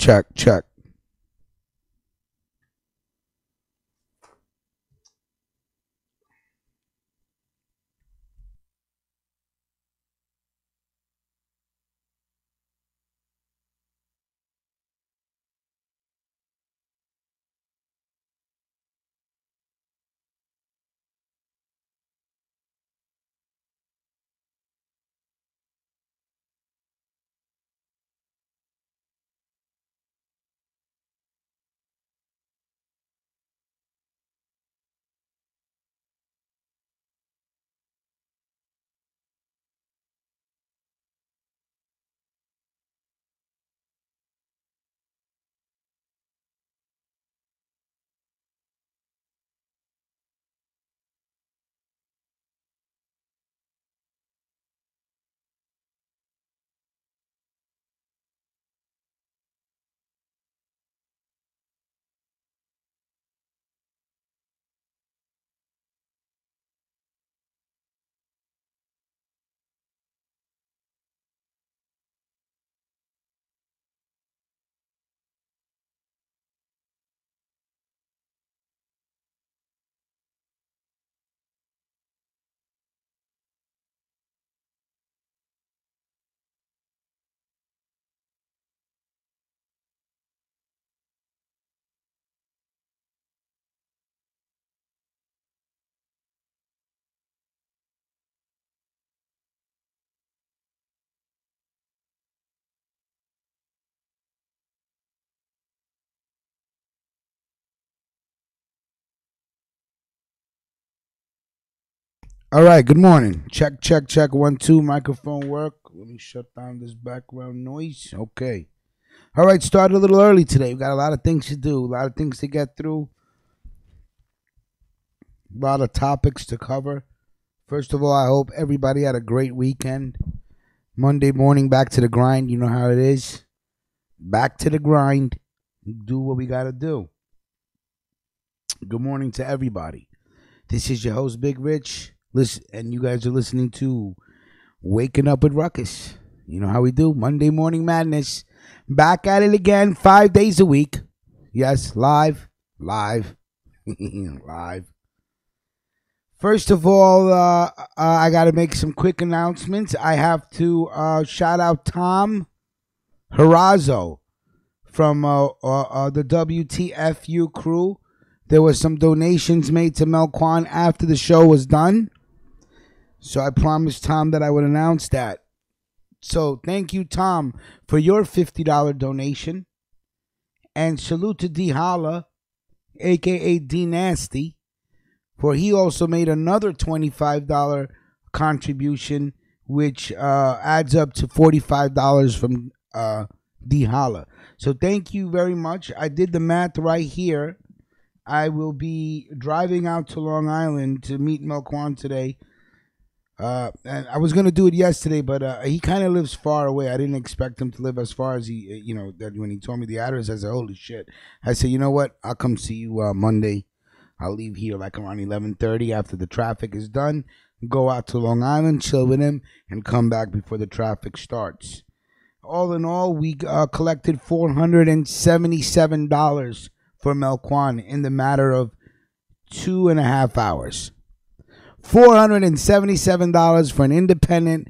Check, check. All right, good morning. Check, check, check. 1, 2, microphone work. Let me shut down this background noise. Okay. All right, started a little early today. We got a lot of things to do, a lot of things to get through, a lot of topics to cover. First of all, I hope everybody had a great weekend. Monday morning, back to the grind. You know how it is. Back to the grind. Do what we got to do. Good morning to everybody. This is your host, Big Rich. Listen, and you guys are listening to Waking Up with Ruckus. You know how we do. Monday Morning Madness. Back at it again, 5 days a week. Yes, live. Live. First of all, I got to make some quick announcements. I have to shout out Tom Harazo from the WTFU crew. There were some donations made to Melquan after the show was done. So I promised Tom that I would announce that. So thank you, Tom, for your $50 donation. And salute to D Holla, a.k.a. D Nasty, for he also made another $25 contribution, which adds up to $45 from D Holla. So thank you very much. I did the math right here. I will be driving out to Long Island to meet Melquan today. And I was going to do it yesterday, but he kind of lives far away. I didn't expect him to live as far as he, that when he told me the address, I said, holy shit. I said, you know what? I'll come see you Monday. I'll leave here like around 11:30 after the traffic is done, go out to Long Island, chill with him, and come back before the traffic starts. All in all, we collected $477 for Melquan in the matter of 2.5 hours. $477 for an independent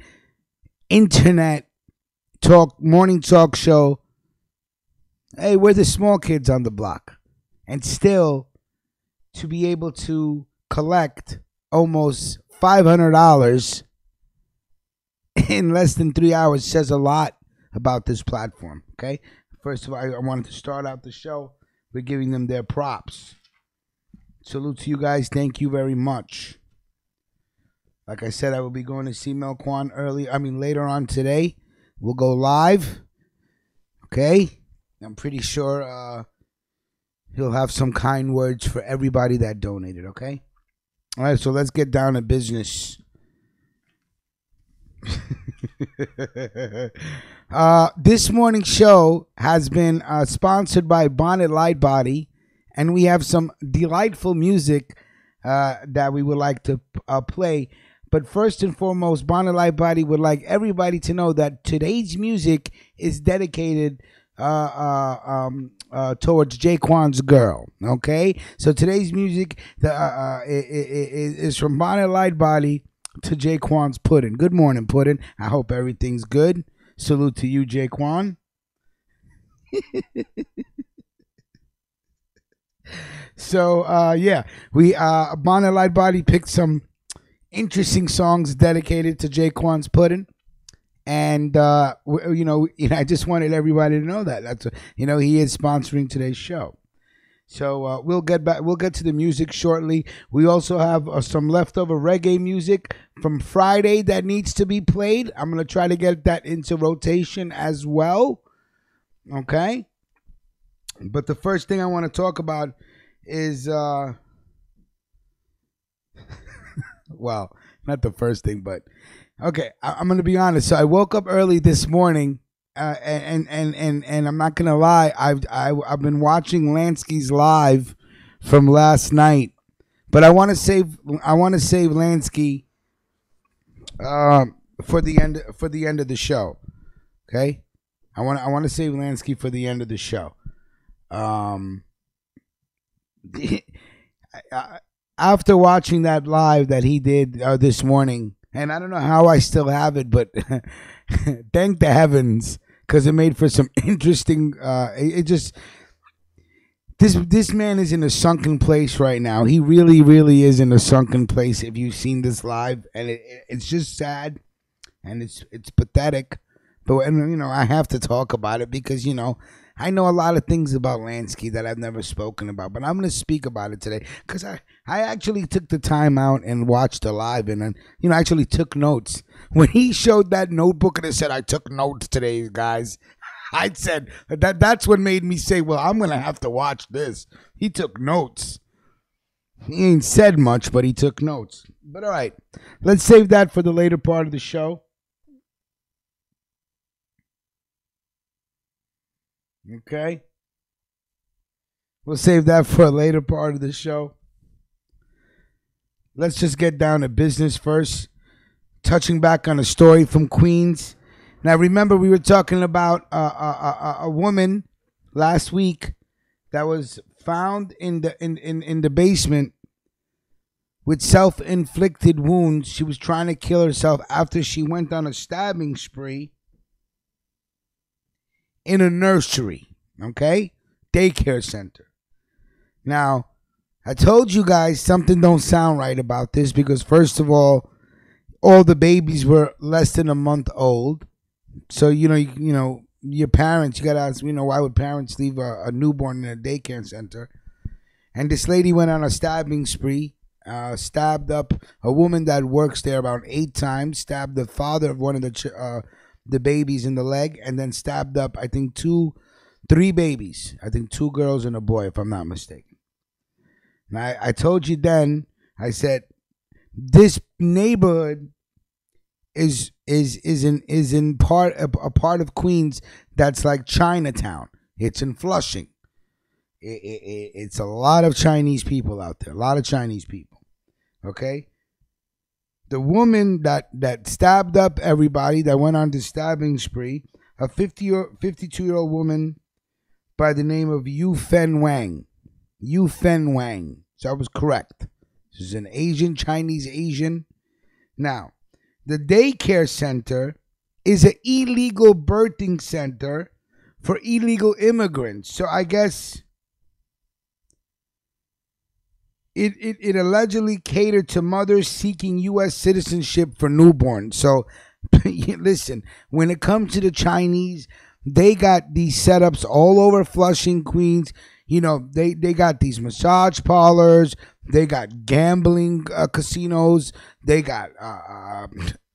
internet morning talk show. Hey, we're the small kids on the block. And still, to be able to collect almost $500 in less than 3 hours says a lot about this platform, okay? First of all, I wanted to start out the show with giving them their props. Salute to you guys. Thank you very much. Like I said, I will be going to see Melquan later on today. We'll go live. Okay? I'm pretty sure he'll have some kind words for everybody that donated, okay? All right, so let's get down to business. This morning's show has been sponsored by Bonnet Light Body, and we have some delightful music that we would like to play. But first and foremost, Bonnet Light Body would like everybody to know that today's music is dedicated towards Jaquan's girl. Okay, so today's music is from Bonnet Light Body to Jaquan's Puddin'. Good morning, Puddin'. I hope everything's good. Salute to you, Jaquan. So yeah, we Bonnet Light Body picked some interesting songs dedicated to Jaquan's Puddin'. And I just wanted everybody to know that he is sponsoring today's show. So we'll get back. We'll get to the music shortly. We also have some leftover reggae music from Friday that needs to be played. I'm gonna try to get that into rotation as well. Okay. But the first thing I want to talk about is well, not the first thing, but okay. I'm gonna be honest. So I woke up early this morning. And I'm not gonna lie, I've been watching Lansky's live from last night, but I want to save Lansky for the end of the show. Okay, I want to save Lansky for the end of the show. After watching that live that he did this morning, and I don't know how I still have it, but thank the heavens. Because it made for some interesting. This man is in a sunken place right now. He really, really is in a sunken place. If you've seen this live, and it's just sad, and it's pathetic. But I have to talk about it because I know a lot of things about Lansky that I've never spoken about. But I'm going to speak about it today because I actually took the time out and watched the live and actually took notes. When he showed that notebook and it said, I took notes today, guys, I said, that's what made me say, well, I'm going to have to watch this. He took notes. He ain't said much, but he took notes. But all right, let's save that for the later part of the show. Okay. We'll save that for a later part of the show. Let's just get down to business first. Touching back on a story from Queens. Now, remember we were talking about a woman last week that was found in the basement with self-inflicted wounds. She was trying to kill herself after she went on a stabbing spree in a nursery, okay? Daycare center. Now, I told you guys something don't sound right about this because, first of all the babies were less than a month old. So, your parents, you got to ask, why would parents leave a newborn in a daycare center? And this lady went on a stabbing spree, stabbed up a woman that works there about 8 times, stabbed the father of one of the babies in the leg, and then stabbed up, I think, 3 babies. I think 2 girls and a boy, if I'm not mistaken. Now, I told you then, I said, this neighborhood is in a part of Queens that's like Chinatown. It's in Flushing. It's a lot of Chinese people out there. A lot of Chinese people. Okay? The woman that stabbed up everybody, that went on the stabbing spree, a 52-year-old woman by the name of Yu Fen Wang. Yu Fen Wang. So I was correct. This is an Asian, Chinese Asian. Now, the daycare center is an illegal birthing center for illegal immigrants. So I guess it allegedly catered to mothers seeking U.S. citizenship for newborns. So listen, when it comes to the Chinese, they got these setups all over Flushing, Queens. They got these massage parlors. They got gambling casinos. They got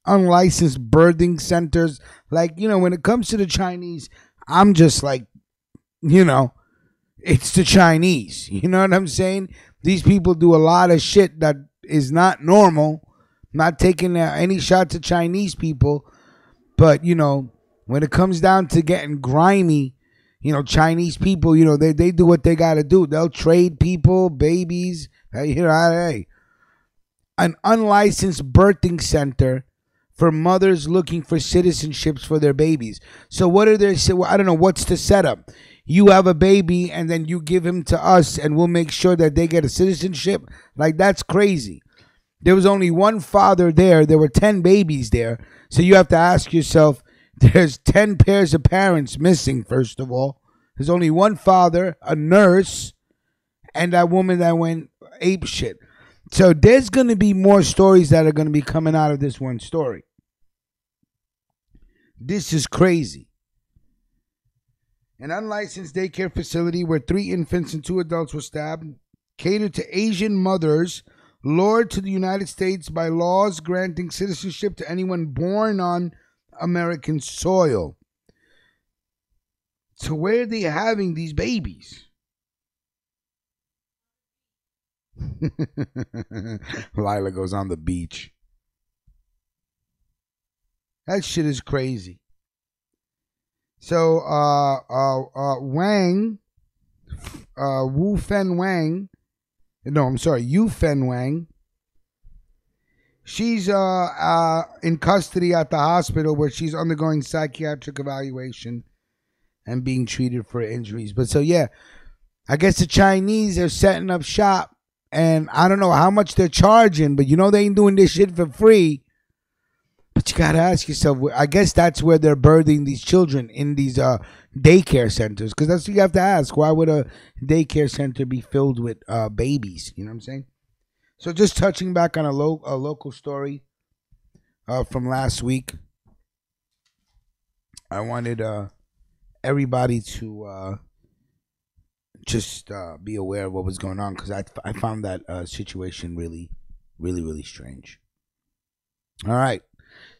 unlicensed birthing centers. Like, when it comes to the Chinese, I'm just like, it's the Chinese. You know what I'm saying? These people do a lot of shit that is not normal. Not taking any shots at Chinese people. But, when it comes down to getting grimy, Chinese people, they do what they got to do. They'll trade people, babies. Hey, an unlicensed birthing center for mothers looking for citizenships for their babies. So what are they? Well, I don't know what's the setup. You have a baby and then you give him to us and we'll make sure that they get a citizenship. Like, that's crazy. There was only one father there. There were 10 babies there. So you have to ask yourself, there's 10 pairs of parents missing, first of all. There's only one father, a nurse, and that woman that went ape shit. So there's going to be more stories that are going to be coming out of this one story. This is crazy. An unlicensed daycare facility where 3 infants and 2 adults were stabbed, catered to Asian mothers, lured to the United States by laws granting citizenship to anyone born on American soil. So where are they having these babies? Lila goes on the beach. That shit is crazy. So, Wang, Wu Fen Wang, no, I'm sorry, Yu Fen Wang. She's in custody at the hospital where she's undergoing psychiatric evaluation and being treated for injuries. But so, yeah, I guess the Chinese are setting up shop, and I don't know how much they're charging, but you know they ain't doing this shit for free. But you gotta ask yourself, I guess that's where they're birthing these children, in these daycare centers. Because that's what you have to ask. Why would a daycare center be filled with babies? You know what I'm saying? So just touching back on a local story from last week. I wanted everybody to just be aware of what was going on. Because I found that situation really, really, really strange. All right.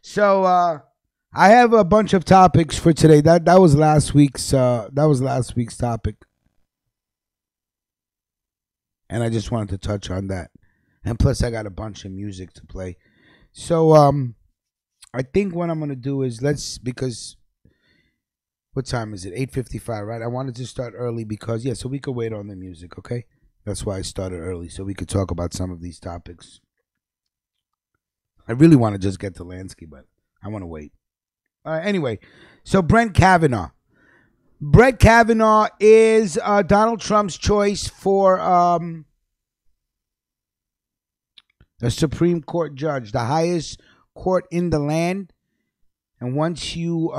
So I have a bunch of topics for today. That was last week's topic, and I just wanted to touch on that. And plus, I got a bunch of music to play. So I think what I'm gonna do is because what time is it? 8:55, right? I wanted to start early because so we could wait on the music. Okay, that's why I started early so we could talk about some of these topics. I really want to just get to Lansky, but I want to wait. Anyway, so Brett Kavanaugh. Brett Kavanaugh is Donald Trump's choice for a Supreme Court judge, the highest court in the land. And once you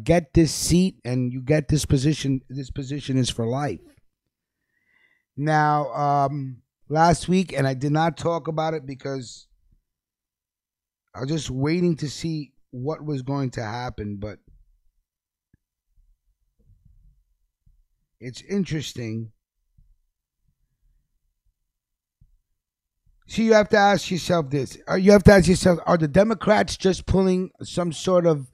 get this seat and you get this position is for life. Now, last week, and I did not talk about it because I was just waiting to see what was going to happen, but it's interesting. So you have to ask yourself this. Are the Democrats just pulling some sort of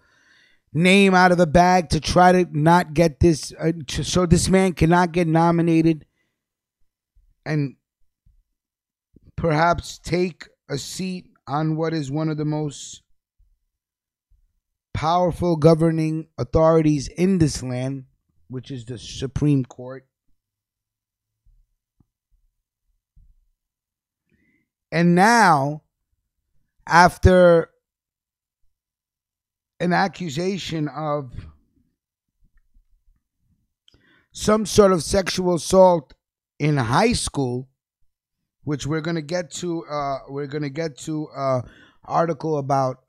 name out of the bag to try to not get this, so this man cannot get nominated and perhaps take a seat on what is one of the most powerful governing authorities in this land, which is the Supreme Court? And now, after an accusation of some sort of sexual assault in high school, which we're gonna get to article about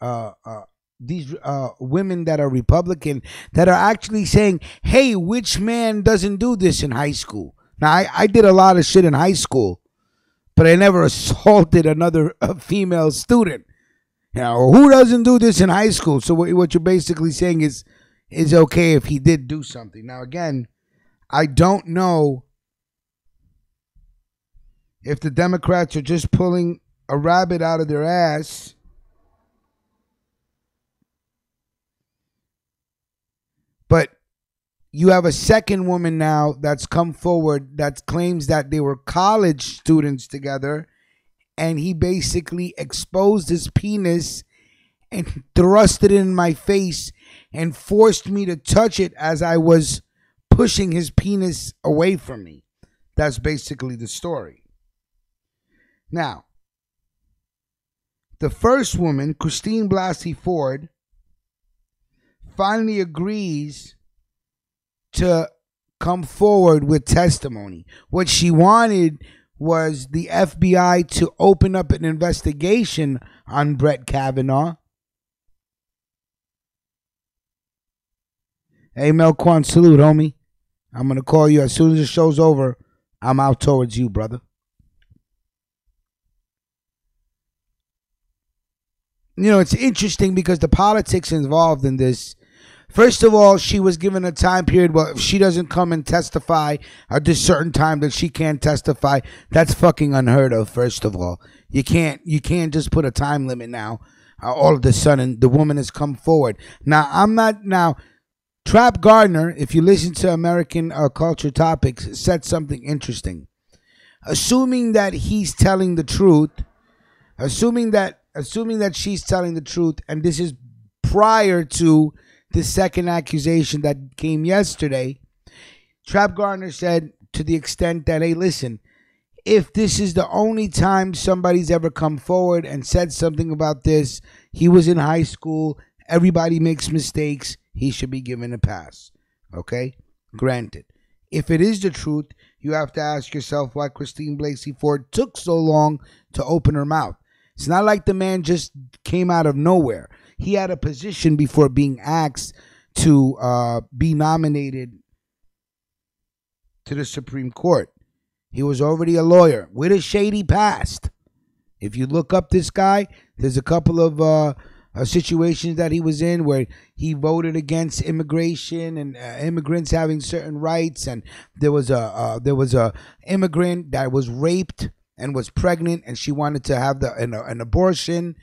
these women that are Republican that are actually saying, "Hey, which man doesn't do this in high school?" Now, I did a lot of shit in high school, but I never assaulted another female student. You know, who doesn't do this in high school? So what you're basically saying is okay if he did do something. Now, again, I don't know if the Democrats are just pulling a rabbit out of their ass but you have a second woman now that's come forward that claims that they were college students together, and he basically exposed his penis and thrust it in my face and forced me to touch it as I was pushing his penis away from me. That's basically the story. Now, The first woman, Christine Blasey Ford, finally agrees to come forward with testimony. What she wanted was the FBI to open up an investigation on Brett Kavanaugh. Hey, Melquan, salute, homie. I'm going to call you as soon as the show's over. I'm out towards you, brother. You know, it's interesting because the politics involved in this. First of all, she was given a time period where if she doesn't come and testify at this certain time that she can't testify. That's fucking unheard of, first of all. You can't just put a time limit now. All of a sudden, the woman has come forward. Now, Trap Gardner, if you listen to American Culture Topics, said something interesting. Assuming that he's telling the truth, assuming that she's telling the truth, and this is prior to the second accusation that came yesterday, Trap Gardner said to the extent that, hey, listen, if this is the only time somebody's ever come forward and said something about this, he was in high school, everybody makes mistakes, he should be given a pass. Okay? Granted. If it is the truth, you have to ask yourself why Christine Blasey Ford took so long to open her mouth. It's not like the man just came out of nowhere. He had a position before being asked to be nominated to the Supreme Court. He was already a lawyer with a shady past. If you look up this guy, there's a couple of situations that he was in where he voted against immigration and immigrants having certain rights. And there was a immigrant that was raped and was pregnant, and she wanted to have an abortion.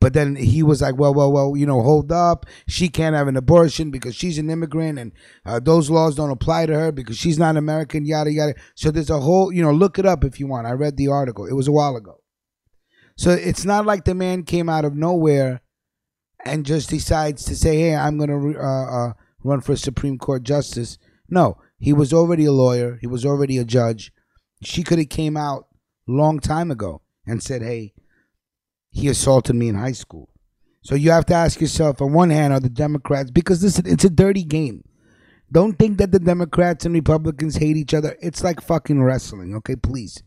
But then he was like, well, hold up. She can't have an abortion because she's an immigrant, and those laws don't apply to her because she's not American, yada, yada. So there's a whole, look it up if you want. I read the article. It was a while ago. So it's not like the man came out of nowhere and just decides to say, hey, I'm going to run for Supreme Court justice. No, he was already a lawyer. He was already a judge. She could have came out long time ago and said, hey, he assaulted me in high school. So you have to ask yourself, on one hand, are the Democrats, because listen, it's a dirty game. Don't think that the Democrats and Republicans hate each other. It's like fucking wrestling, okay? Please.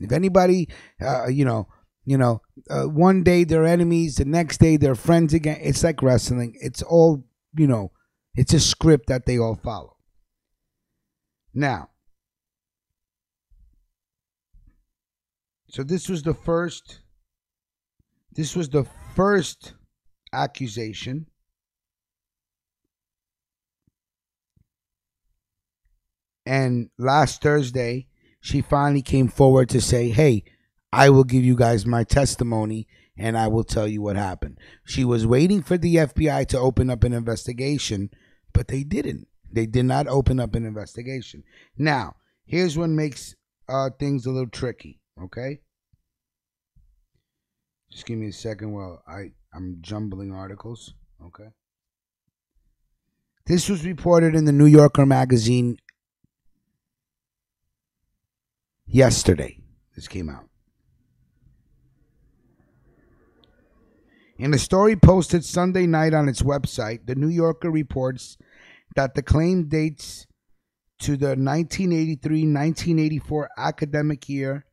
If anybody, one day they're enemies, the next day they're friends again. It's like wrestling. It's all, it's a script that they all follow. Now, so this was the first accusation. And last Thursday, she finally came forward to say, hey, I will give you guys my testimony and I will tell you what happened. She was waiting for the FBI to open up an investigation, but they didn't. They did not open up an investigation. Now, here's what makes things a little tricky, okay? Just give me a second while I'm jumbling articles, okay? This was reported in the New Yorker magazine yesterday. This came out. In a story posted Sunday night on its website, the New Yorker reports that the claim dates to the 1983-1984 academic year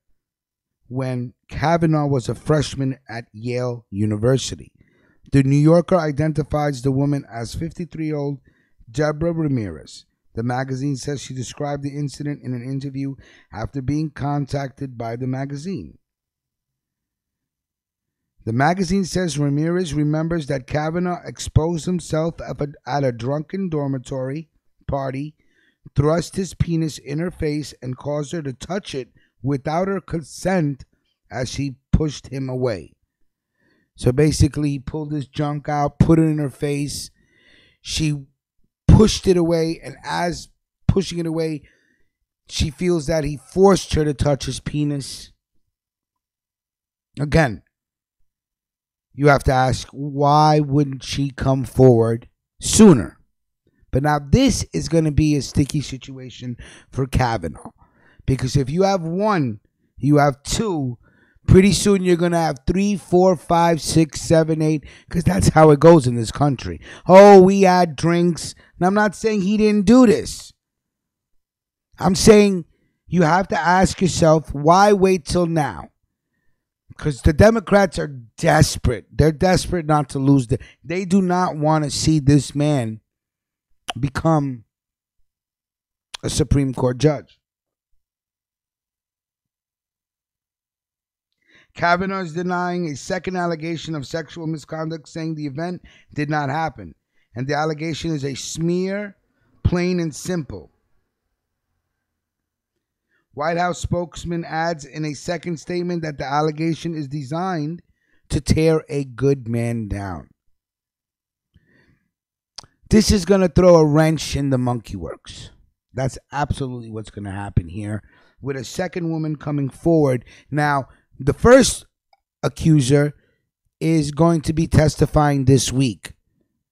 when Kavanaugh was a freshman at Yale University. The New Yorker identifies the woman as 53-year-old Deborah Ramirez. The magazine says she described the incident in an interview after being contacted by the magazine. The magazine says Ramirez remembers that Kavanaugh exposed himself at a drunken dormitory party, thrust his penis in her face, and caused her to touch it without her consent as she pushed him away. So basically, he pulled his junk out, put it in her face. She pushed it away, and as pushing it away, she feels that he forced her to touch his penis. Again, you have to ask, why wouldn't she come forward sooner? But now this is going to be a sticky situation for Kavanaugh. Because if you have one, you have two, Pretty soon you're going to have 3, 4, 5, 6, 7, 8, because that's how it goes in this country. Oh, we had drinks. And I'm not saying he didn't do this. I'm saying you have to ask yourself, why wait till now? Because the Democrats are desperate. They're desperate not to lose. They do not want to see this man become a Supreme Court judge. Kavanaugh is denying a second allegation of sexual misconduct, saying the event did not happen. And the allegation is a smear, plain and simple. White House spokesman adds in a second statement that the allegation is designed to tear a good man down. This is going to throw a wrench in the monkey works. That's absolutely what's going to happen here, with a second woman coming forward. Now, the first accuser is going to be testifying this week.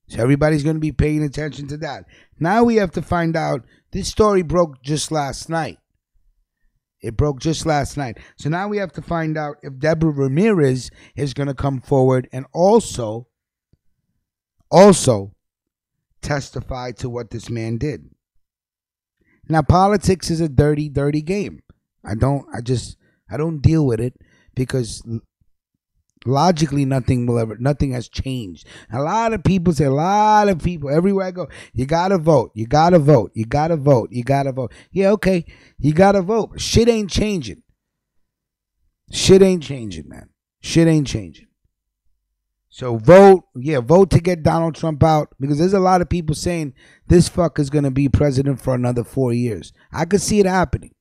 So everybody's going to be paying attention to that. Now we have to find out. This story broke just last night. It broke just last night. So now we have to find out if Deborah Ramirez is going to come forward and also testify to what this man did. Now, politics is a dirty, dirty game. I don't deal with it because logically nothing has changed. A lot of people everywhere I go, you gotta vote. Yeah, okay, you gotta vote. Shit ain't changing, man. Shit ain't changing. So vote to get Donald Trump out, because there's a lot of people saying this fucker's gonna be president for another 4 years. I could see it happening.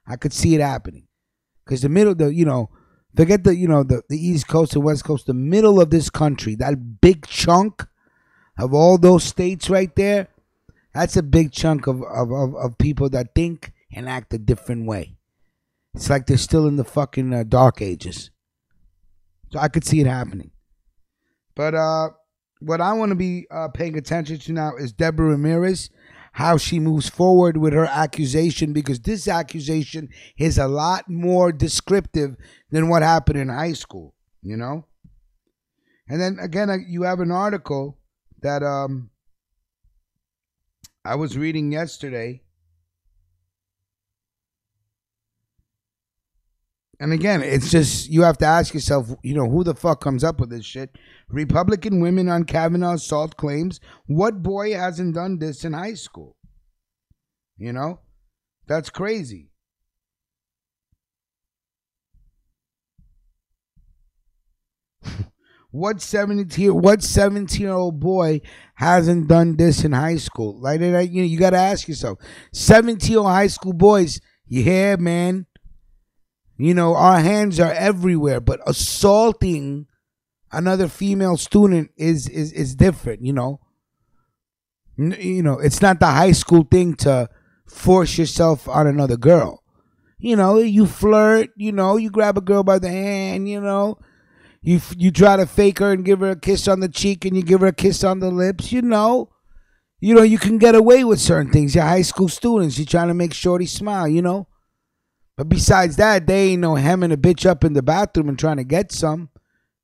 Because forget the East Coast and West Coast, the middle of this country, that big chunk of all those states right there, that's a big chunk of people that think and act a different way. It's like they're still in the fucking dark ages. So I could see it happening. But what I want to be paying attention to now is Deborah Ramirez, how she moves forward with her accusation, because this accusation is a lot more descriptive than what happened in high school, you know? And then again, you have an article that I was reading yesterday. And again, it's just, you have to ask yourself, who the fuck comes up with this shit? Republican women on Kavanaugh assault claims. What boy hasn't done this in high school? That's crazy. What 17-year-old boy hasn't done this in high school? Like, you got to ask yourself. 17-year-old high school boys, yeah, man. Our hands are everywhere, but assaulting another female student is different, it's not the high school thing to force yourself on another girl. You flirt, you grab a girl by the hand, you try to fake her and give her a kiss on the cheek, and you give her a kiss on the lips, you can get away with certain things. You're high school students, you're trying to make shorty smile, But besides that, they ain't no hemming a bitch up in the bathroom and trying to get some.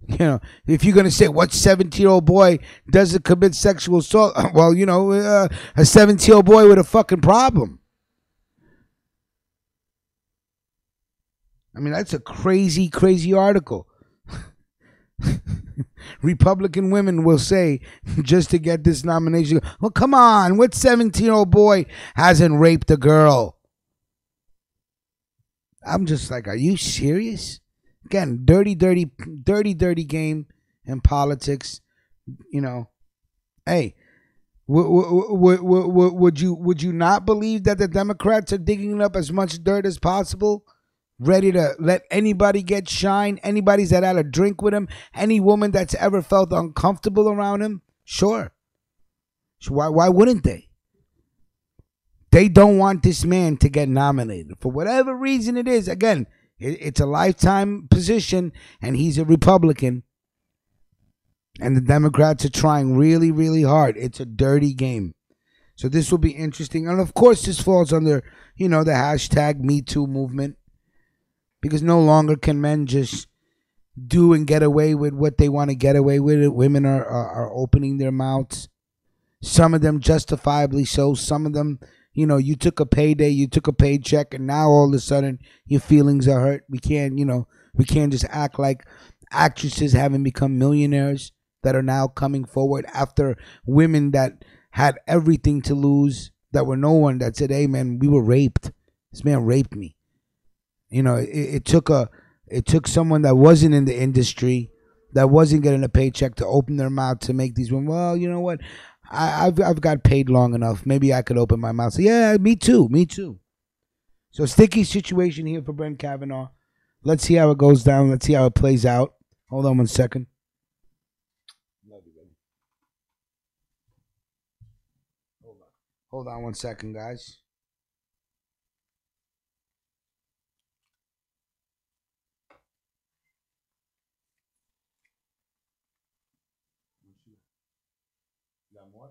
If you're going to say what 17-year-old boy doesn't commit sexual assault, well, a 17-year-old boy with a fucking problem. I mean, that's a crazy, crazy article. Republican women will say, just to get this nomination, well, come on, what 17-year-old boy hasn't raped a girl? I'm just like, are you serious? Again, dirty game in politics. Hey, would you not believe that the Democrats are digging up as much dirt as possible, ready to let anybody get shine? Anybody's that had a drink with him, any woman that's ever felt uncomfortable around him? Sure. So why wouldn't they? They don't want this man to get nominated for whatever reason it is. Again, it's a lifetime position, and he's a Republican. And the Democrats are trying really, really hard. It's a dirty game. So this will be interesting. And of course, this falls under, the hashtag Me Too movement. Because no longer can men just, do and get away with what they want to get away with. Women are opening their mouths. Some of them justifiably so. Some of them, you took a payday, you took a paycheck, and now all of a sudden your feelings are hurt. We can't just act like actresses haven't become millionaires that are now coming forward after women that had everything to lose, that were no one, that said, hey man, we were raped. This man raped me. It took someone that wasn't in the industry, that wasn't getting a paycheck, to open their mouth to make these women, well, you know what? I've got paid long enough. Maybe I could open my mouth. So, yeah, me too. So sticky situation here for Brent Kavanaugh. Let's see how it goes down. Let's see how it plays out. Hold on 1 second. Love you, baby. Hold on 1 second, guys. Got more?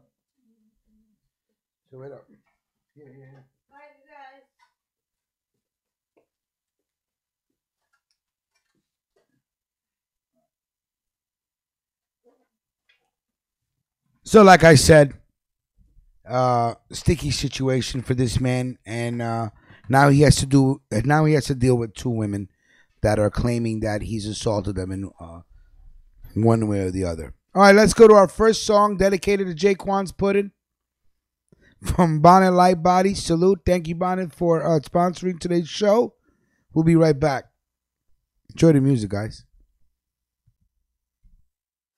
So wait up. Yeah. Hi, you guys. So, like I said, sticky situation for this man, and now he has to deal with two women that are claiming that he's assaulted them in one way or the other. All right, let's go to our first song dedicated to Jaquan's Puddin' from Bonnet Light Body. Salute. Thank you, Bonnet, for sponsoring today's show. We'll be right back. Enjoy the music, guys.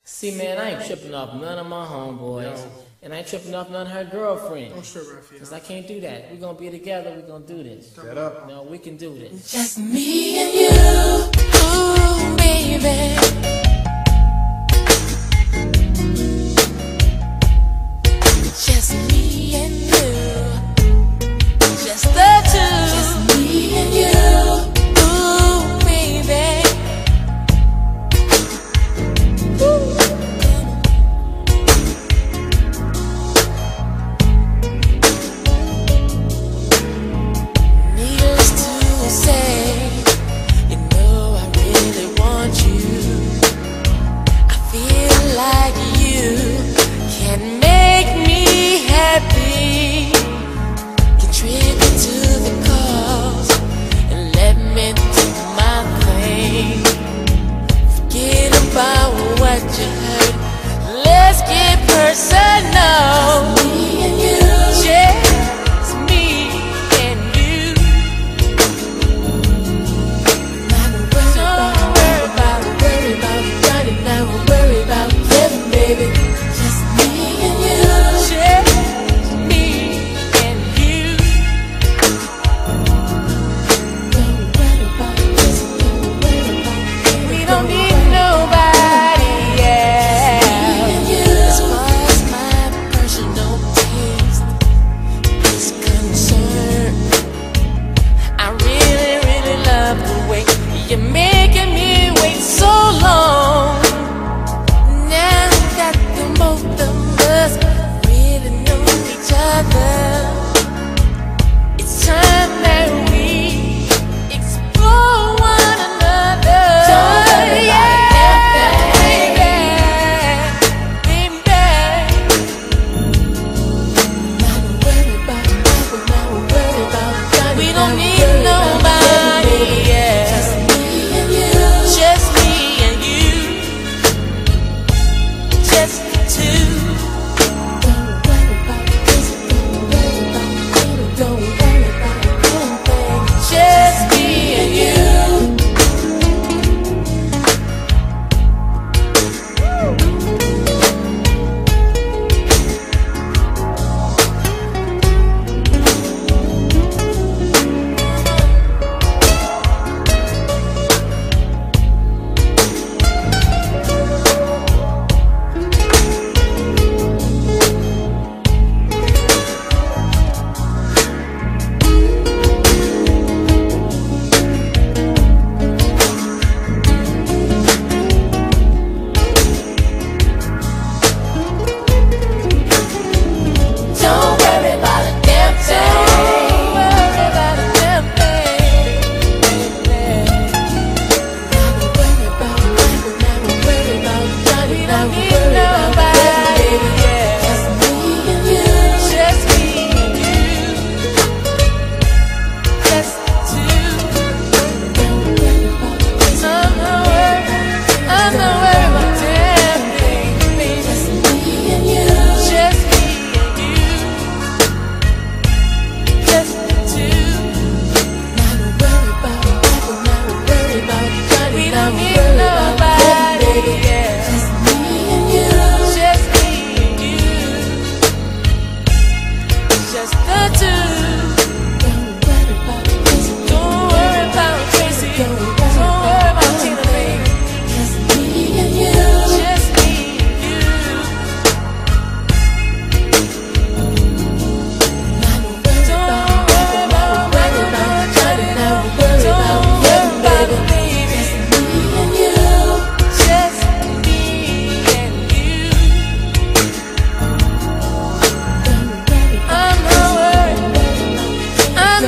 See, man, I ain't tripping off none of my homeboys. And I ain't tripping off none of her girlfriends. Don't trip, Raphael. Because I can't do that. We're going to be together. We're going to do this. Shut up. No, we can do this. Just me and you, ooh, baby. Just me and you, just the two. Just me and you, ooh, baby. Ooh. Needless to say, you know I really want you.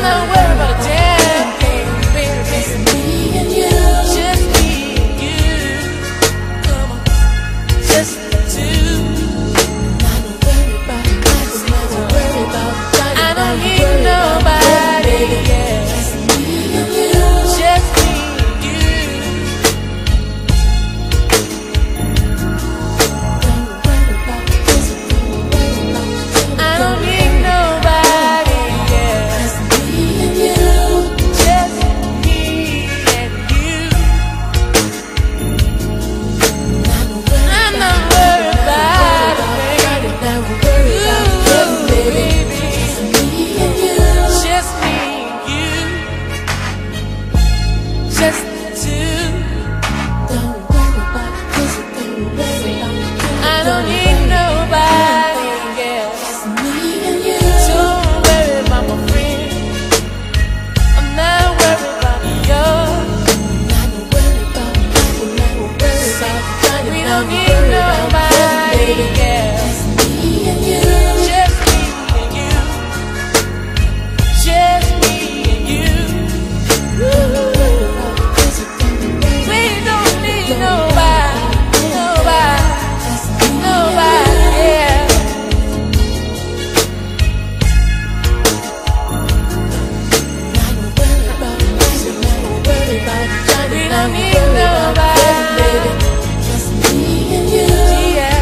not worried about a damn thing, baby. Just me and you. Just me and you. Come on. Just the two. I don't worry about it. I just never worry about it. I don't need nobody, yeah. Just me and you. Just me and you. Don't worry about this. Don't worry about that. I don't need nobody, yeah. Just me and you. Just me and you. I'm not worried about it, baby. Never worry about it, baby. Baby. Just me and you. Just me and you. Just the two. Don't worry about this. Don't worry about that. I don't need nobody, yeah. Just me and you. Don't worry about my friend. I'm not worried about you. I don't worry about it. I will never worry about it. We don't need nobody, yeah. Just me and you. Just me and you. Just me and you. We don't need nobody, nobody, yeah. We don't need nobody, Just me and you. yeah.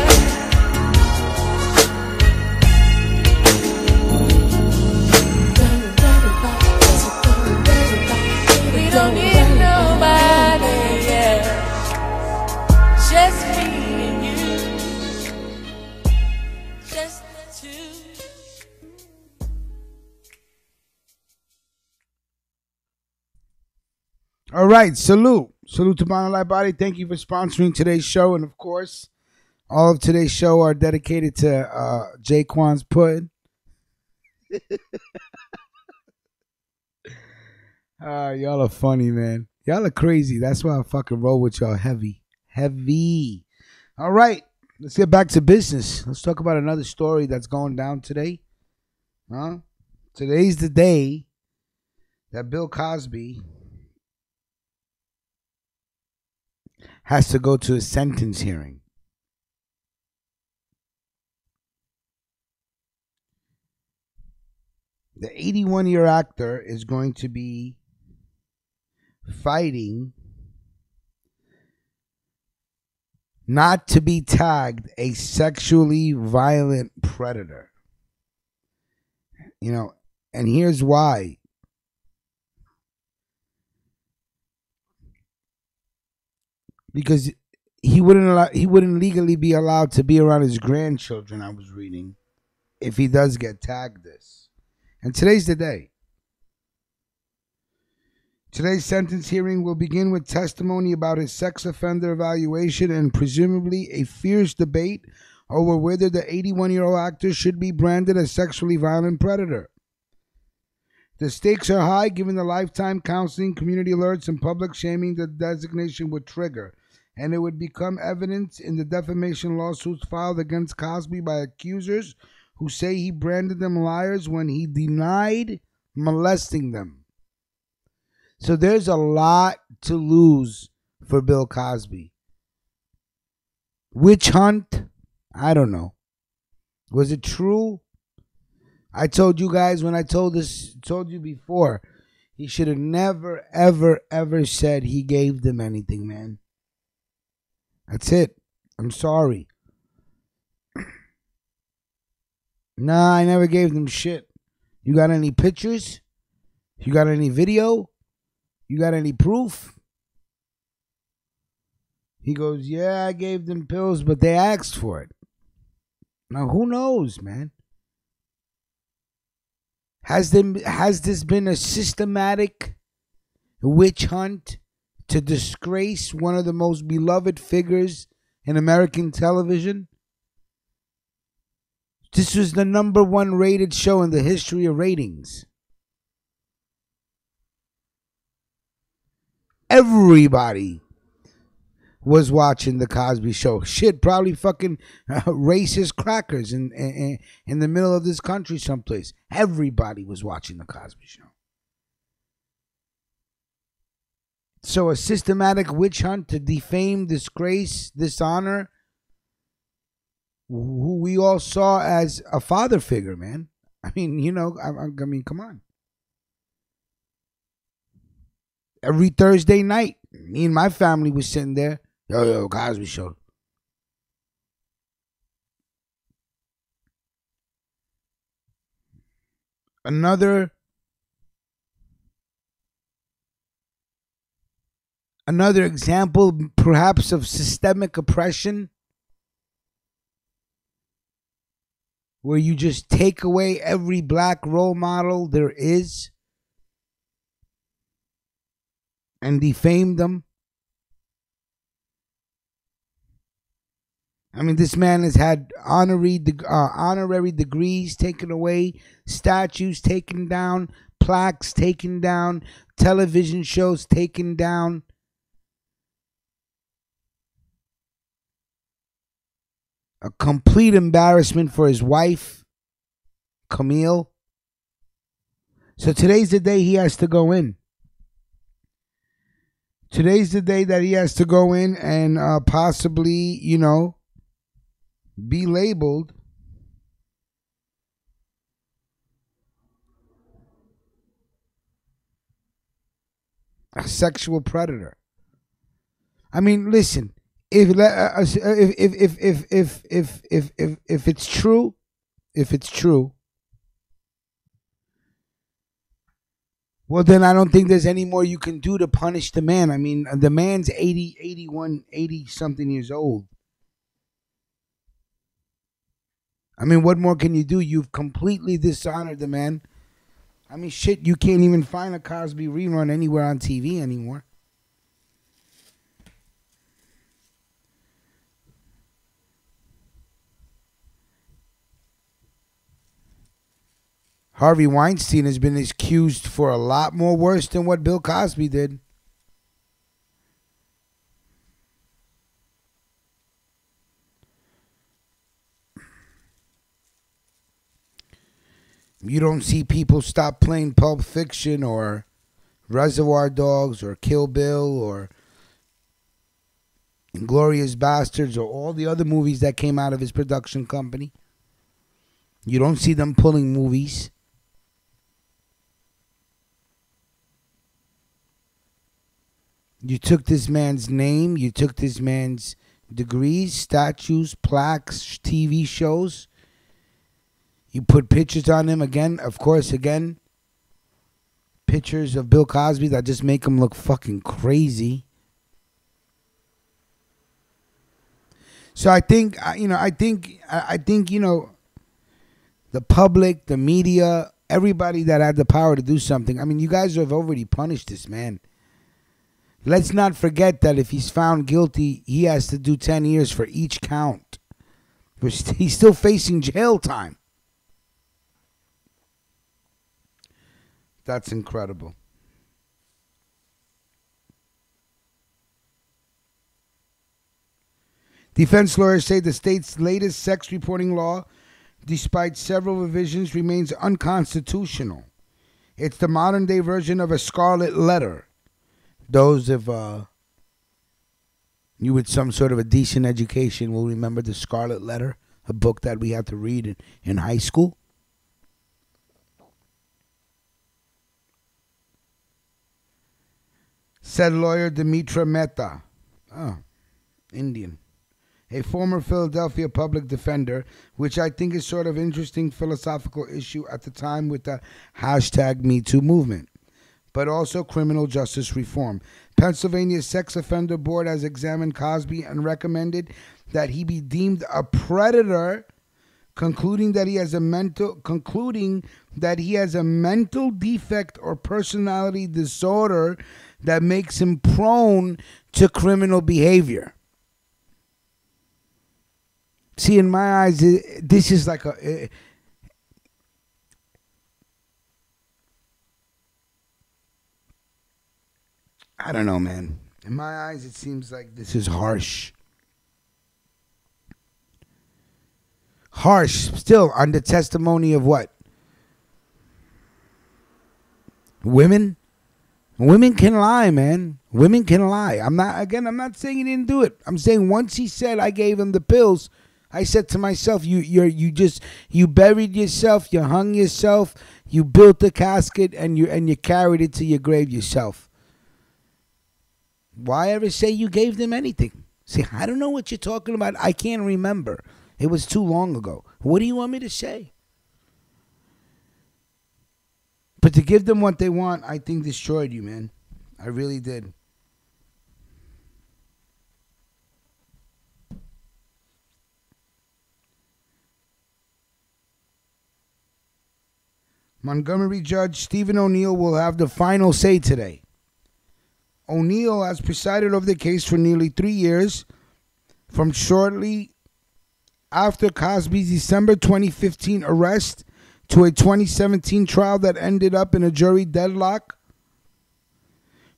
We don't need nobody, yeah. Just me and you. Just the two. All right, salute to Bond Light Body. Thank you for sponsoring today's show, and of course, all of today's show are dedicated to Jaquan's Pudding. Y'all are funny, man. Y'all are crazy. That's why I fucking roll with y'all heavy. All right, let's get back to business. Let's talk about another story that's going down today. Today's the day that Bill Cosby has to go to a sentence hearing. The 81-year actor is going to be fighting not to be tagged a sexually violent predator. You know, and here's why. Because he wouldn't legally be allowed to be around his grandchildren, I was reading, if he does get tagged this. And today's the day. Today's sentence hearing will begin with testimony about his sex offender evaluation and presumably a fierce debate over whether the 81-year-old actor should be branded a sexually violent predator. The stakes are high given the lifetime counseling, community alerts, and public shaming the designation would trigger, and it would become evidence in the defamation lawsuits filed against Cosby by accusers who say he branded them liars when he denied molesting them. So there's a lot to lose for Bill Cosby. Witch hunt? I don't know. Was it true? I told you guys when I told you before, he should have never, ever, ever said he gave them anything, man. That's it. I'm sorry. Nah, I never gave them shit. You got any pictures? You got any video? You got any proof? He goes, yeah, I gave them pills, but they asked for it. Now, who knows, man? Has this been a systematic witch hunt to disgrace one of the most beloved figures in American television? This was the #1 rated show in the history of ratings. Everybody was watching the Cosby Show. Shit, probably fucking racist crackers in the middle of this country someplace. Everybody was watching the Cosby Show. So a systematic witch hunt to defame, disgrace, dishonor who we all saw as a father figure, man. I mean, I mean, come on. Every Thursday night, me and my family was sitting there. Yo, Cosby Show. Another example, perhaps, of systemic oppression, where you just take away every black role model there is and defame them. I mean, this man has had honorary degrees taken away, statues taken down, plaques taken down, television shows taken down. A complete embarrassment for his wife, Camille. So today's the day he has to go in. Today's the day that he has to go in and possibly, be labeled a sexual predator. I mean, listen, if it's true, well, then I don't think there's any more you can do to punish the man. I mean, the man's 80, 81, 80 something years old. I mean, what more can you do? You've completely dishonored the man. I mean, shit, you can't even find a Cosby rerun anywhere on TV anymore. Harvey Weinstein has been accused for a lot more worse than what Bill Cosby did. You don't see people stop playing Pulp Fiction or Reservoir Dogs or Kill Bill or Inglourious Bastards or all the other movies that came out of his production company. You don't see them pulling movies. You took this man's name, you took this man's degrees, statues, plaques, TV shows. You put pictures on him again, of course, pictures of Bill Cosby that just make him look fucking crazy. So I think, the public, the media, everybody that had the power to do something. I mean, you guys have already punished this man. Let's not forget that if he's found guilty, he has to do 10 years for each count. He's still facing jail time. That's incredible. Defense lawyers say the state's latest sex reporting law, despite several revisions, remains unconstitutional. It's the modern-day version of a scarlet letter. Those of you with some sort of a decent education will remember the Scarlet Letter, a book that we had to read in high school. Said lawyer Dimitra Mehta, Indian, a former Philadelphia public defender, which I think is sort of interesting philosophical issue at the time with the hashtag #MeToo movement, but also criminal justice reform. Pennsylvania's Sex Offender Board has examined Cosby and recommended that he be deemed a predator, concluding that he has a mental defect or personality disorder that makes him prone to criminal behavior. See, in my eyes, this is like I don't know, man. In my eyes, it seems like this is harsh. Harsh, still, on the testimony of what? Women? Women can lie, man. Women can lie. I'm not saying he didn't do it. I'm saying once he said I gave him the pills, I said to myself, you buried yourself, you hung yourself, you built the casket, and you carried it to your grave yourself. Why ever say you gave them anything? See, I don't know what you're talking about. I can't remember. It was too long ago. What do you want me to say? But to give them what they want, I think destroyed you, man. I really did. Montgomery Judge Stephen O'Neill will have the final say today. O'Neill has presided over the case for nearly 3 years, from shortly after Cosby's December 2015 arrest to a 2017 trial that ended up in a jury deadlock,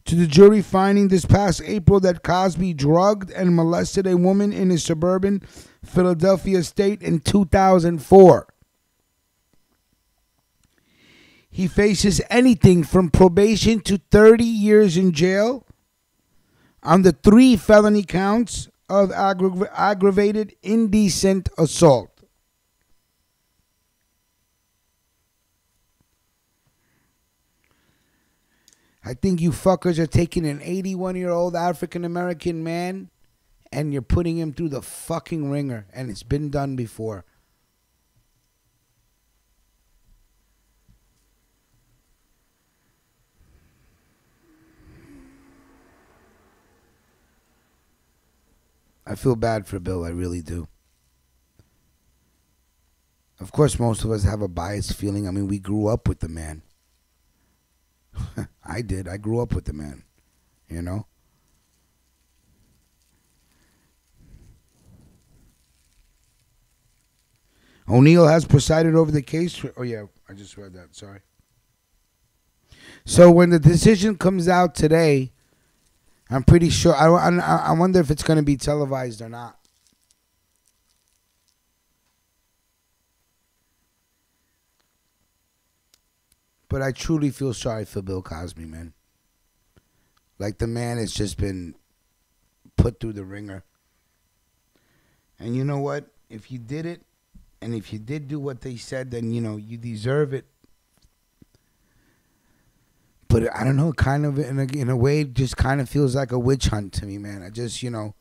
to the jury finding this past April that Cosby drugged and molested a woman in his suburban Philadelphia estate in 2004. He faces anything from probation to 30 years in jail on the 3 felony counts of aggravated indecent assault. I think you fuckers are taking an 81-year-old African-American man and you're putting him through the fucking ringer, and it's been done before. I feel bad for Bill, I really do. Of course, most of us have a biased feeling. I mean, we grew up with the man. I did. I grew up with the man, you know? O'Neill has presided over the case. Oh, yeah, I just read that. Sorry. So when the decision comes out today, I'm pretty sure. I wonder if it's going to be televised or not. But I truly feel sorry for Bill Cosby, man. Like, the man has just been put through the ringer. And you know what? If you did it, and if you did do what they said, then, you know, you deserve it. But I don't know, kind of in a way, it just kind of feels like a witch hunt to me, man. I just, you know,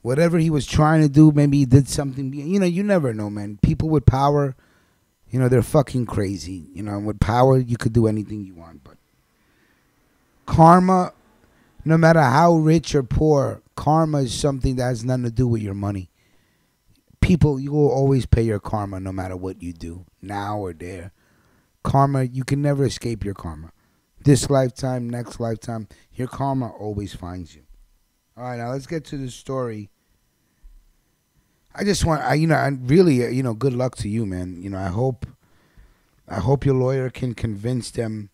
whatever he was trying to do, maybe he did something. You know, you never know, man. People with power, you know, they're fucking crazy. You know, with power, you could do anything you want. But karma, no matter how rich or poor, karma is something that has nothing to do with your money. People, you will always pay your karma no matter what you do, now or there. Karma, you can never escape your karma. This lifetime, next lifetime, your karma always finds you. All right, now let's get to the story. I just want, I really, you know, good luck to you, man. You know, I hope your lawyer can convince them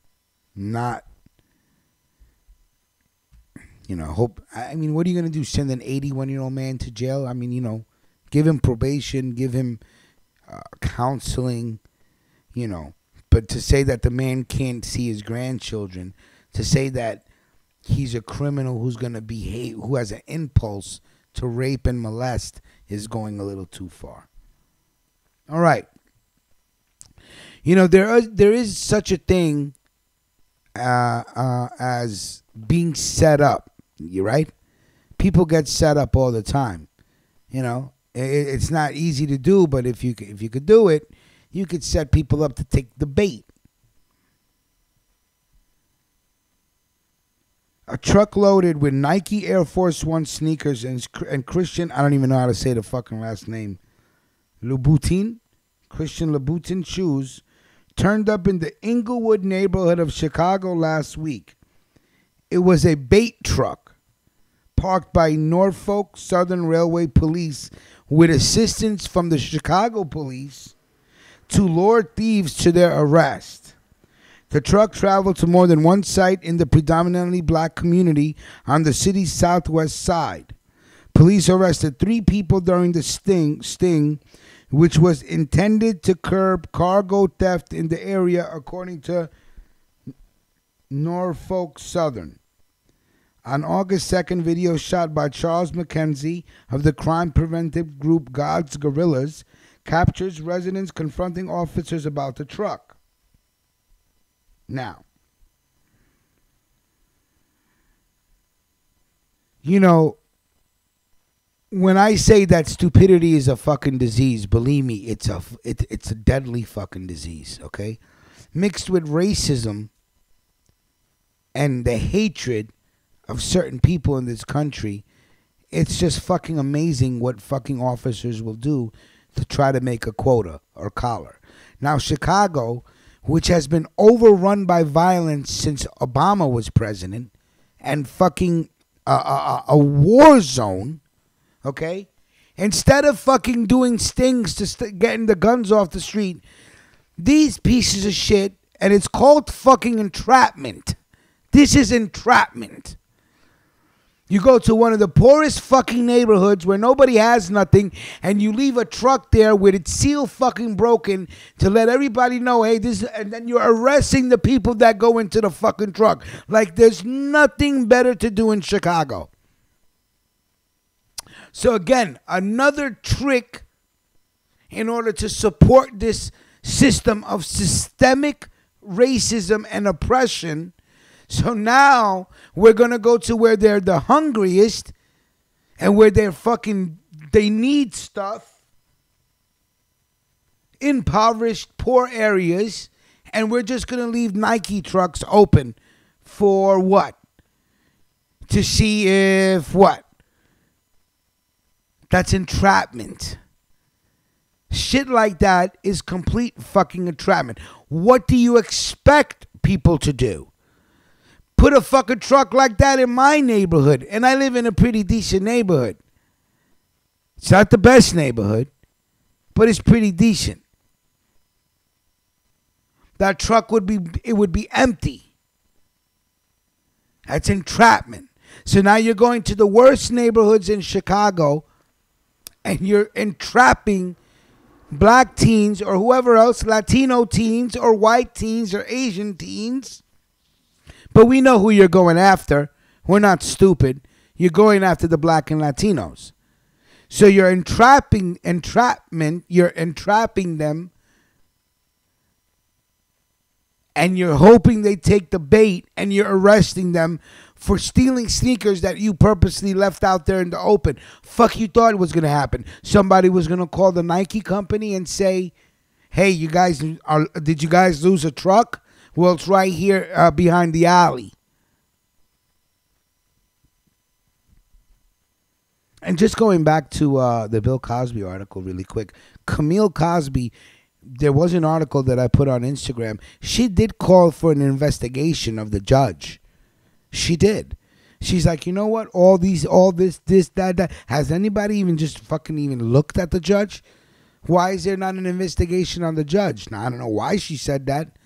not, you know, I mean, what are you going to do? Send an 81-year-old man to jail? I mean, you know, give him probation, give him counseling, you know. But to say that the man can't see his grandchildren, to say that he's a criminal who's going to behave, who has an impulse to rape and molest, is going a little too far. All right. You know, there is such a thing as being set up. You right? People get set up all the time. You know, it's not easy to do, but if you could do it, you could set people up to take the bait. A truck loaded with Nike Air Force One sneakers and Christian, I don't even know how to say the fucking last name, Christian Louboutin shoes, turned up in the Inglewood neighborhood of Chicago last week. It was a bait truck parked by Norfolk Southern Railway Police with assistance from the Chicago police to lure thieves to their arrest. The truck traveled to more than one site in the predominantly black community on the city's southwest side. Police arrested 3 people during the sting, which was intended to curb cargo theft in the area, according to Norfolk Southern. On August 2nd, video shot by Charles McKenzie of the crime preventive group God's Guerrillas captures residents confronting officers about the truck. Now, you know, when I say that stupidity is a fucking disease, believe me, it's a deadly fucking disease, okay? Mixed with racism and the hatred of certain people in this country, it's just fucking amazing what fucking officers will do to try to make a quota or collar. Now, Chicago, which has been overrun by violence since Obama was president and fucking a war zone, okay? Instead of fucking doing stings to getting the guns off the street, these pieces of shit, and it's called fucking entrapment. This is entrapment. You go to one of the poorest fucking neighborhoods where nobody has nothing, and you leave a truck there with its seal fucking broken to let everybody know, hey, this, and then you're arresting the people that go into the fucking truck. Like there's nothing better to do in Chicago. So again, another trick in order to support this system of systemic racism and oppression. So now we're going to go to where they're the hungriest and where they need stuff, impoverished, poor areas, and we're just going to leave Nike trucks open for what? To see if what? That's entrapment. Shit like that is complete fucking entrapment. What do you expect people to do? Put a fucking truck like that in my neighborhood, and I live in a pretty decent neighborhood. It's not the best neighborhood, but it's pretty decent. That truck would be empty. That's entrapment. So now you're going to the worst neighborhoods in Chicago, and you're entrapping black teens or whoever else, Latino teens or white teens or Asian teens. But we know who you're going after. We're not stupid. You're going after the black and Latinos. So you're entrapping them, and you're hoping they take the bait, and you're arresting them for stealing sneakers that you purposely left out there in the open. Fuck, you thought it was going to happen. Somebody was going to call the Nike company and say, hey, did you guys lose a truck? Well, it's right here behind the alley. And just going back to the Bill Cosby article really quick. Camille Cosby, there was an article that I put on Instagram. She did call for an investigation of the judge. She did. She's like, you know what? All this, that. Has anybody even just fucking even looked at the judge? Why is there not an investigation on the judge? Now, I don't know why she said that.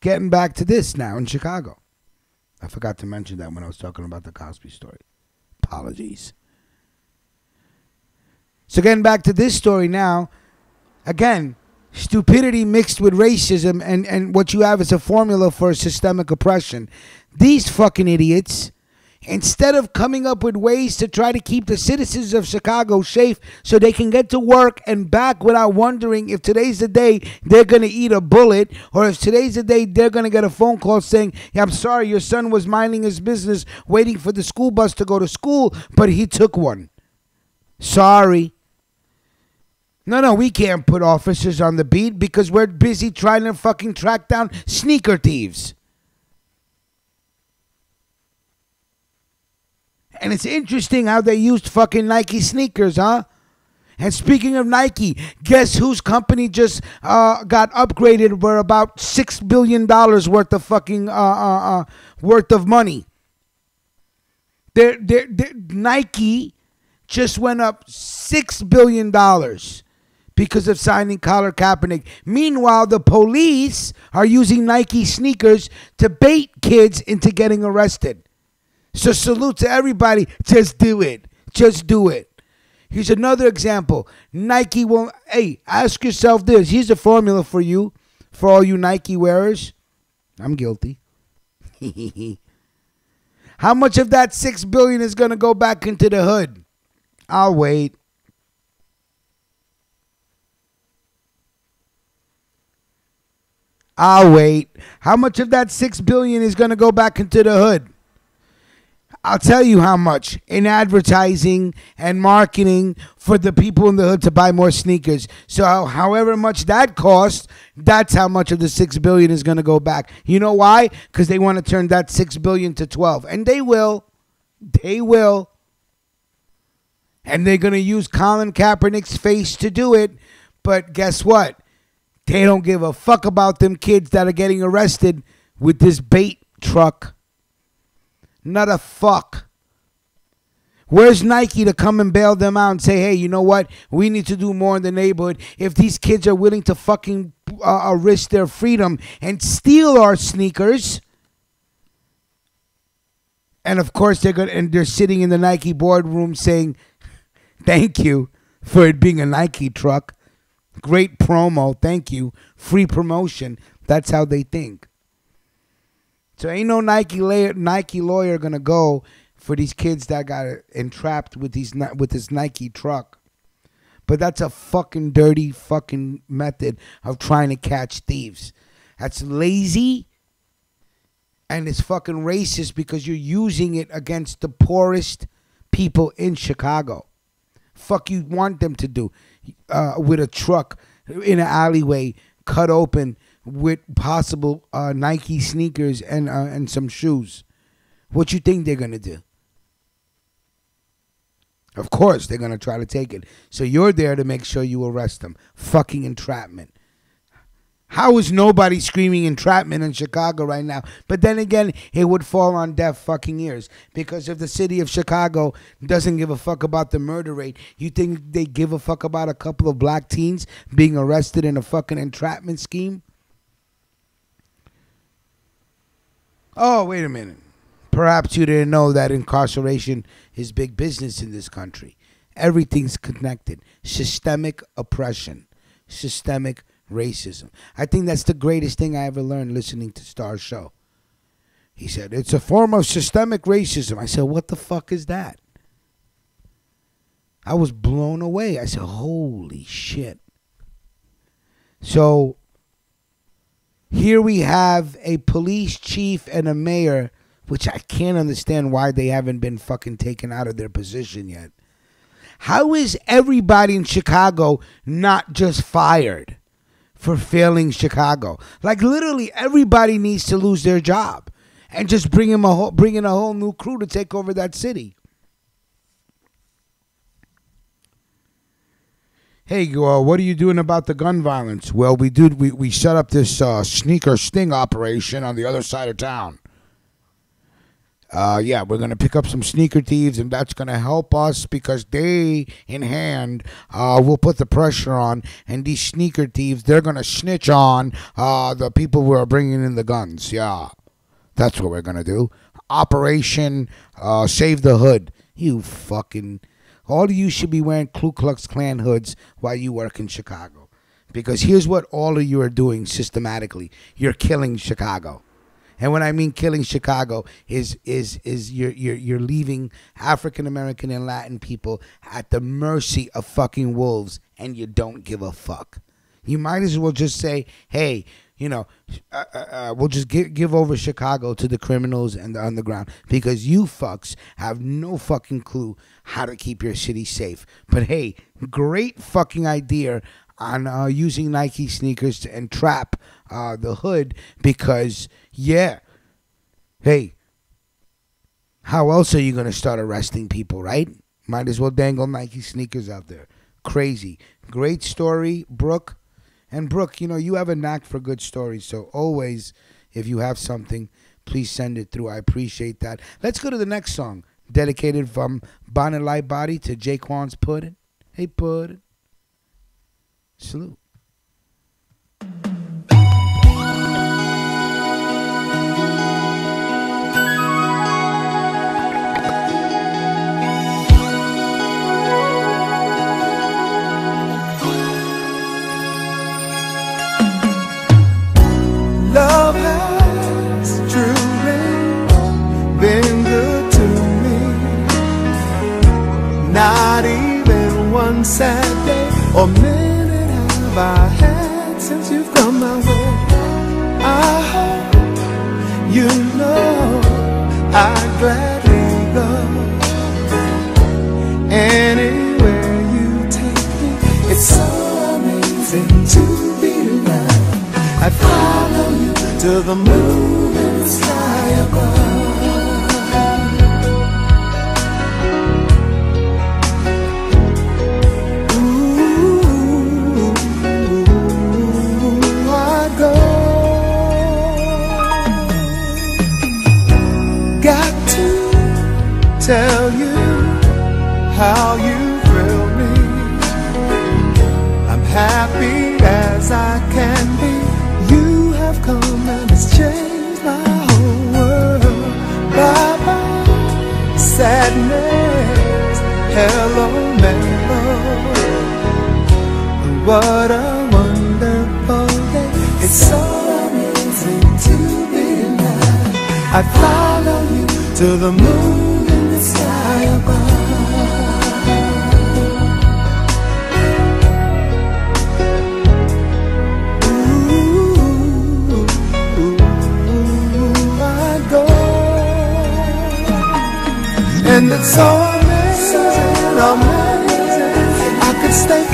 Getting back to this now in Chicago. I forgot to mention that when I was talking about the Cosby story. Apologies. So getting back to this story now. Again, stupidity mixed with racism, and what you have is a formula for systemic oppression. These fucking idiots, instead of coming up with ways to try to keep the citizens of Chicago safe so they can get to work and back without wondering if today's the day they're going to eat a bullet, or if today's the day they're going to get a phone call saying, yeah, I'm sorry, your son was minding his business waiting for the school bus to go to school, but he took one. Sorry. No, we can't put officers on the beat because we're busy trying to fucking track down sneaker thieves. And it's interesting how they used fucking Nike sneakers, huh? And speaking of Nike, guess whose company just got upgraded for about $6 billion worth of fucking worth of money? Nike just went up $6 billion because of signing Colin Kaepernick. Meanwhile, the police are using Nike sneakers to bait kids into getting arrested. So salute to everybody. Just do it. Just do it. Here's another example. Nike will, hey, ask yourself this. Here's a formula for you. for all you Nike wearers? I'm guilty. How much of that $6 billion is going to go back into the hood? I'll wait. How much of that $6 billion is going to go back into the hood? I'll tell you how much in advertising and marketing for the people in the hood to buy more sneakers. So however much that costs, that's how much of the $6 billion is going to go back. You know why? Because they want to turn that $6 billion to 12. And they will. They will. And they're going to use Colin Kaepernick's face to do it. But guess what? They don't give a fuck about them kids that are getting arrested with this bait truck. Not a fuck. Where's Nike to come and bail them out and say, hey, you know what? We need to do more in the neighborhood. If these kids are willing to fucking risk their freedom and steal our sneakers, and of course they're sitting in the Nike boardroom saying, thank you for it being a Nike truck. Great promo. Thank you. Free promotion. That's how they think. So ain't no Nike lawyer gonna go for these kids that got entrapped with this Nike truck. But that's a fucking dirty fucking method of trying to catch thieves. That's lazy, and it's fucking racist because you're using it against the poorest people in Chicago. Fuck you want them to do with a truck in an alleyway cut open with possible Nike sneakers and some shoes? What you think they're going to do? Of course, they're going to try to take it. So you're there to make sure you arrest them. Fucking entrapment. How is nobody screaming entrapment in Chicago right now? But then again, it would fall on deaf fucking ears. Because if the city of Chicago doesn't give a fuck about the murder rate, you think they give a fuck about a couple of black teens being arrested in a fucking entrapment scheme? Oh, wait a minute. Perhaps you didn't know that incarceration is big business in this country. Everything's connected. Systemic oppression. Systemic racism. I think that's the greatest thing I ever learned listening to Star's show. He said, it's a form of systemic racism. I said, what the fuck is that? I was blown away. I said, holy shit. So here we have a police chief and a mayor, which I can't understand why they haven't been fucking taken out of their position yet. How is everybody in Chicago not just fired for failing Chicago? Like literally everybody needs to lose their job and just bring in a whole new crew to take over that city. Hey, what are you doing about the gun violence? Well, we set up this sneaker sting operation on the other side of town. Yeah, we're going to pick up some sneaker thieves, and that's going to help us because they, in hand, will put the pressure on, and these sneaker thieves, they're going to snitch on the people who are bringing in the guns. Yeah, that's what we're going to do. Operation Save the Hood. You fucking... All of you should be wearing Ku Klux Klan hoods while you work in Chicago. Because here's what all of you are doing systematically. You're killing Chicago. And when I mean killing Chicago is you're leaving African American and Latin people at the mercy of fucking wolves, and you don't give a fuck. You might as well just say, hey, you know, we'll just give over Chicago to the criminals and the underground because you fucks have no fucking clue how to keep your city safe. But hey, great fucking idea on using Nike sneakers to entrap the hood because, yeah, hey, how else are you going to start arresting people, right? Might as well dangle Nike sneakers out there. Crazy. Great story, Brooke. And Brooke, you know, you have a knack for good stories, so always, if you have something, please send it through. I appreciate that. Let's go to the next song, dedicated from Bonnet Light Body to Jaquan's Puddin'. Hey, Puddin'. Salute. one sad day or minute have I had since you've come my way. I hope you know I'd gladly go anywhere you take me. It's so amazing to be loved. I'd follow you to the moon and the sky above. Tell you how you thrill me. I'm happy as I can be. You have come and it's changed my whole world. Bye bye sadness, hello mellow. What a wonderful day. It's so amazing to be alive. I follow you to the moon, sky above. Ooh, I go, and it's so amazing, amazing. I could stay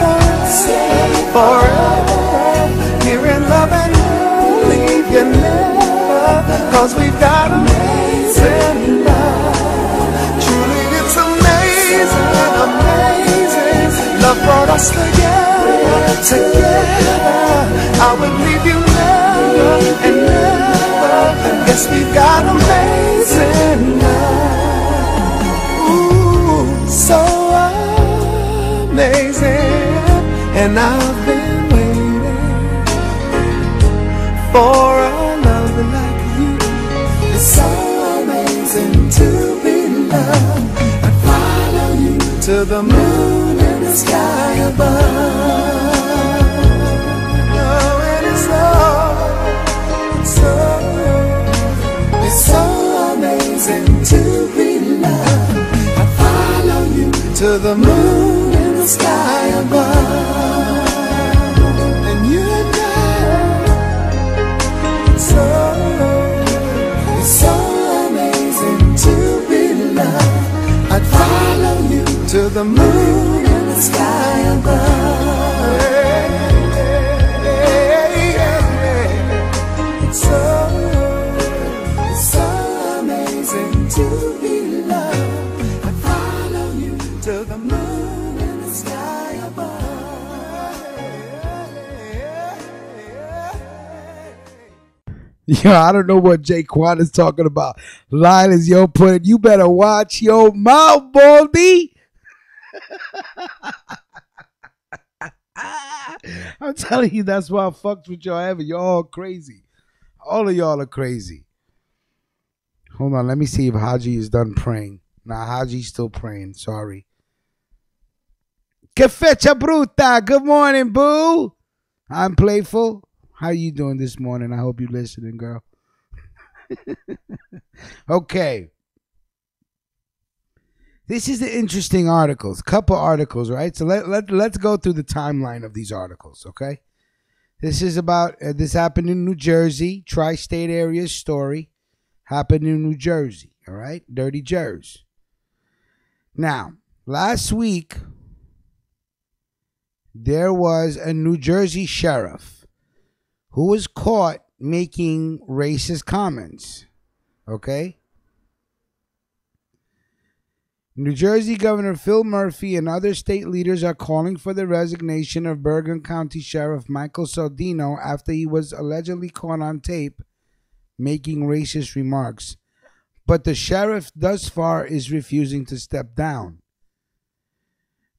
forever, here in love and leave you never, 'cause we've got amazing love. Amazing, love brought us together. I would leave you never and never. Yes, we've got amazing love. Ooh, so amazing. And I've been waiting for a love like you. It's so amazing to be loved. To the moon and the sky above. Oh, and it's so amazing to be loved. I follow you to the moon and the sky above. And you know, it's so amazing to be loved. I'd follow you to the moon and the sky above. It's so amazing to be loved. I follow you to the moon and the sky above. Yo, I don't know what Jaquan is talking about. Linus, yo, put it. You better watch your mouth, Baldy. I'm telling you, that's why I fucked with y'all ever. Y'all all crazy. All of y'all are crazy. Hold on, let me see if Haji is done praying. Nah, Haji's still praying. Sorry. Que fecha bruta. Good morning, boo. I'm Playful. How you doing this morning? I hope you're listening, girl. Okay. This is the interesting articles. Couple articles, right? So let's go through the timeline of these articles, okay? This is about, this happened in New Jersey, tri-state area story. Happened in New Jersey, all right? Dirty Jersey. Now, last week, there was a New Jersey sheriff who was caught making racist comments, okay? New Jersey Governor Phil Murphy and other state leaders are calling for the resignation of Bergen County Sheriff Michael Saldino after he was allegedly caught on tape making racist remarks. But the sheriff thus far is refusing to step down.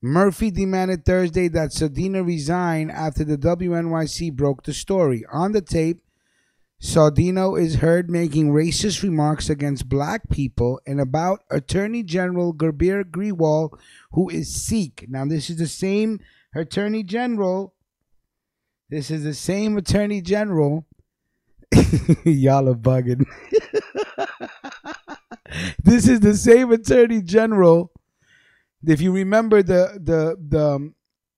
Murphy demanded Thursday that Saldino resign after the WNYC broke the story. On the tape, Saldino is heard making racist remarks against black people and about Attorney General Gurbir Grewal, who is Sikh. Now, this is the same Attorney General. Y'all are bugging. This is the same Attorney General. If you remember the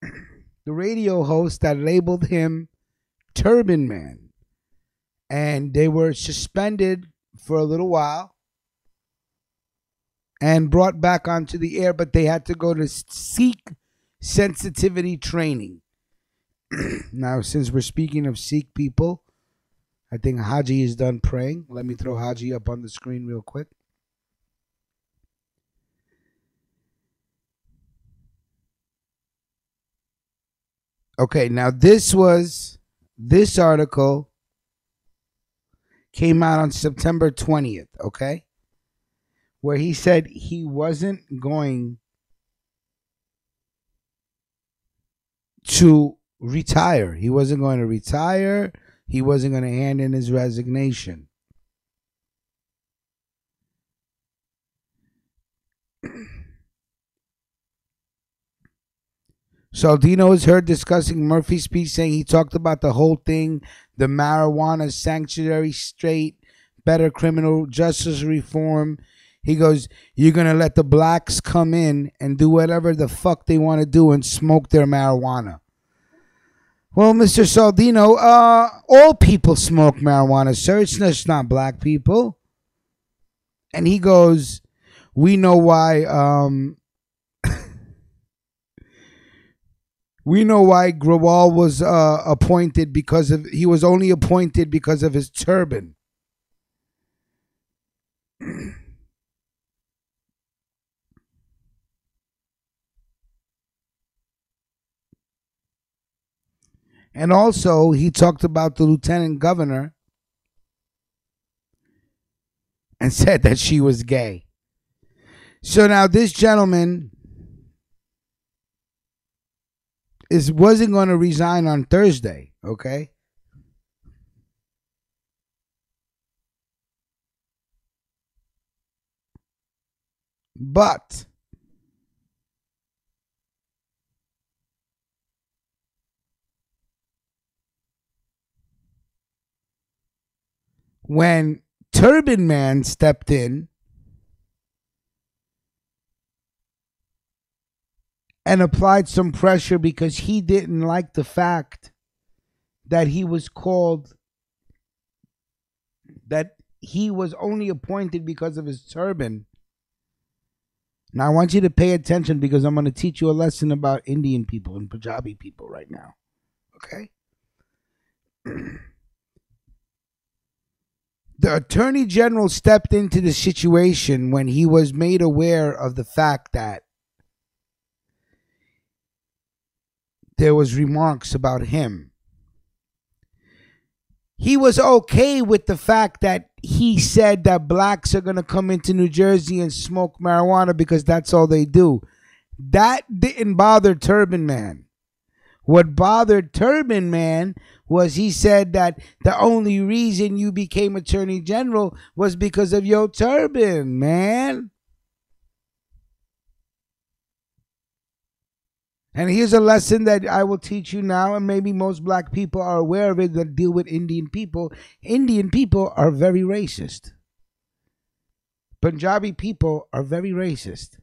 the radio host that labeled him Turban Man. And they were suspended for a little while and brought back onto the air, but they had to go to Sikh sensitivity training. Now, since we're speaking of Sikh people, I think Haji is done praying. Let me throw Haji up on the screen real quick. Okay, now this article came out on September 20th, okay? Where he said he wasn't going to retire. He wasn't going to retire. He wasn't going to hand in his resignation. Saldino is heard discussing Murphy's speech, saying he talked about the whole thing, the marijuana sanctuary state, better criminal justice reform. He goes, you're going to let the blacks come in and do whatever the fuck they want to do and smoke their marijuana. Well, Mr. Saldino, all people smoke marijuana, sir. It's just not black people. And he goes, we know why Grawal was appointed he was only appointed because of his turban. And also, he talked about the lieutenant governor and said that she was gay. So now this gentleman wasn't going to resign on Thursday, okay? But when Turban Man stepped in and applied some pressure because he didn't like the fact that he was only appointed because of his turban. Now I want you to pay attention because I'm going to teach you a lesson about Indian people and Punjabi people right now. Okay? The Attorney General stepped into the situation when he was made aware of the fact that there was remarks about him. He was okay with the fact that he said that blacks are going to come into New Jersey and smoke marijuana because that's all they do. That didn't bother Turban Man. What bothered Turban Man was he said that the only reason you became Attorney General was because of your turban, man. And here's a lesson that I will teach you now, and maybe most black people are aware of it that deal with Indian people. Indian people are very racist. Punjabi people are very racist.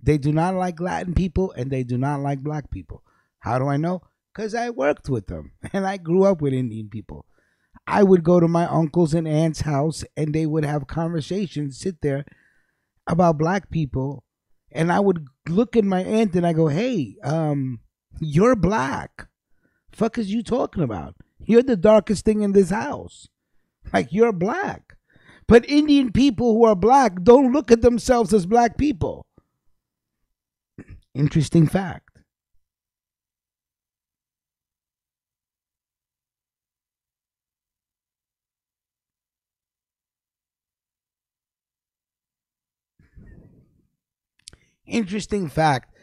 They do not like Latin people, and they do not like black people. How do I know? Because I worked with them, and I grew up with Indian people. I would go to my uncle's and aunt's house, and they would have conversations, sit there about black people. And I would look at my aunt and I go, hey, you're black. Fuck is you talking about? You're the darkest thing in this house. Like, you're black. But Indian people who are black don't look at themselves as black people. Interesting fact. Interesting fact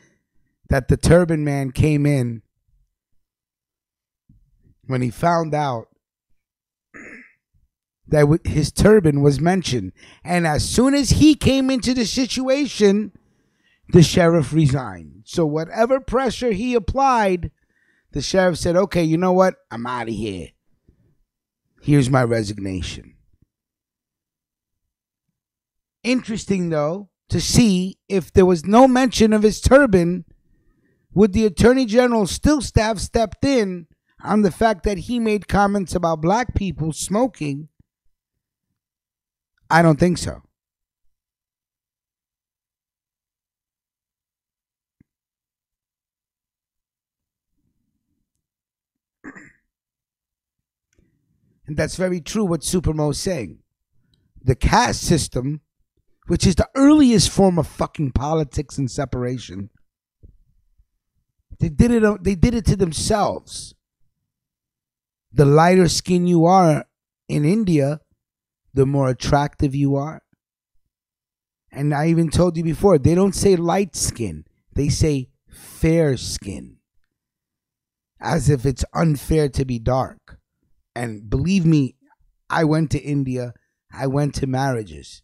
that the Turban Man came in when he found out that his turban was mentioned. And as soon as he came into the situation, the sheriff resigned. So whatever pressure he applied, the sheriff said, okay, you know what? I'm out of here. Here's my resignation. Interesting, though, to see if there was no mention of his turban, Would the Attorney General still have stepped in on the fact that he made comments about black people smoking? I don't think so. And that's very true what Supermo is saying. The caste system, which is the earliest form of fucking politics and separation, they did it to themselves. The lighter skin you are in India, the more attractive you are. And I even told you before, they don't say light skin, they say fair skin. As if it's unfair to be dark. And believe me, I went to India, I went to marriages.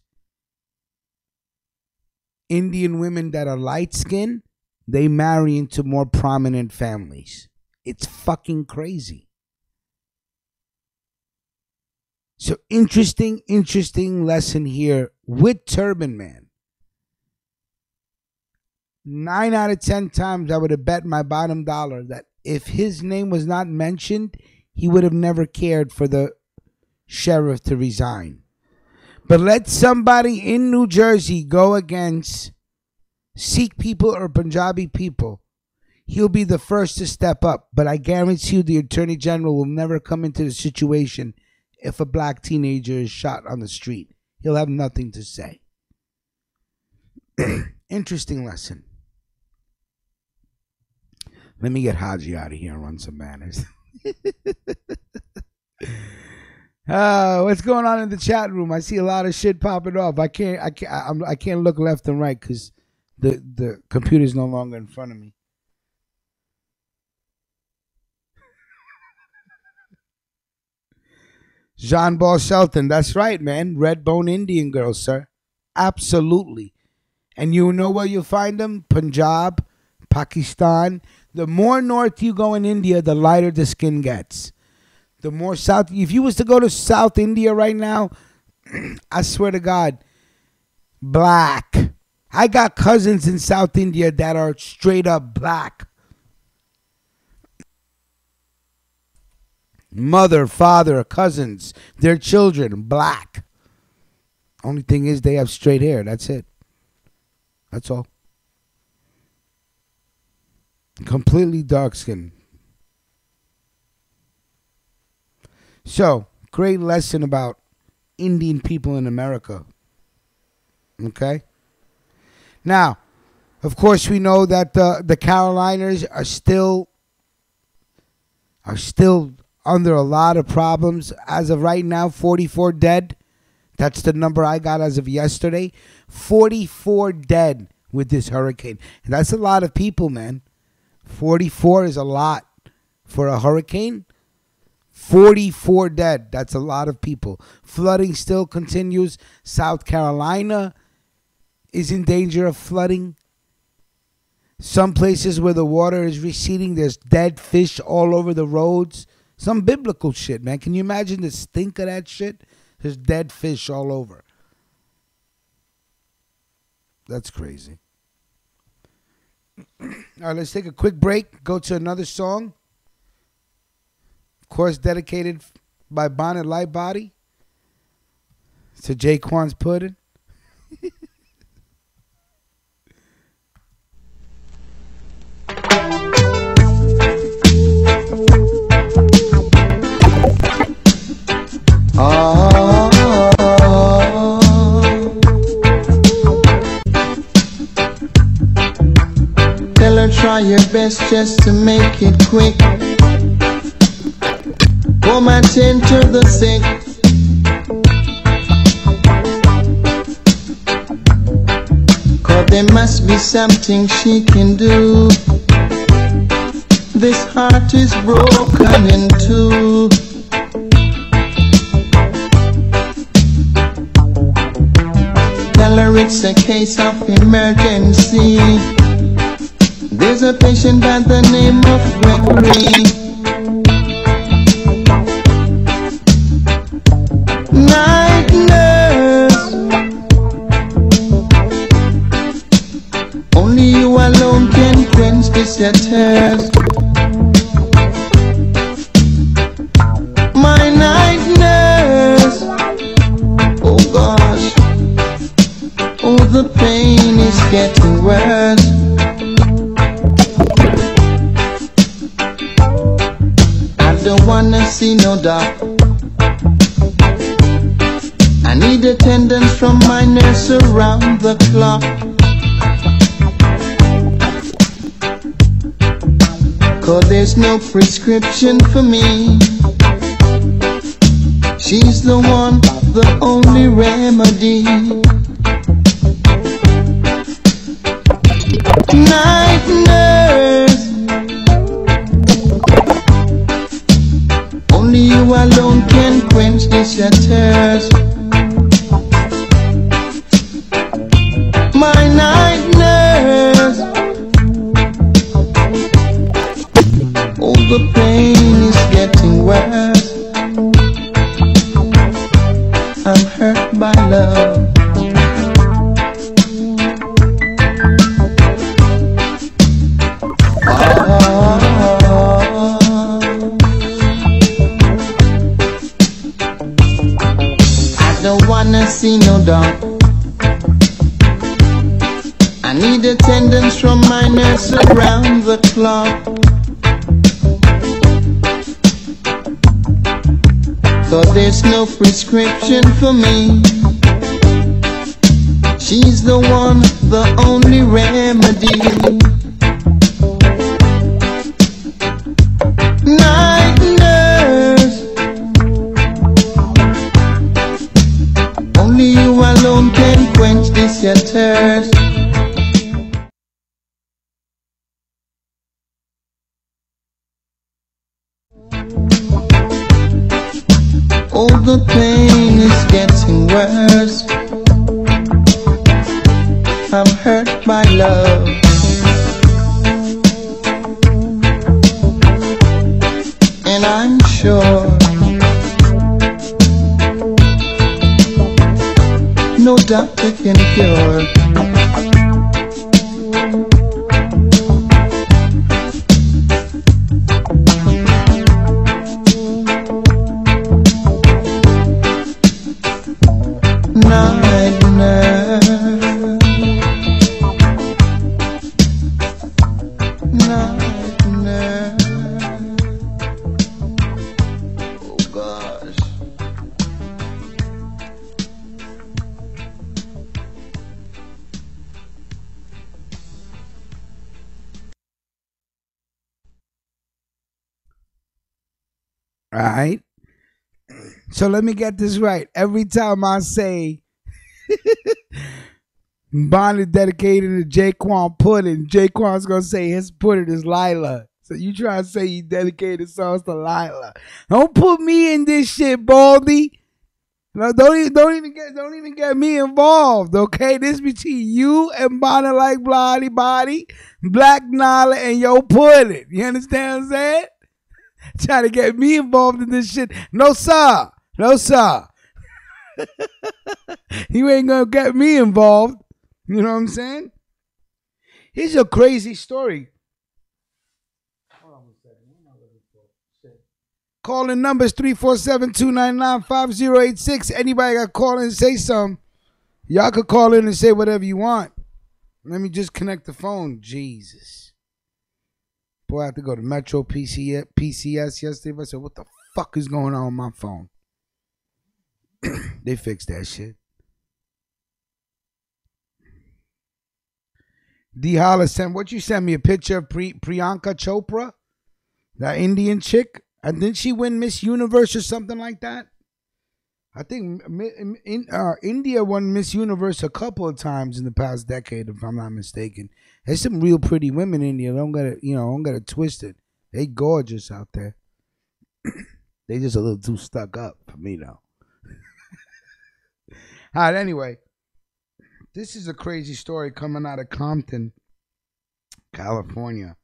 Indian women that are light skinned, they marry into more prominent families. It's fucking crazy. So interesting lesson here with Turban Man. 9 out of 10 times I would have bet my bottom dollar that if his name was not mentioned, he would have never cared for the sheriff to resign. But let somebody in New Jersey go against Sikh people or Punjabi people. He'll be the first to step up. But I guarantee you the Attorney General will never come into the situation if a black teenager is shot on the street. He'll have nothing to say. Interesting lesson. Let me get Haji out of here and run some manners. What's going on in the chat room? I see a lot of shit popping off. I can't look left and right because the computer's no longer in front of me. Jean Ball Shelton, that's right, man. Red Bone Indian girls, sir. Absolutely. And you know where you'll find them? Punjab, Pakistan. The more north you go in India, the lighter the skin gets. The more south. If you was to go to South India right now, I swear to God, black. I got cousins in South India that are straight up black. Mother, father, cousins, their children, black. Only thing is they have straight hair. That's it. That's all. Completely dark skin. So, great lesson about Indian people in America. Okay? Now, of course, we know that the Carolinas are still under a lot of problems. As of right now, 44 dead. That's the number I got as of yesterday. 44 dead with this hurricane. And that's a lot of people, man. 44 is a lot for a hurricane. 44 dead. That's a lot of people. Flooding still continues. South Carolina is in danger of flooding. Some places where the water is receding, there's dead fish all over the roads. Some biblical shit, man. Can you imagine the stink of that shit? There's dead fish all over. That's crazy. All right, let's take a quick break. Go to another song. Of course, dedicated by Bonnet Lightbody to Jaquan's Pudding. Tell her try your best just to make it quick. Come and tend to the sick. Cause there must be something she can do. This heart is broken in two. Tell her it's a case of emergency. There's a patient by the name of Gregory. Night nurse, only you alone can quench this this your tears. My night nurse, oh gosh, oh the pain is getting worse. I don't wanna see no doc. I need attendance from my nurse around the clock. Cause there's no prescription for me. She's the one, the only remedy. Night nurse, only you alone can quench this your thirst. My night nurse, oh the pain is getting worse. I'm hurt by love. I don't wanna see no dog. I need attendance from my nurse around the clock. Cause there's no prescription for me. She's the one, the only remedy. Night nurse, only you alone can quench this your thirst. Oh, the pain is getting worse. I'm hurt by love. And I'm sure no doctor can cure. Night nurse, night nurse, oh gosh. All right. So let me get this right. Every time I say Bonnie dedicated to Jaquan Pudding, Jaquan's gonna say his pudding is Lila. So you try to say he dedicated songs to Lila. Don't put me in this shit, Baldy. No, don't even get me involved, okay? This between you and Bonnie like Bloody Body, Black Nala, and Yo Pudding. You understand what I'm saying? Trying to get me involved in this shit. No, sir. No, sir. You ain't gonna get me involved. You know what I'm saying? Here's a crazy story. Hold on a second. Calling numbers 347-299-5086. Anybody got to call in and say something? Y'all could call in and say whatever you want. Let me just connect the phone. Jesus. Boy, I have to go to Metro PCS yesterday. I said, what the fuck is going on with my phone? They fixed that shit. D. Holla sent, what you sent me a picture of Priyanka Chopra? That Indian chick? And didn't she win Miss Universe or something like that? I think India won Miss Universe a couple of times in the past decade, if I'm not mistaken. There's some real pretty women in India. Don't get it twisted. They gorgeous out there. They just a little too stuck up for me though. All right, anyway. This is a crazy story coming out of Compton, California.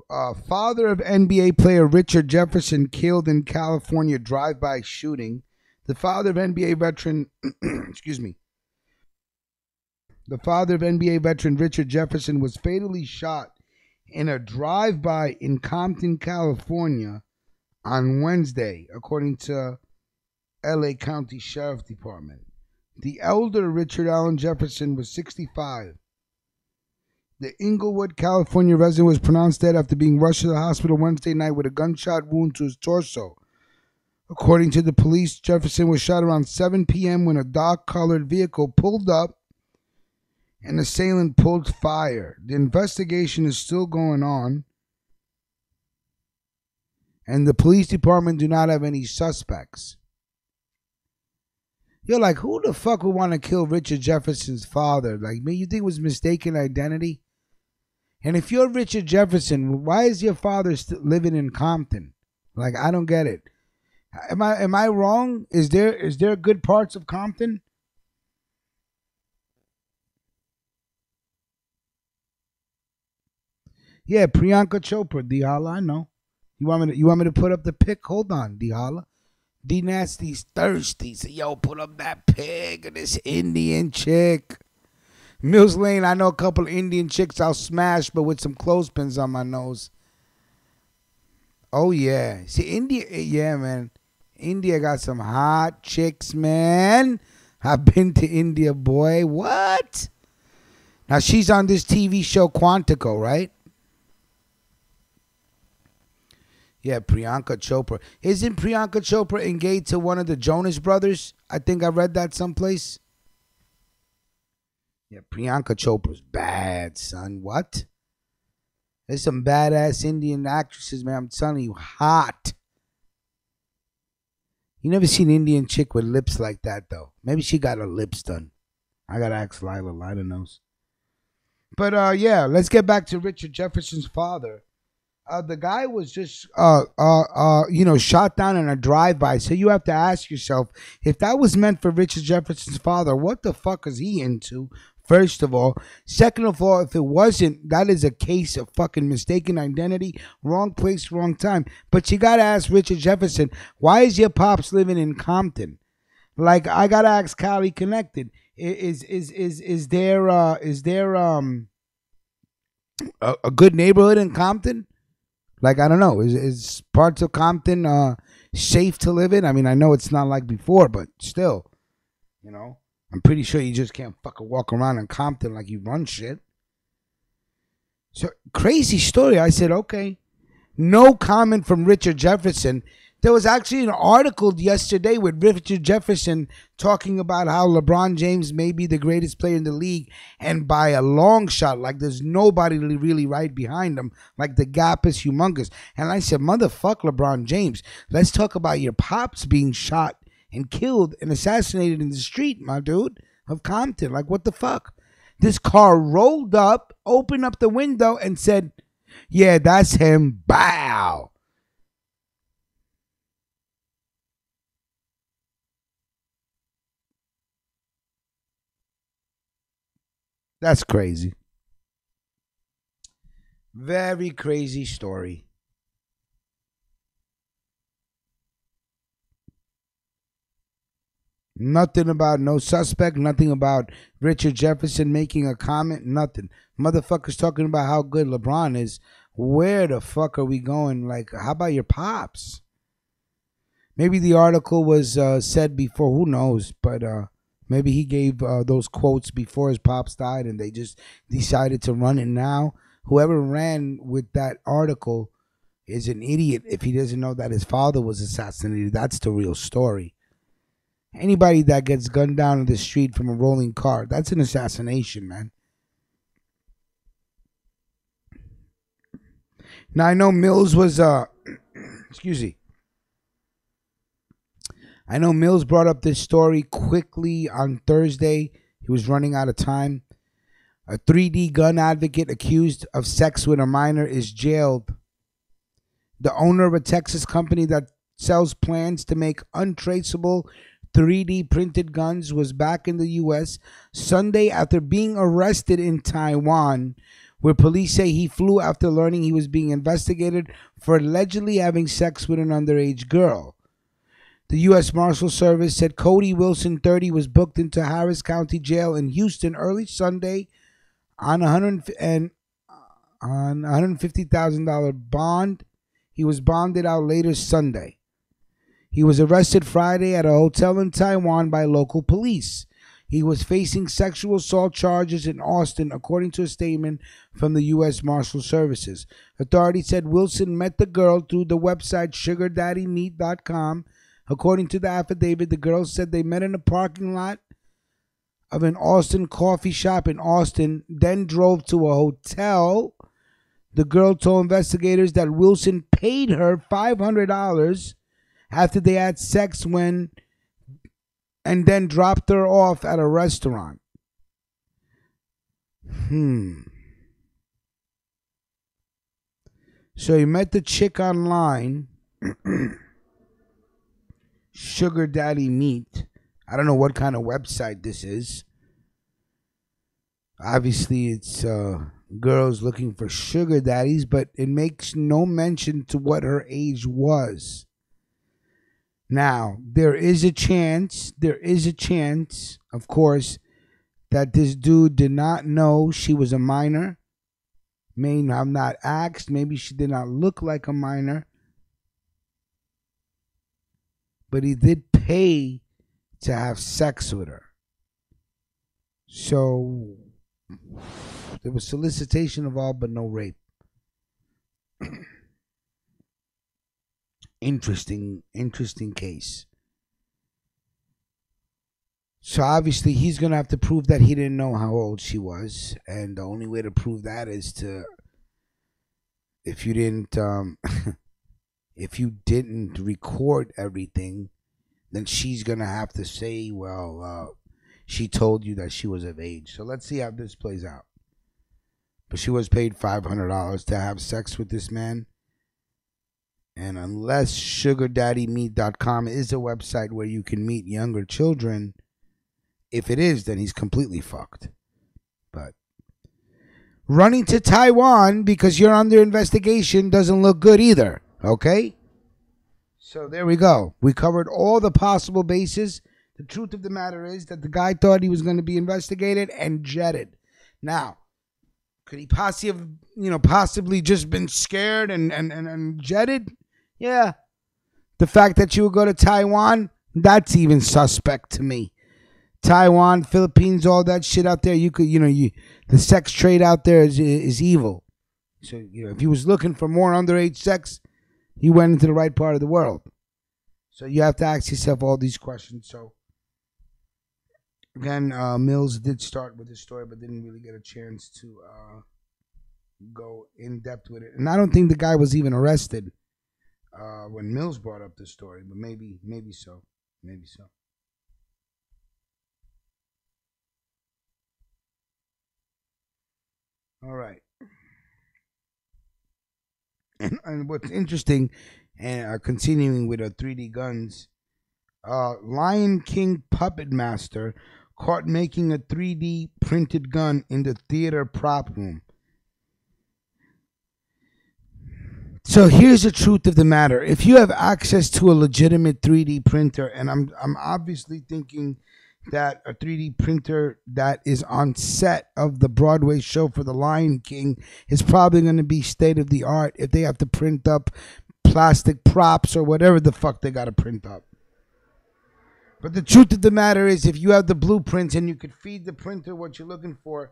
Father of NBA player Richard Jefferson killed in California drive-by shooting. The father of NBA veteran, The father of NBA veteran Richard Jefferson was fatally shot in a drive-by in Compton, California on Wednesday, according to LA County Sheriff Department. The elder Richard Allen Jefferson was 65. The Inglewood, California resident was pronounced dead after being rushed to the hospital Wednesday night with a gunshot wound to his torso. According to the police, Jefferson was shot around 7 p.m. when a dark-colored vehicle pulled up and the assailant pulled fire. The investigation is still going on, and the police department do not have any suspects. You're like, who the fuck would want to kill Richard Jefferson's father? Like, me, you think it was mistaken identity? And if you're Richard Jefferson, why is your father still living in Compton? Like, I don't get it. Am I wrong? Is there good parts of Compton? Yeah, Priyanka Chopra, Dihala, I know. You want me to put up the pic? Hold on, Dihala. D Nasty's thirsty, so yo, put up that pic of this Indian chick. Mills Lane, I know a couple of Indian chicks I'll smash, but with some clothespins on my nose. Oh yeah, see India, yeah man, India got some hot chicks, man. I've been to India, boy. What? Now she's on this TV show Quantico, right? Yeah, Priyanka Chopra. Isn't Priyanka Chopra engaged to one of the Jonas brothers? I think I read that someplace. Yeah, Priyanka Chopra's bad, son. What? There's some badass Indian actresses, man. I'm telling you, hot. You never seen an Indian chick with lips like that, though. Maybe she got her lips done. I gotta ask Lila. Lila knows. But yeah, let's get back to Richard Jefferson's father. The guy was just, shot down in a drive-by. So you have to ask yourself, if that was meant for Richard Jefferson's father, what the fuck is he into? First of all. Second of all, if it wasn't, that is a case of fucking mistaken identity, wrong place, wrong time. But you gotta ask Richard Jefferson, why is your pops living in Compton? Like, I gotta ask Cali Connected, is there a good neighborhood in Compton? Like, I don't know. Is parts of Compton safe to live in? I mean, I know it's not like before, but still, you know, I'm pretty sure you just can't fucking walk around in Compton like you run shit. So, crazy story. I said, okay. No comment from Richard Jefferson. There was actually an article yesterday with Richard Jefferson talking about how LeBron James may be the greatest player in the league, and by a long shot, like there's nobody really right behind him, like the gap is humongous. And I said, motherfuck LeBron James, let's talk about your pops being shot and killed and assassinated in the street, my dude, of Compton. Like, what the fuck? This car rolled up, opened up the window, and said, yeah, that's him. Bow. That's crazy. Very crazy story. Nothing about no suspect, nothing about Richard Jefferson making a comment, nothing. Motherfuckers talking about how good LeBron is. Where the fuck are we going? Like, how about your pops? Maybe the article was said before, who knows, but maybe he gave those quotes before his pops died and they just decided to run it now. Whoever ran with that article is an idiot if he doesn't know that his father was assassinated. That's the real story. Anybody that gets gunned down in the street from a rolling car, that's an assassination, man. Now, I know Mills was, excuse me. I know Mills brought up this story quickly on Thursday. He was running out of time. A 3D gun advocate accused of sex with a minor is jailed. The owner of a Texas company that sells plans to make untraceable 3D printed guns was back in the U.S. Sunday after being arrested in Taiwan, where police say he flew after learning he was being investigated for allegedly having sex with an underage girl. The U.S. Marshal Service said Cody Wilson, 30, was booked into Harris County Jail in Houston early Sunday on on $150,000 bond. He was bonded out later Sunday. He was arrested Friday at a hotel in Taiwan by local police. He was facing sexual assault charges in Austin, according to a statement from the U.S. Marshal Services. Authorities said Wilson met the girl through the website SugarDaddyMeet.com. According to the affidavit, the girl said they met in a parking lot of an Austin coffee shop in Austin, then drove to a hotel. The girl told investigators that Wilson paid her $500 after they had sex and then dropped her off at a restaurant. So he met the chick online, Sugar Daddy Meet. I don't know what kind of website this is. Obviously, it's girls looking for sugar daddies, but it makes no mention to what her age was. Now, there is a chance, of course, that this dude did not know she was a minor. May have not asked. Maybe she did not look like a minor. But he did pay to have sex with her. So, there was solicitation involved, but no rape. Interesting case. So obviously he's going to have to prove that he didn't know how old she was, and the only way to prove that is to, if you didn't record everything, then she's going to have to say, well, she told you that she was of age. So let's see how this plays out. But she was paid $500 to have sex with this man. And unless SugarDaddyMeet.com is a website where you can meet younger children, if it is, then he's completely fucked. But running to Taiwan because you're under investigation doesn't look good either, okay? So there we go. We covered all the possible bases. The truth of the matter is that the guy thought he was going to be investigated and jetted. Now, could he possibly just been scared and jetted? Yeah. The fact that you would go to Taiwan, that's even suspect to me. Taiwan, Philippines, all that shit out there, the sex trade out there is evil. So, if he was looking for more underage sex, he went into the right part of the world. So you have to ask yourself all these questions. So, again, Mills did start with this story, but didn't really get a chance to go in depth with it. And I don't think the guy was even arrested when Mills brought up this story, but maybe so. Maybe so. All right. And what's interesting, and continuing with 3D guns, Lion King puppet master caught making a 3D printed gun in the theater prop room. So here's the truth of the matter. If you have access to a legitimate 3D printer, and I'm obviously thinking that a 3D printer that is on set of the Broadway show for The Lion King is probably going to be state of the art if they have to print up plastic props or whatever the fuck they got to print up. But the truth of the matter is, if you have the blueprints and you could feed the printer what you're looking for,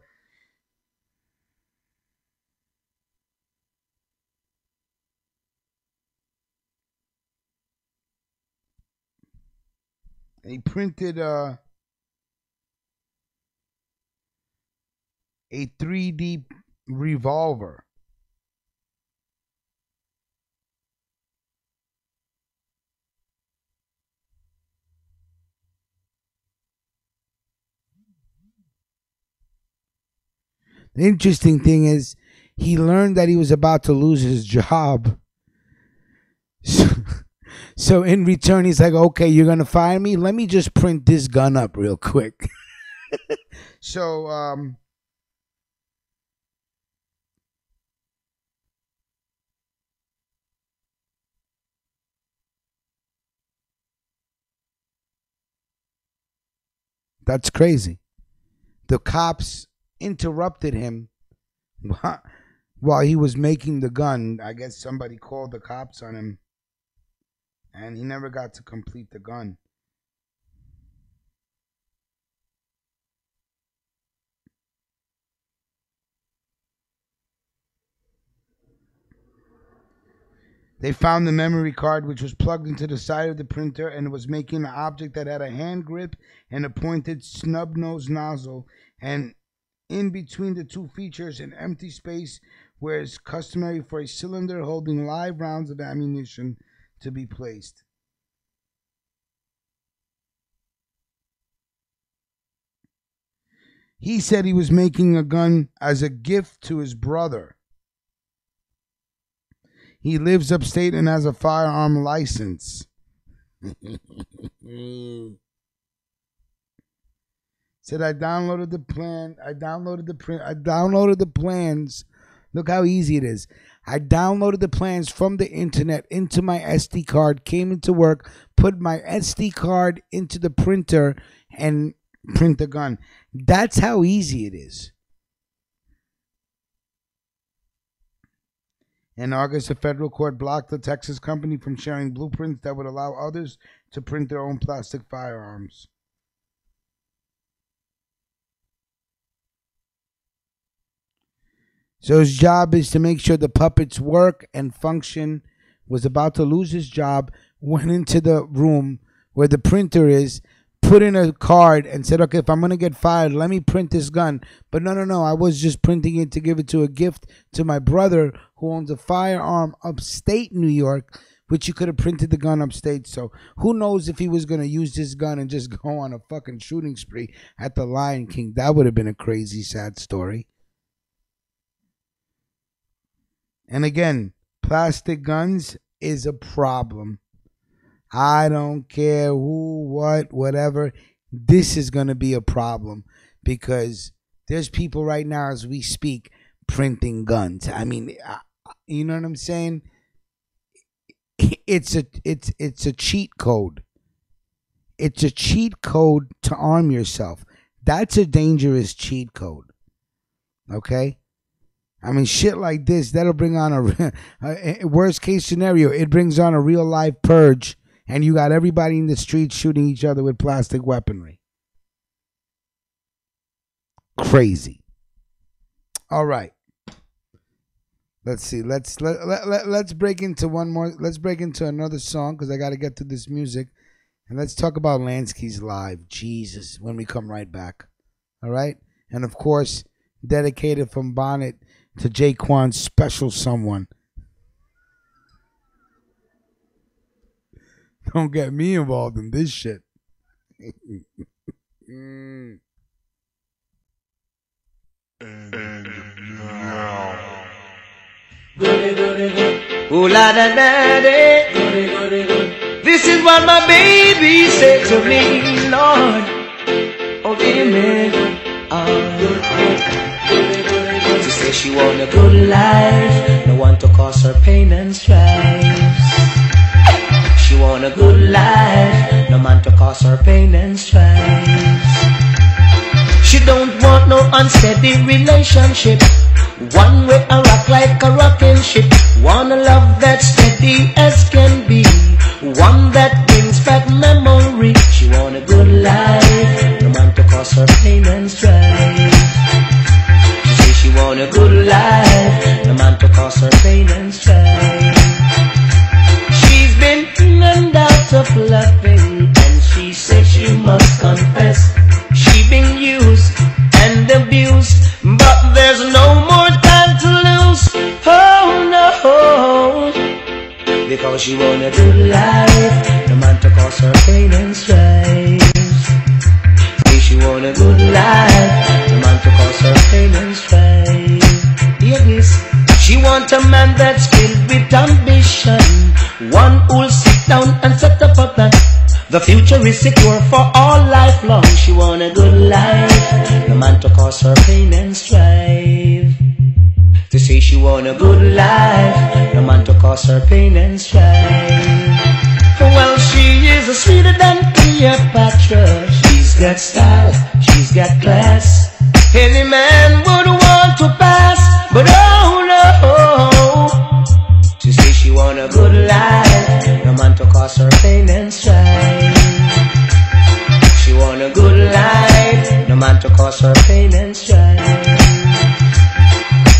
he printed a 3D revolver. The interesting thing is, he learned that he was about to lose his job. So in return, he's like, okay, you're going to fire me? Let me just print this gun up real quick. So, that's crazy. The cops interrupted him while he was making the gun, I guess somebody called the cops on him, and he never got to complete the gun. They found the memory card, which was plugged into the side of the printer, and was making an object that had a hand grip and a pointed snub-nosed nozzle, and in between the two features, an empty space where it's customary for a cylinder holding live rounds of ammunition to be placed. He said he was making a gun as a gift to his brother. He lives upstate and has a firearm license. Said I downloaded the plan. I downloaded the plans. Look how easy it is. I downloaded the plans from the internet into my SD card, came into work, put my SD card into the printer, and print the gun. That's how easy it is. In August, a federal court blocked the Texas company from sharing blueprints that would allow others to print their own plastic firearms. So his job is to make sure the puppets work and function. Was about to lose his job, went into the room where the printer is, put in a card and said, okay, if I'm going to get fired, let me print this gun. But no, I was just printing it to give it to a gift to my brother who owns a firearm upstate New York, which you could have printed the gun upstate. So who knows if he was going to use this gun and just go on a fucking shooting spree at the Lion King. That would have been a crazy, sad story. And again, plastic guns is a problem. I don't care who, what, whatever. This is going to be a problem because there's people right now as we speak printing guns. I mean, you know what I'm saying? It's a cheat code. It's a cheat code to arm yourself. That's a dangerous cheat code. Okay? I mean, shit like this, that'll bring on a worst case scenario. It brings on a real life purge. And you got everybody in the streets shooting each other with plastic weaponry. Crazy. All right. Let's see. Let's break into one more. Let's break into another song because I got to get to this music. And let's talk about Lansky's Live. Jesus, when we come right back. All right? And of course, dedicated from Bonnet to Jaquan's special someone. Don't get me involved in this shit. And now. Ooh la da da da. This is what my baby said to me, Lord. Oh, amen. She said she want a good life, no one to cause her pain and strife. She want a good life, no man to cause her pain and strife. She don't want no unsteady relationship, one way a rock like a rocking ship. Want a love that's steady as can be, one that brings back memory. She want a good life, no man to cause her pain and strife. She say she want a good life, no man to cause her pain and strife. She's been in and out of loving, and she says she must confess she been used and abused, but there's no more time to lose. Oh no, because she want a good life, no man to cause her pain and strife. Say she want a good life, no man to cause her pain and strife. Hear this. She want a man that's filled with ambition, one who'll sit down and set up a plan. The future is secure for all life long. She want a good life, no man to cause her pain and strife. To say she want a good life, no man to cause her pain and strife. Well, she is a sweeter than Cleopatra. She's got style, she's got class. Any man would want to pass, but oh no, pain and strife. She want a good life, no man to cause her pain and strife.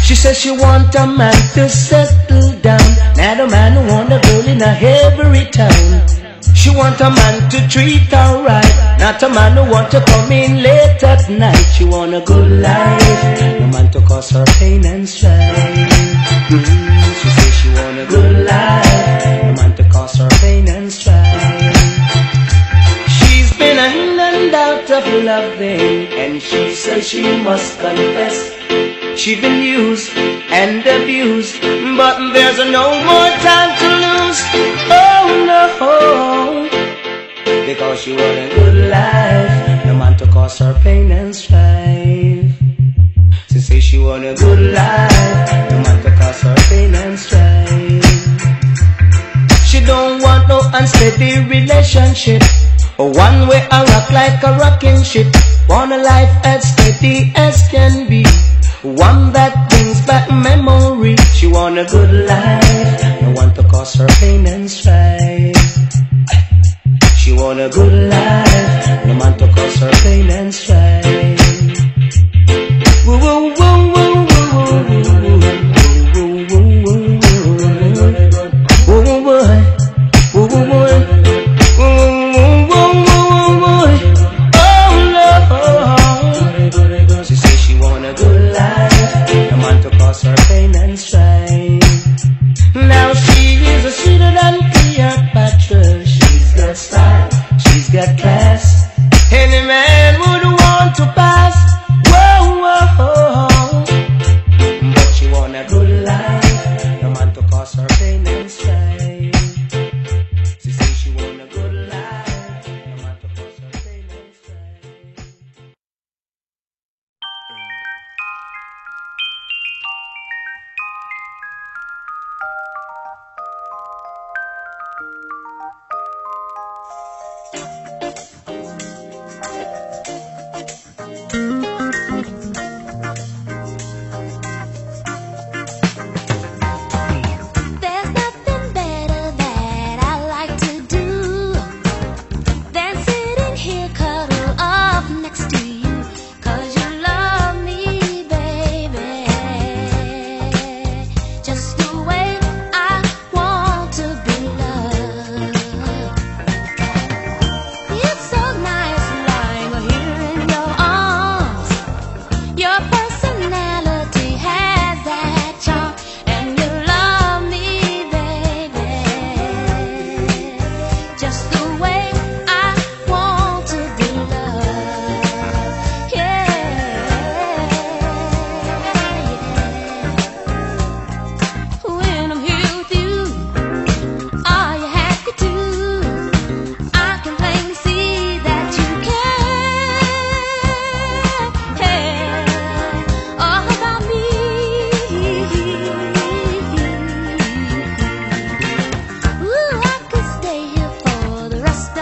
She says she want a man to settle down, not a man who want a girl in a every town. She want a man to treat her right, not a man who want to come in late at night. She want a good life, no man to cause her pain and strife. She says she want a good life, no man to cause her pain and strife. She's been in and out of loving, and she says she must confess she's been used and abused, but there's no more time to lose. Oh no, because she want a good life, no man to cause her pain and strife. She say she want a good life, no man to cause her pain and strife. She don't want no unsteady relationship, or one way I rock like a rocking ship. Want a life as steady as can be, one that brings back memory. She want a good life, no one to cause her pain and strife. She want a good life, no man to cause her pain and strife. Woo woo woo woo woo woo woo woo woo woo woo. Her pain and strife. Now she is a sweeter than Cleopatra. She's got style, she's got class. Any man would want to pass. Whoa, whoa. But she want a good life, no man to cause her pain and strife. She says she want a good life, no man to cause her pain and strife. There's nothing better that I like to do than sitting here cuddled up next to you, 'cause you love me, baby, just the way I want to be loved. It's so nice lying here in your arms. Your personality has that charm, and you love me, baby, just the way I want to be loved. When I'm here with you, are you happy too? I can plainly see that you care all about me. Ooh, I could stay here for the rest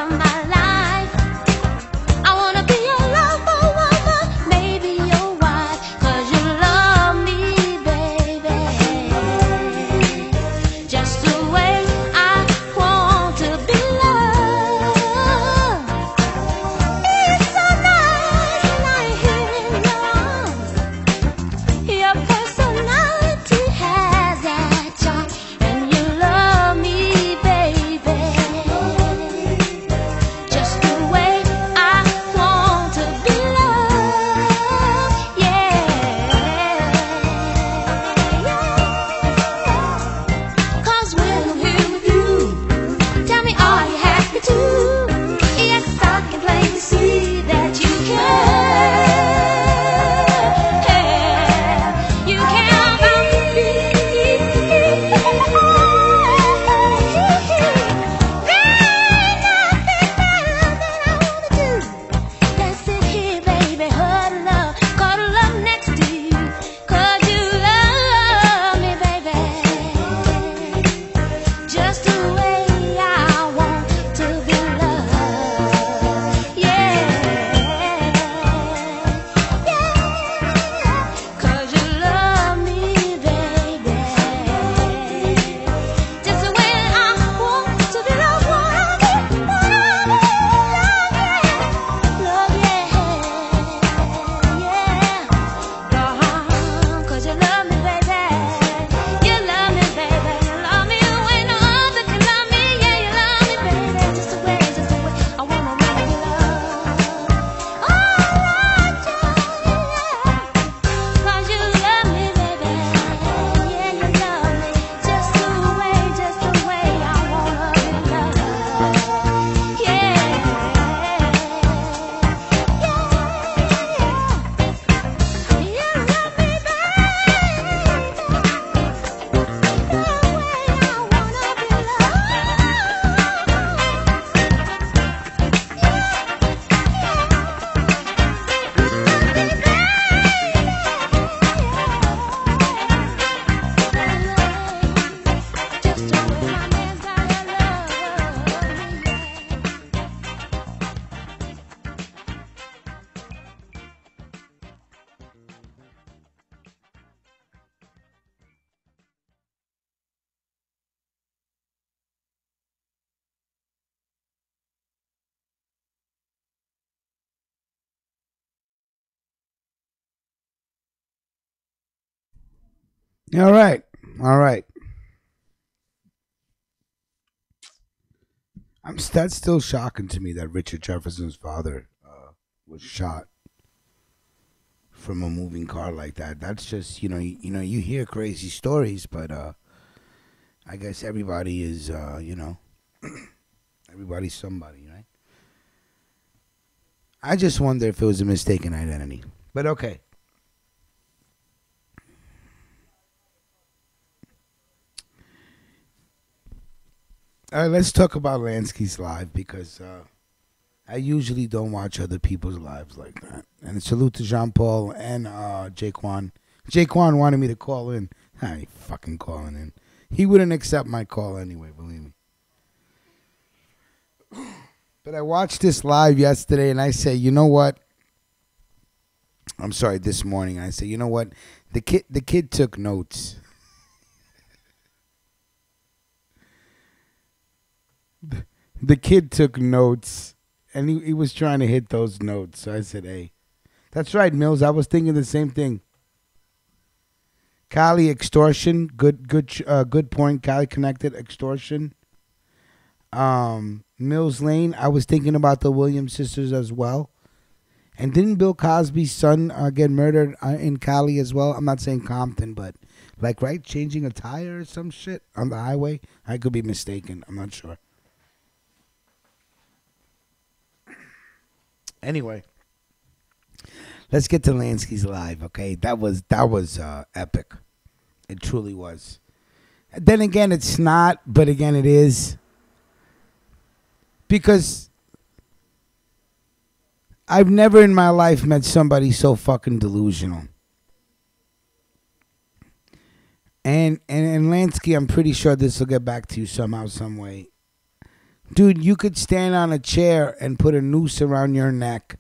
All right. All right. That's still shocking to me that Richard Jefferson's father was shot from a moving car like that. That's just you hear crazy stories, but I guess everybody is everybody's somebody, right? I just wonder if it was a mistaken identity, but okay. All right, let's talk about Lansky's live because I usually don't watch other people's lives like that. And salute to Jean Paul and Jaquan. Jaquan wanted me to call in. I ain't fucking calling in. He wouldn't accept my call anyway, believe me. But I watched this live yesterday and I say, you know what? I'm sorry, this morning. I say, you know what? The kid took notes. The kid took notes, and he was trying to hit those notes. So I said, hey, that's right, Mills. I was thinking the same thing. Cali extortion, good point. Cali connected extortion. Mills Lane. I was thinking about the Williams sisters as well. And didn't Bill Cosby's son get murdered in Cali as well? I'm not saying Compton, but like right, changing a tire or some shit on the highway. I could be mistaken. I'm not sure. Anyway, let's get to Lansky's live, okay? That was epic. It truly was. Then again, it's not, but again, it is. Because I've never in my life met somebody so fucking delusional. And Lansky, I'm pretty sure this will get back to you somehow, some way. Dude, you could stand on a chair and put a noose around your neck,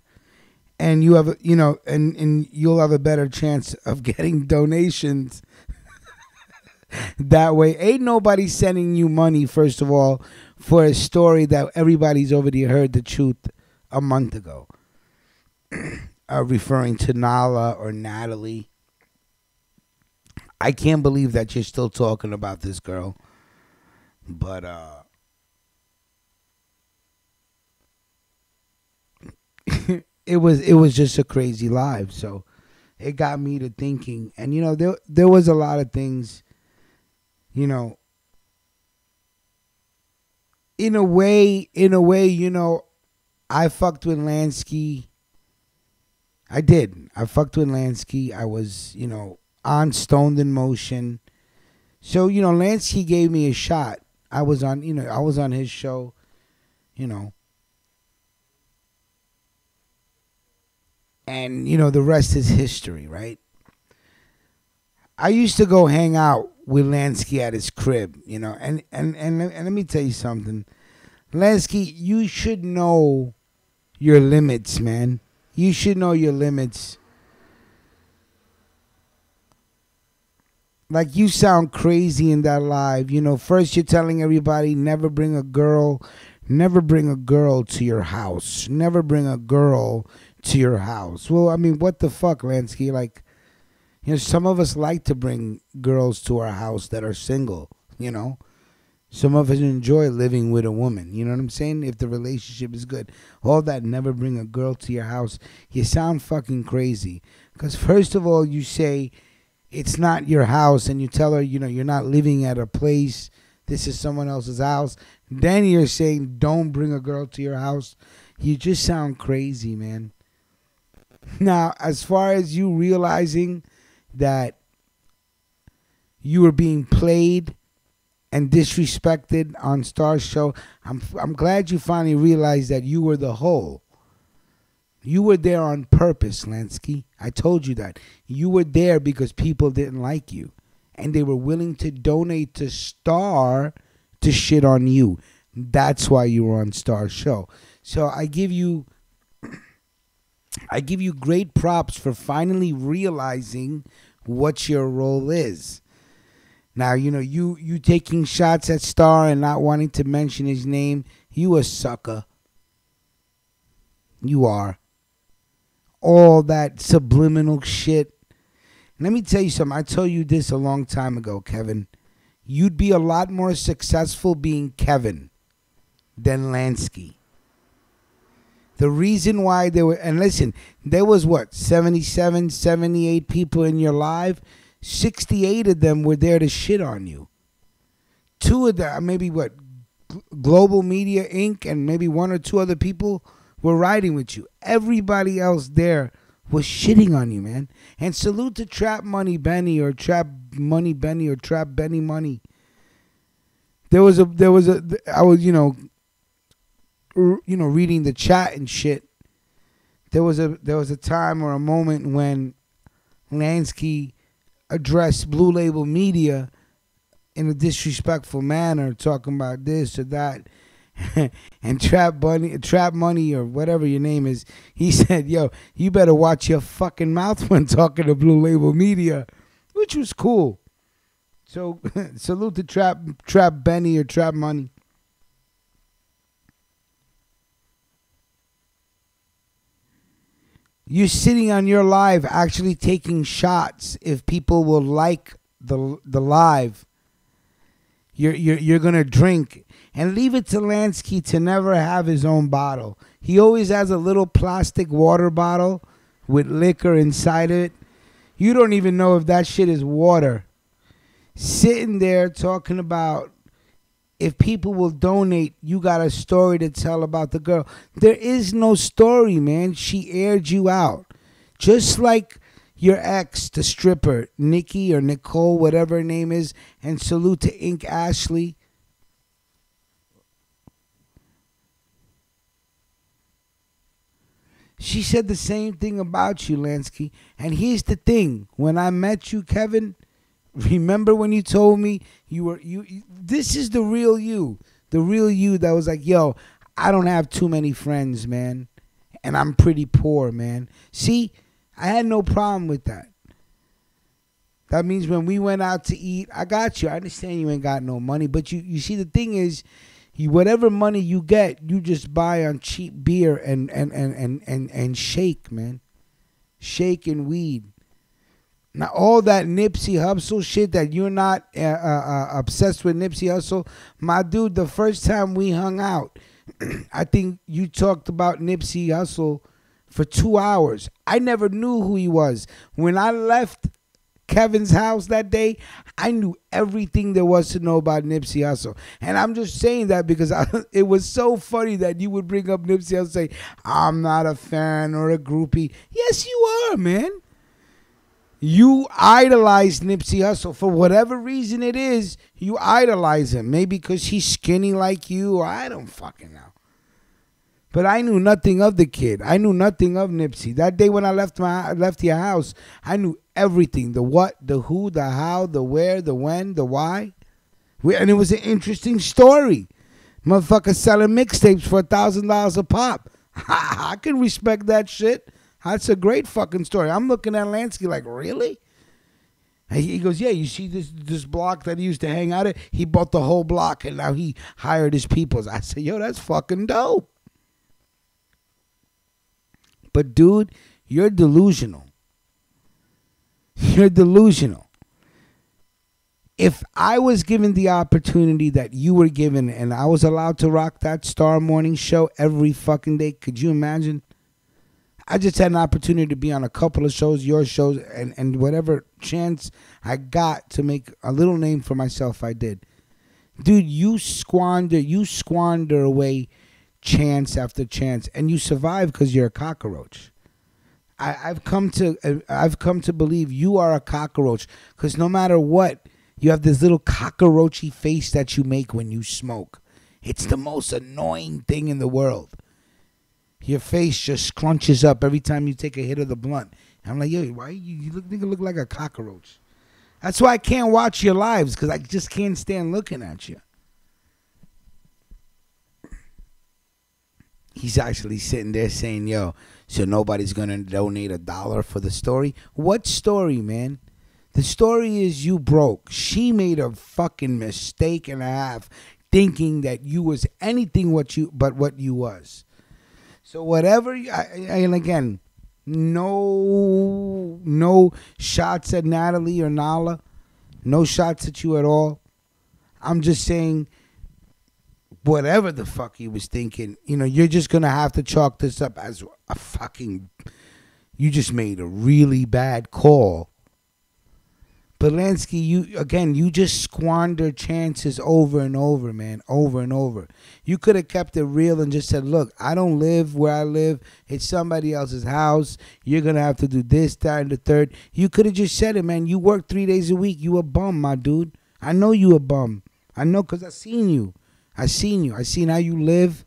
and you have, and you'll have a better chance of getting donations that way. Ain't nobody sending you money, first of all, for a story that everybody's already heard the truth a month ago. Referring to Nala or Natalie. I can't believe that you're still talking about this girl. But, it was just a crazy live, so it got me to thinking. And there was a lot of things, in a way, I fucked with Lansky. I did. I fucked with Lansky. I was, on Stoned in Motion. So, Lansky gave me a shot. I was on his show, And, the rest is history, right? I used to go hang out with Lansky at his crib, and let me tell you something. Lansky, you should know your limits, man. You should know your limits. Like, you sound crazy in that live. First you're telling everybody never bring a girl to your house. Never bring a girl to your house. Well, I mean, what the fuck, Lansky? Like, some of us like to bring girls to our house that are single, Some of us enjoy living with a woman, you know what I'm saying? If the relationship is good. All that never bring a girl to your house, you sound fucking crazy. Because first of all, you say it's not your house and you tell her, you're not living at a place. This is someone else's house. Then you're saying don't bring a girl to your house. You just sound crazy, man. Now, as far as you realizing that you were being played and disrespected on Star's show, I'm glad you finally realized that you were the whole. You were there on purpose, Lansky. I told you that. You were there because people didn't like you. And they were willing to donate to Star to shit on you. That's why you were on Star's show. So I give you great props for finally realizing what your role is. Now, you taking shots at Star and not wanting to mention his name, you a sucker. You are. All that subliminal shit. Let me tell you something. I told you this a long time ago, Kevin. You'd be a lot more successful being Kevin than Lansky. The reason why there were, and listen, there was what, 77, 78 people in your live? 68 of them were there to shit on you. 2 of them, maybe what, Global Media Inc. and maybe 1 or 2 other people were riding with you. Everybody else there was shitting on you, man. And salute to Trap Money Benny or Trap Money Benny or Trap Benny Money. I was, reading the chat and shit. There was a time or a moment when Lansky addressed Blue Label Media in a disrespectful manner, talking about this or that. And Trap Money or whatever your name is, he said, yo, you better watch your fucking mouth when talking to Blue Label Media, which was cool. So salute to Trap Benny or Trap Money. You're sitting on your live actually taking shots. If people will like the live, you're gonna drink. And leave it to Lansky to never have his own bottle. He always has a little plastic water bottle with liquor inside it. You don't even know if that shit is water. Sitting there talking about if people will donate, you got a story to tell about the girl. There is no story, man. She aired you out. Just like your ex, the stripper, Nikki or Nicole, whatever her name is. And salute to Ink Ashley. She said the same thing about you, Lansky. And here's the thing. When I met you, Kevin, remember when you told me this is the real you. The real you that was like, yo, I don't have too many friends, man. And I'm pretty poor, man. See, I had no problem with that. That means when we went out to eat, I got you. I understand you ain't got no money. But you see, the thing is, whatever money you get, you just buy on cheap beer and shake, man. Shake and weed. Now, all that Nipsey Hussle shit that you're not obsessed with Nipsey Hussle, my dude, the first time we hung out, I think you talked about Nipsey Hussle for 2 hours. I never knew who he was. When I left Kevin's house that day, I knew everything there was to know about Nipsey Hussle. And I'm just saying that because it was so funny that you would bring up Nipsey Hussle and say, I'm not a fan or a groupie. Yes, you are, man. You idolize Nipsey Hussle. For whatever reason it is, you idolize him. Maybe because he's skinny like you, or I don't fucking know. But I knew nothing of the kid. I knew nothing of Nipsey. That day when I left your house, I knew everything. The what, the who, the how, the where, the when, the why. And it was an interesting story. Motherfucker selling mixtapes for $1,000 a pop. I can respect that shit. That's a great fucking story. I'm looking at Lansky like, really? He goes, yeah, you see this block that he used to hang out at? He bought the whole block and now he hired his peoples. I said, yo, that's fucking dope. But, dude, you're delusional. You're delusional. If I was given the opportunity that you were given and I was allowed to rock that Star Morning show every fucking day, could you imagine? I just had an opportunity to be on a couple of shows, your shows, and whatever chance I got to make a little name for myself, I did. Dude, you squander away chance after chance, and you survive because you're a cockroach. I've come to believe you are a cockroach because no matter what, you have this little cockroachy face that you make when you smoke. It's the most annoying thing in the world. Your face just scrunches up every time you take a hit of the blunt. I'm like, yo, why you look like a cockroach? That's why I can't watch your lives because I just can't stand looking at you. He's actually sitting there saying, yo, so nobody's going to donate $1 for the story? What story, man? The story is you broke. She made a fucking mistake and a half thinking that you was anything but what you was. So whatever, and again, No shots at Natalie or Nala. No shots at you at all. I'm just saying, whatever the fuck he was thinking, you're just going to have to chalk this up as a fucking, you just made a really bad call. But Lansky, you just squander chances over and over, man, over and over. You could have kept it real and just said, look, I don't live where I live. It's somebody else's house. You're going to have to do this, that, and the third. You could have just said it, man. You work 3 days a week. You a bum, my dude. I know you a bum. I know because I seen you. I seen you. I seen how you live.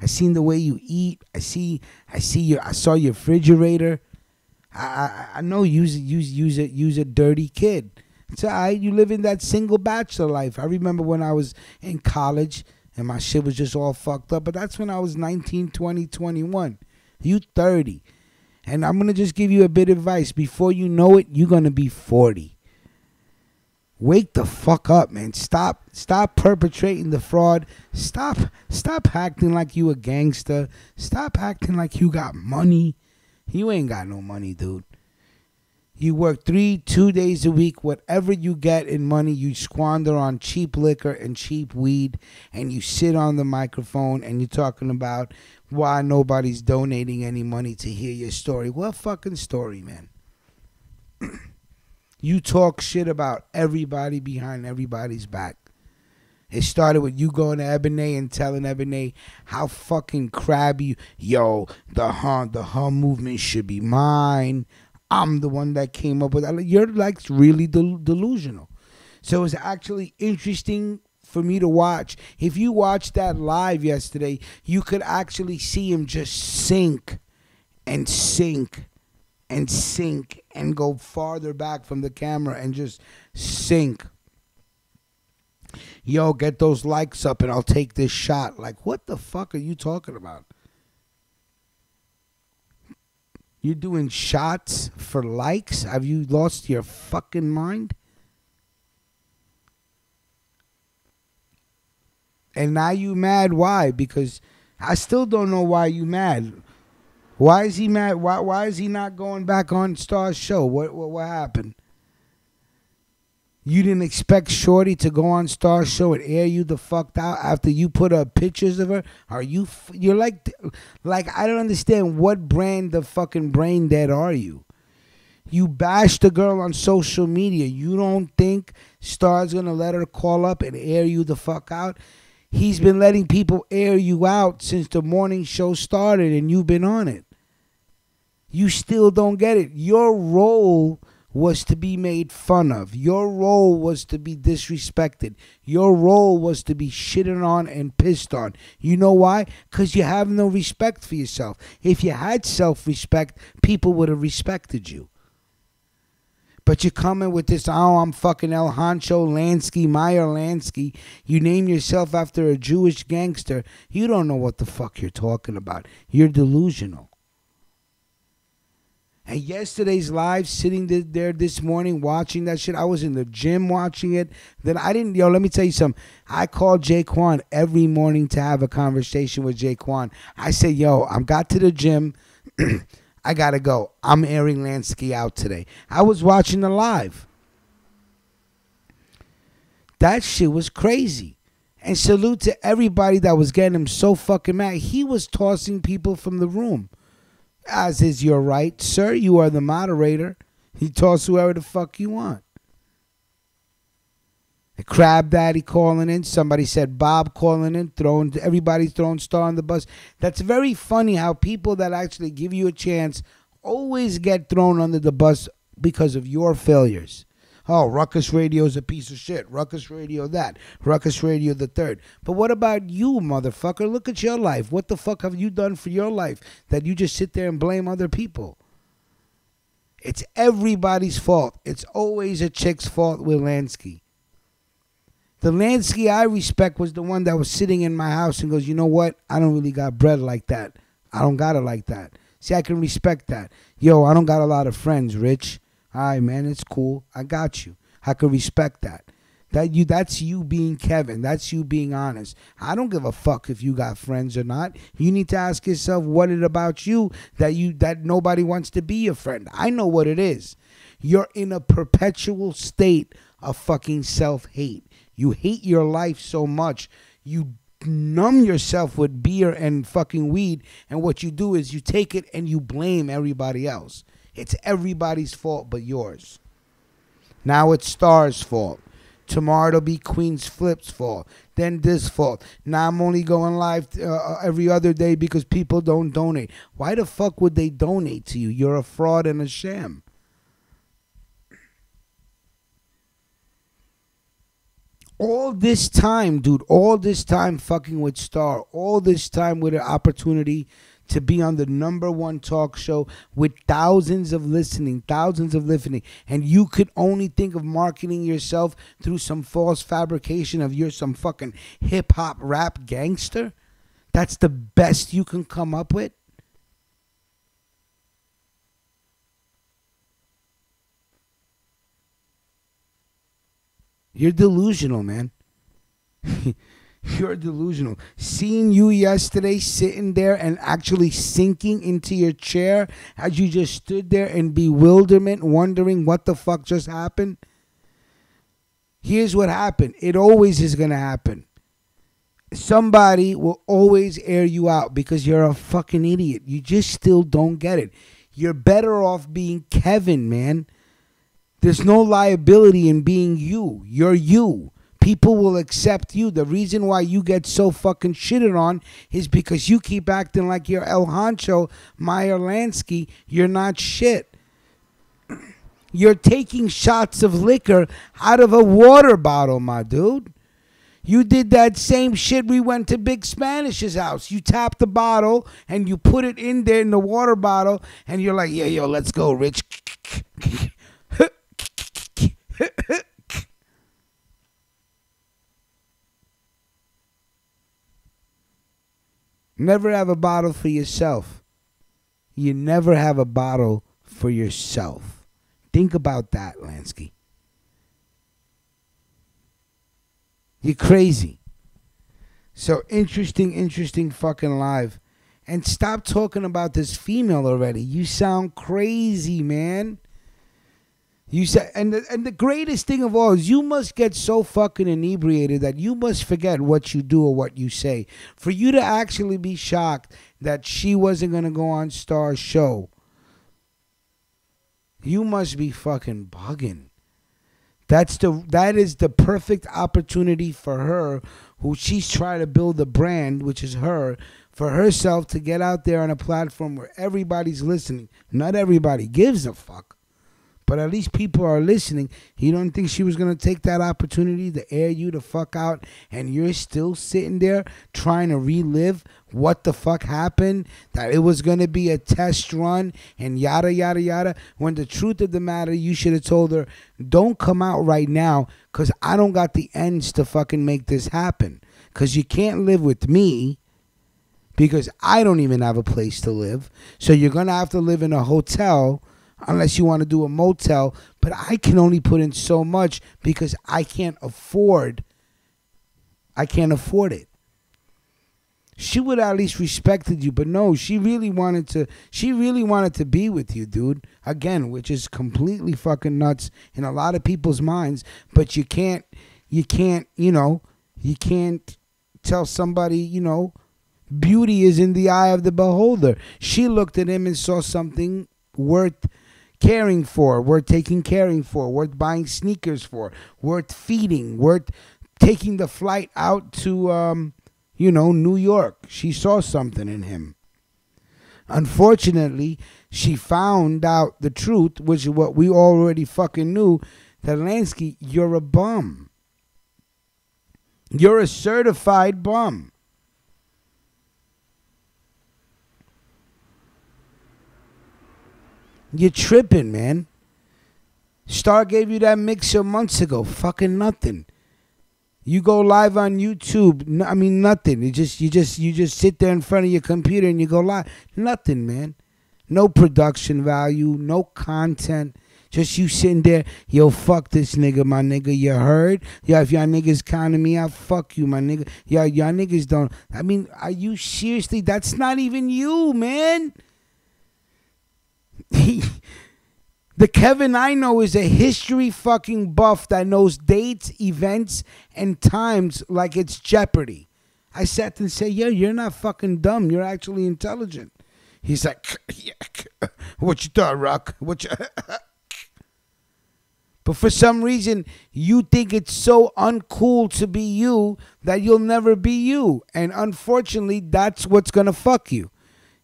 I seen the way you eat. I saw your refrigerator. I know you's a dirty kid. It's all right. You live in that single bachelor life. I remember when I was in college and my shit was just all fucked up. But that's when I was 19, 20, 21. You 30. And I'm going to just give you a bit of advice. Before you know it, you're going to be 40. Wake the fuck up, man. Stop perpetrating the fraud. Stop acting like you a gangster. Stop acting like you got money. You ain't got no money, dude. You work 2 days a week. Whatever you get in money, you squander on cheap liquor and cheap weed. And you sit on the microphone and you're talking about why nobody's donating any money to hear your story. What fucking story, man? You talk shit about everybody behind everybody's back. It started with you going to Ebony and telling Ebony how fucking crabby, the Hum movement should be mine. I'm the one that came up with it. You're like really delusional. So it's actually interesting for me to watch. If you watched that live yesterday, you could actually see him just sink and sink and sink and go farther back from the camera and just sink. Get those likes up and I'll take this shot. Like, what the fuck are you talking about? You're doing shots for likes? Have you lost your fucking mind? And now you mad? Why? Because I still don't know why you mad. Why is he mad? Why is he not going back on Star's show? What happened? You didn't expect Shorty to go on Star's show and air you the fuck out after you put up pictures of her? You're like I don't understand what brand of fucking brain dead are you? You bashed the girl on social media. You don't think Star's gonna let her call up and air you the fuck out? He's been letting people air you out since the morning show started and you've been on it. You still don't get it. Your role was to be made fun of. Your role was to be disrespected. Your role was to be shitted on and pissed on. You know why? Because you have no respect for yourself. If you had self-respect, people would have respected you. But you come in with this, I'm fucking El Hancho Lansky, Meyer Lansky. You name yourself after a Jewish gangster. You don't know what the fuck you're talking about. You're delusional. And yesterday's live, sitting there this morning watching that shit, I was in the gym watching it. Then I didn't, let me tell you something. I called Jaquan every morning to have a conversation with Jaquan. I said, I got to the gym. I got to go. I'm airing Lansky out today. I was watching the live. That shit was crazy. And salute to everybody that was getting him so fucking mad. He was tossing people from the room. As is your right. Sir, you are the moderator. You toss whoever the fuck you want. The Crab Daddy calling in. Somebody said Bob calling in. Everybody's throwing Star on the bus. That's very funny how people that actually give you a chance always get thrown under the bus because of your failures. Oh, Ruckus Radio's a piece of shit. Ruckus Radio that. Ruckus Radio the third. But what about you, motherfucker? Look at your life. What the fuck have you done for your life that you just sit there and blame other people? It's everybody's fault. It's always a chick's fault with Lansky. The Lansky I respect was the one that was sitting in my house and goes, you know what? I don't really got bread like that. I don't got it like that. See, I can respect that. I don't got a lot of friends, Rich. All right, man, it's cool. I got you. I can respect that. That's you being Kevin. That's you being honest. I don't give a fuck if you got friends or not. You need to ask yourself what it about you that nobody wants to be your friend. I know what it is. You're in a perpetual state of fucking self-hate. You hate your life so much. You numb yourself with beer and fucking weed, and what you do is you take it and you blame everybody else. It's everybody's fault but yours. Now it's Star's fault. Tomorrow it'll be Queen's Flip's fault. Then this fault. Now I'm only going live every other day because people don't donate. Why the fuck would they donate to you? You're a fraud and a sham. All this time, dude, all this time fucking with Star, all this time with an opportunity to be on the #1 talk show with thousands of listening, and you could only think of marketing yourself through some false fabrication of you're some fucking hip-hop rap gangster? That's the best you can come up with? You're delusional, man. You're delusional. Seeing you yesterday sitting there and actually sinking into your chair as you just stood there in bewilderment, wondering what the fuck just happened. Here's what happened. It always is going to happen. Somebody will always air you out because you're a fucking idiot. You just still don't get it. You're better off being Kevin, man. There's no liability in being you. You're you. People will accept you. The reason why you get so fucking shitted on is because you keep acting like you're El Honcho, Meyer Lansky. You're not shit. You're taking shots of liquor out of a water bottle, my dude. You did that same shit. We went to Big Spanish's house. You tapped the bottle and you put it in there in the water bottle and you're like, yeah, yo, let's go, Rich. Never have a bottle for yourself. You never have a bottle for yourself. Think about that, Lansky. You're crazy. So interesting fucking live. And stop talking about this female already. You sound crazy, man. You said, and the greatest thing of all is you must get so fucking inebriated that you must forget what you do or what you say. For you to actually be shocked that she wasn't going to go on Star's show, you must be fucking bugging. That is the perfect opportunity for her, who she's trying to build a brand, which is her, for herself to get out there on a platform where everybody's listening. Not everybody gives a fuck. But at least people are listening. You don't think she was going to take that opportunity to air you the fuck out, and you're still sitting there trying to relive what the fuck happened, that it was going to be a test run and yada, yada, yada, when the truth of the matter, you should have told her, don't come out right now because I don't got the ends to fucking make this happen, because you can't live with me because I don't even have a place to live. So you're going to have to live in a hotel unless you want to do a motel, but I can only put in so much because I can't afford it. She would have at least respected you, but no, she really wanted to be with you, dude. Again, which is completely fucking nuts in a lot of people's minds, but you can't tell somebody, beauty is in the eye of the beholder. She looked at him and saw something worth caring for, worth taking caring for, worth buying sneakers for, worth feeding, worth taking the flight out to New York. She saw something in him. Unfortunately, she found out the truth, which is what we already fucking knew, that Lansky, you're a bum. You're a certified bum. You're tripping, man. Star gave you that mixer months ago. Fucking nothing. You go live on YouTube. Nothing. You just sit there in front of your computer and you go live. Nothing, man. No production value. No content. Just you sitting there, yo, fuck this nigga, my nigga, you heard? Yo, if y'all niggas counting me out, fuck you, my nigga. Yo, y'all niggas don't. I mean, are you seriously? That's not even you, man. The Kevin I know is a history fucking buff that knows dates, events, and times like it's Jeopardy. I sat and said, yo, you're not fucking dumb. You're actually intelligent. He's like, yeah. What you thought, Rock? What you... But for some reason, you think it's so uncool to be you that you'll never be you. And unfortunately, that's what's going to fuck you.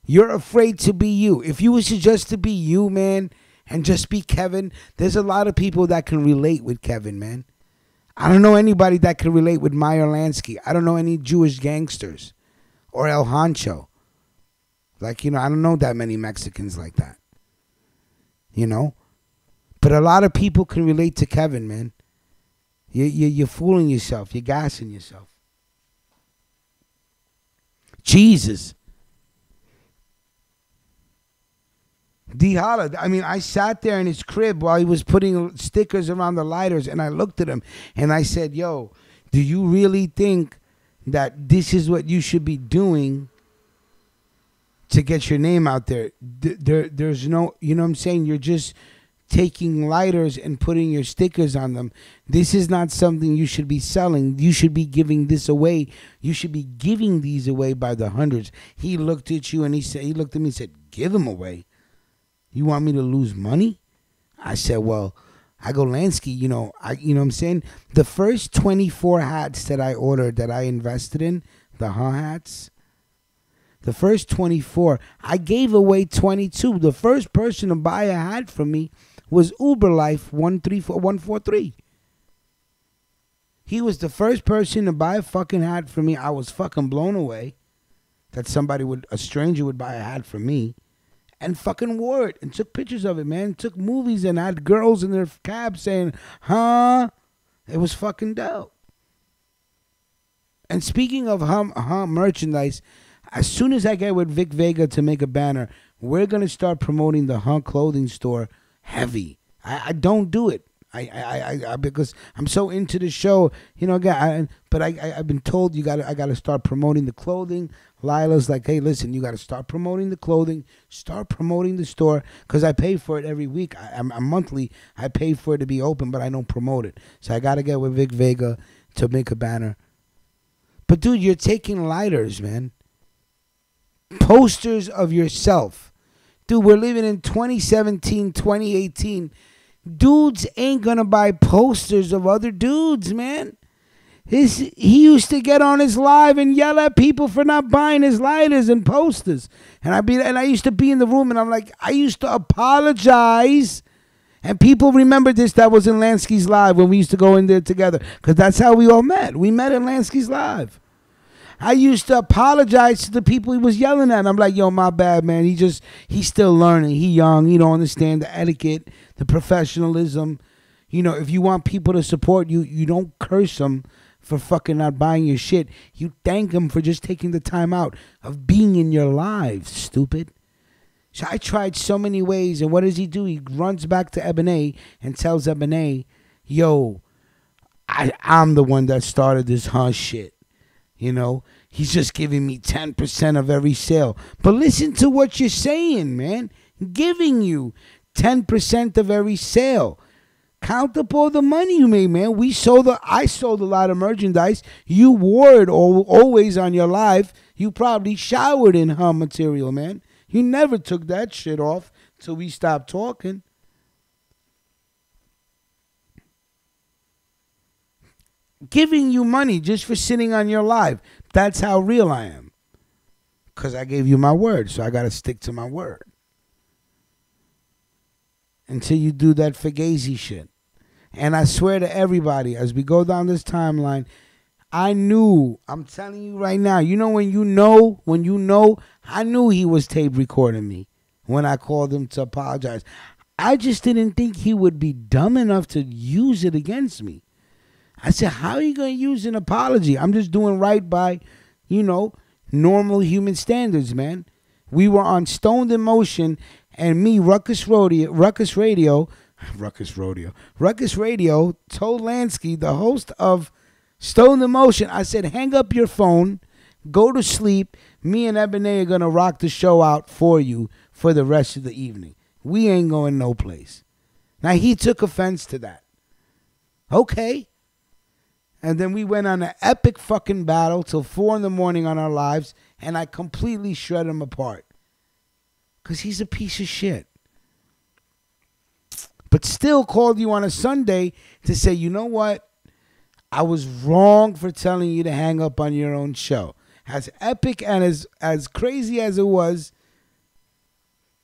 You're afraid to be you. If you was just to be you, man, and just be Kevin, there's a lot of people that can relate with Kevin, man. I don't know anybody that can relate with Meyer Lansky. I don't know any Jewish gangsters or El Hancho. Like, I don't know that many Mexicans like that. But a lot of people can relate to Kevin, man. You're fooling yourself. You're gassing yourself. Jesus. D. Holla, I mean, I sat there in his crib while he was putting stickers around the lighters, and I looked at him, and I said, yo, do you really think that this is what you should be doing to get your name out there? There's no, you know what I'm saying? You're just taking lighters and putting your stickers on them. This is not something you should be selling. You should be giving this away. You should be giving these away by the hundreds. He looked at you and he looked at me and said, give them away. You want me to lose money? I said, well, I go, Lansky, you know what I'm saying? The first 24 hats that I ordered that I invested in, the hats, the first 24, I gave away 22. The first person to buy a hat from me was Uberlife 143. He was the first person to buy a fucking hat from me. I was fucking blown away that a stranger would buy a hat from me. And fucking wore it and took pictures of it, man. Took movies and had girls in their cab saying, huh? It was fucking dope. And speaking of merchandise, as soon as I get with Vic Vega to make a banner, we're going to start promoting the clothing store heavy. I don't do it. I because I'm so into the show, again. But I've been told I gotta start promoting the clothing. Lila's like, hey, listen, you gotta start promoting the clothing, start promoting the store, because I pay for it every week. I'm monthly. I pay for it to be open, but I don't promote it. So I gotta get with Vic Vega to make a banner. But dude, you're taking lighters, man. Posters of yourself. Dude, we're living in 2017, 2018. Dudes ain't gonna buy posters of other dudes, man. He used to get on his live and yell at people for not buying his lighters and posters. And I used to be in the room and I'm like, I used to apologize. And people remember this, that was in Lansky's live when we used to go in there together. Because that's how we all met. We met in Lansky's live. I used to apologize to the people he was yelling at. I'm like, yo, my bad, man. He's still learning. He young. He don't understand the etiquette, the professionalism. If you want people to support you, you don't curse them for fucking not buying your shit. You thank them for just taking the time out of being in your lives, stupid. So I tried so many ways, and what does he do? He runs back to Ebony and tells Ebony, yo, I'm the one that started this shit. He's just giving me 10% of every sale. But listen to what you're saying, man. Giving you 10% of every sale. Count up all the money you made, man. I sold a lot of merchandise. You wore it always on your live. You probably showered in material, man. You never took that shit off till we stopped talking. Giving you money just for sitting on your live. That's how real I am. Because I gave you my word, so I got to stick to my word. Until you do that fugazi shit. And I swear to everybody, as we go down this timeline, I'm telling you right now, when you know, I knew he was tape recording me when I called him to apologize. I just didn't think he would be dumb enough to use it against me. I said, how are you going to use an apology? I'm just doing right by, normal human standards, man. We were on Stoned in Motion, and me, Ruckus Radio, Ruckus Rodeo. Ruckus Radio told Lansky, the host of Stone Emotion, I said, hang up your phone, go to sleep. Me and Ebony are going to rock the show out for you for the rest of the evening. We ain't going no place. Now, he took offense to that. Okay. And then we went on an epic fucking battle till 4 in the morning on our lives, and I completely shred him apart. Because he's a piece of shit. But still called you on a Sunday to say, you know what? I was wrong for telling you to hang up on your own show. As epic and as crazy as it was,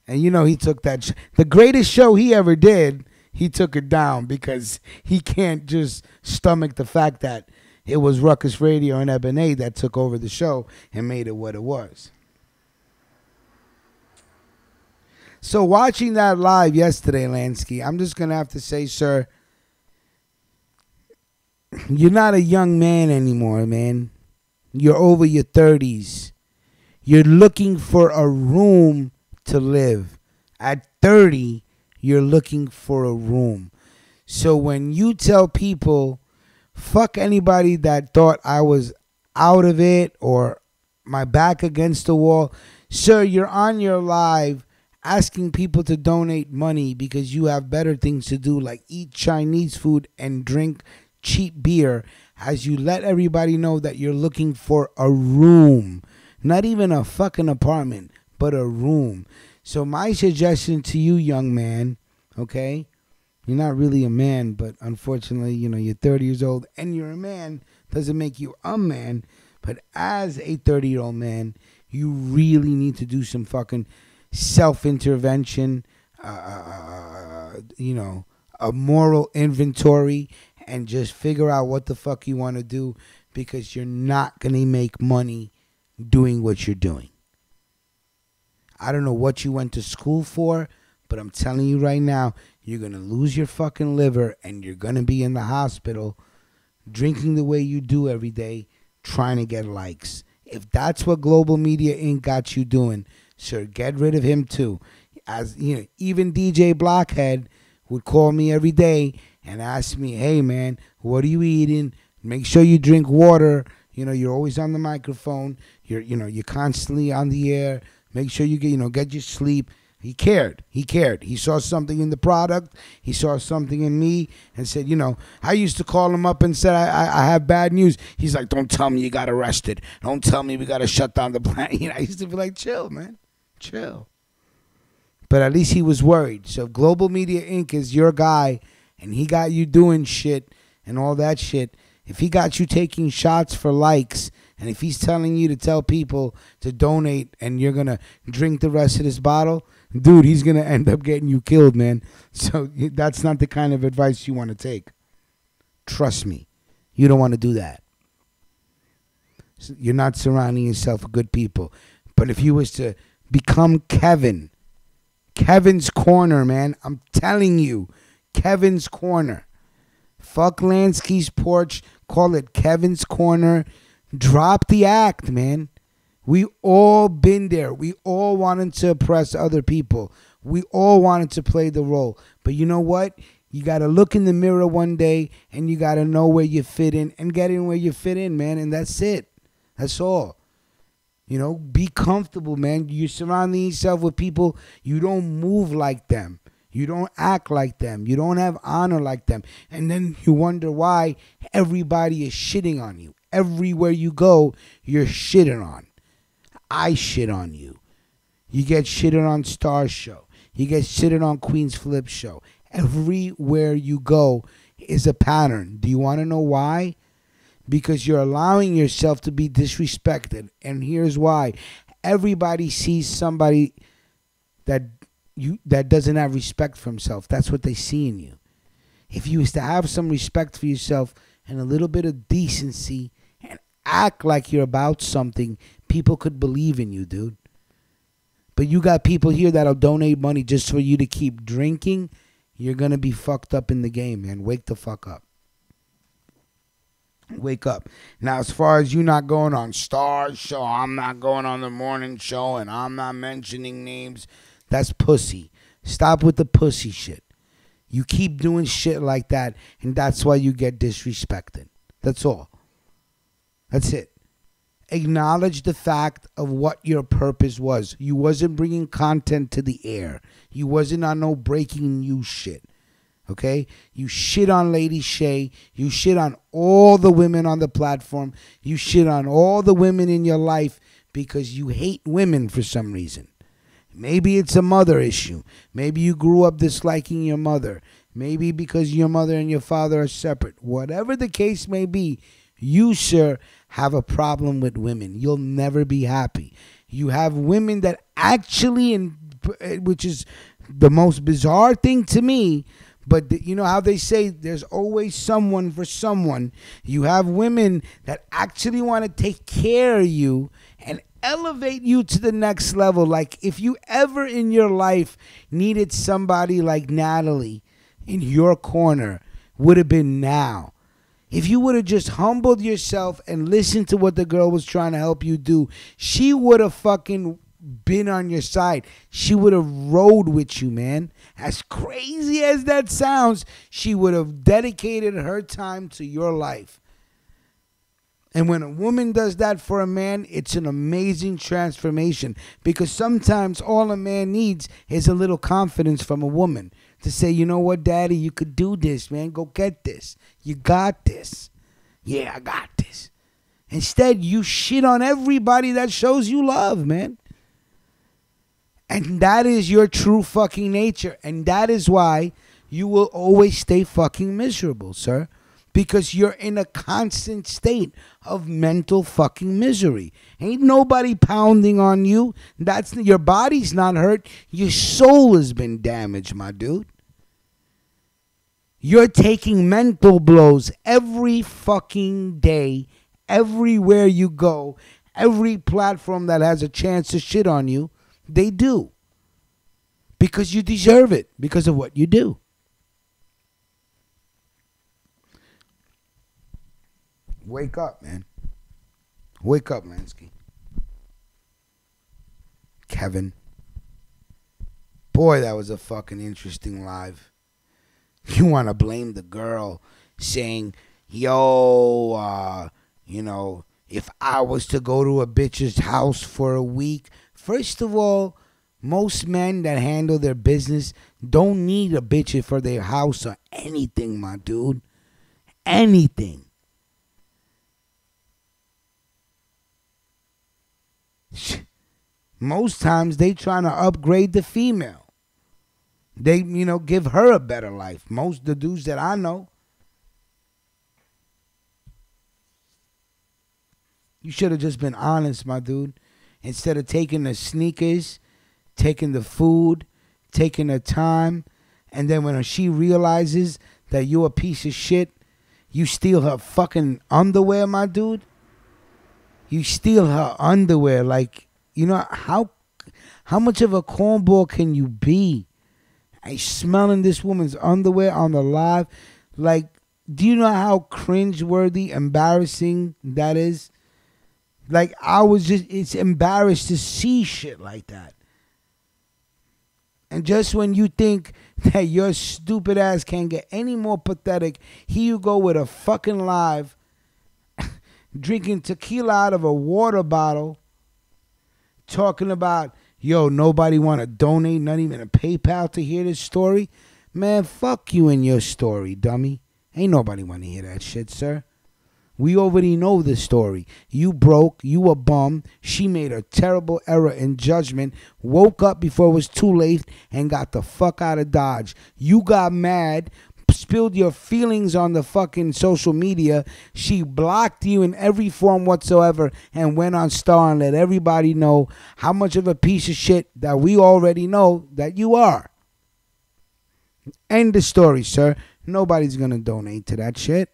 and you know he took that, the greatest show he ever did, he took it down because he can't just stomach the fact that it was Ruckus Radio and Ebony that took over the show and made it what it was. So watching that live yesterday, Lansky, I'm just going to have to say, sir, you're not a young man anymore, man. You're over your 30s. You're looking for a room to live. At 30, you're looking for a room. So when you tell people, fuck anybody that thought I was out of it or my back against the wall, sir, you're on your live asking people to donate money because you have better things to do, like eat Chinese food and drink cheap beer, as you let everybody know that you're looking for a room. Not even a fucking apartment, but a room. So my suggestion to you, young man, okay, you're not really a man, but unfortunately, you know, you're 30 years old and you're a man, doesn't make you a man. But as a 30-year-old man, you really need to do some fucking self-intervention, you know, a moral inventory, and just figure out what the fuck you want to do, because you're not going to make money doing what you're doing. I don't know what you went to school for, but I'm telling you right now, you're going to lose your fucking liver and you're going to be in the hospital drinking the way you do every day, trying to get likes. If that's what Global Media Inc. got you doing, sir, get rid of him too. As you know, even DJ Blockhead would call me every day and ask me, hey man, what are you eating? Make sure you drink water. You know, you're always on the microphone. You're constantly on the air. Make sure you get your sleep. He cared. He saw something in the product. He saw something in me and said, I used to call him up and said, I have bad news. He's like, don't tell me you got arrested. Don't tell me we got to shut down the plant. I used to be like, chill, man. Chill. But at least he was worried. So if Global Media Inc. is your guy and he got you doing shit and all that shit, if he got you taking shots for likes, and if he's telling you to tell people to donate and you're going to drink the rest of this bottle, dude, he's going to end up getting you killed, man. So that's not the kind of advice you want to take. Trust me. You don't want to do that. You're not surrounding yourself with good people. But if you was to become Kevin's Corner, man, I'm telling you, Kevin's Corner. Fuck Lansky's Porch. Call it Kevin's Corner. Drop the act, man. We all been there. We all wanted to oppress other people. We all wanted to play the role. But you know what? You got to look in the mirror one day and you got to know where you fit in and get in where you fit in, man. And that's it. That's all. Be comfortable, man. You're surrounding yourself with people. You don't move like them. You don't act like them. You don't have honor like them. And then you wonder why everybody is shitting on you. Everywhere you go, you're shitting on. I shit on you. You get shitted on Star's show. You get shitted on Queen's Flip show. Everywhere you go is a pattern. Do you want to know why? Because you're allowing yourself to be disrespected. And here's why. Everybody sees somebody that doesn't have respect for himself. That's what they see in you. If you was to have some respect for yourself and a little bit of decency and act like you're about something, people could believe in you, dude. But you got people here that'll donate money just for you to keep drinking. You're going to be fucked up in the game, man. Wake the fuck up. Wake up. Now, as far as you not going on Star's show, I'm not going on the morning show, and I'm not mentioning names, that's pussy. Stop with the pussy shit. You keep doing shit like that, and that's why you get disrespected. That's all. That's it. Acknowledge the fact of what your purpose was. You wasn't bringing content to the air. You wasn't on no breaking news shit. Okay? You shit on Lady Shay. You shit on all the women on the platform. You shit on all the women in your life because you hate women for some reason. Maybe it's a mother issue. Maybe you grew up disliking your mother. Maybe because your mother and your father are separate. Whatever the case may be, you, sir, have a problem with women. You'll never be happy. You have women that actually, which is the most bizarre thing to me, but you know how they say there's always someone for someone. You have women that actually want to take care of you and elevate you to the next level. Like if you ever in your life needed somebody like Natalie in your corner, would have been now. If you would have just humbled yourself and listened to what the girl was trying to help you do, she would have fucking been on your side. She would have rode with you, man. As crazy as that sounds, she would have dedicated her time to your life. And when a woman does that for a man, it's an amazing transformation. Because sometimes all a man needs is a little confidence from a woman. To say, you know what, daddy, you could do this, man. Go get this. You got this. Yeah, I got this. Instead, you shit on everybody that shows you love, man. And that is your true fucking nature. And that is why you will always stay fucking miserable, sir. Because you're in a constant state of mental fucking misery. Ain't nobody pounding on you. Your body's not hurt. Your soul has been damaged, my dude. You're taking mental blows every fucking day, everywhere you go. Every platform that has a chance to shit on you, they do. Because you deserve it, because of what you do. Wake up, man. Wake up, Lansky. Kevin. Boy, that was a fucking interesting live. You want to blame the girl saying, yo, if I was to go to a bitch's house for a week. First of all, most men that handle their business don't need a bitch for their house or anything, my dude. Anything. Most times they trying to upgrade the female. They, give her a better life. Most of the dudes that I know. You should have just been honest, my dude. Instead of taking the sneakers, taking the food, taking the time, and then when she realizes that you're a piece of shit, you steal her fucking underwear, my dude. You steal her underwear. Like, how much of a cornball can you be? I smelling this woman's underwear on the live. Like, do you know how cringeworthy, embarrassing that is? Like, it's embarrassed to see shit like that. And just when you think that your stupid ass can't get any more pathetic, here you go with a fucking live, drinking tequila out of a water bottle, talking about, yo, nobody want to donate, not even a PayPal to hear this story. Man, fuck you and your story, dummy. Ain't nobody want to hear that shit, sir. We already know the story. You broke, you a bum, she made a terrible error in judgment, woke up before it was too late, and got the fuck out of Dodge. You got mad, spilled your feelings on the fucking social media. She blocked you in every form whatsoever and went on Star and let everybody know how much of a piece of shit that we already know that you are. End the story, sir. Nobody's gonna donate to that shit.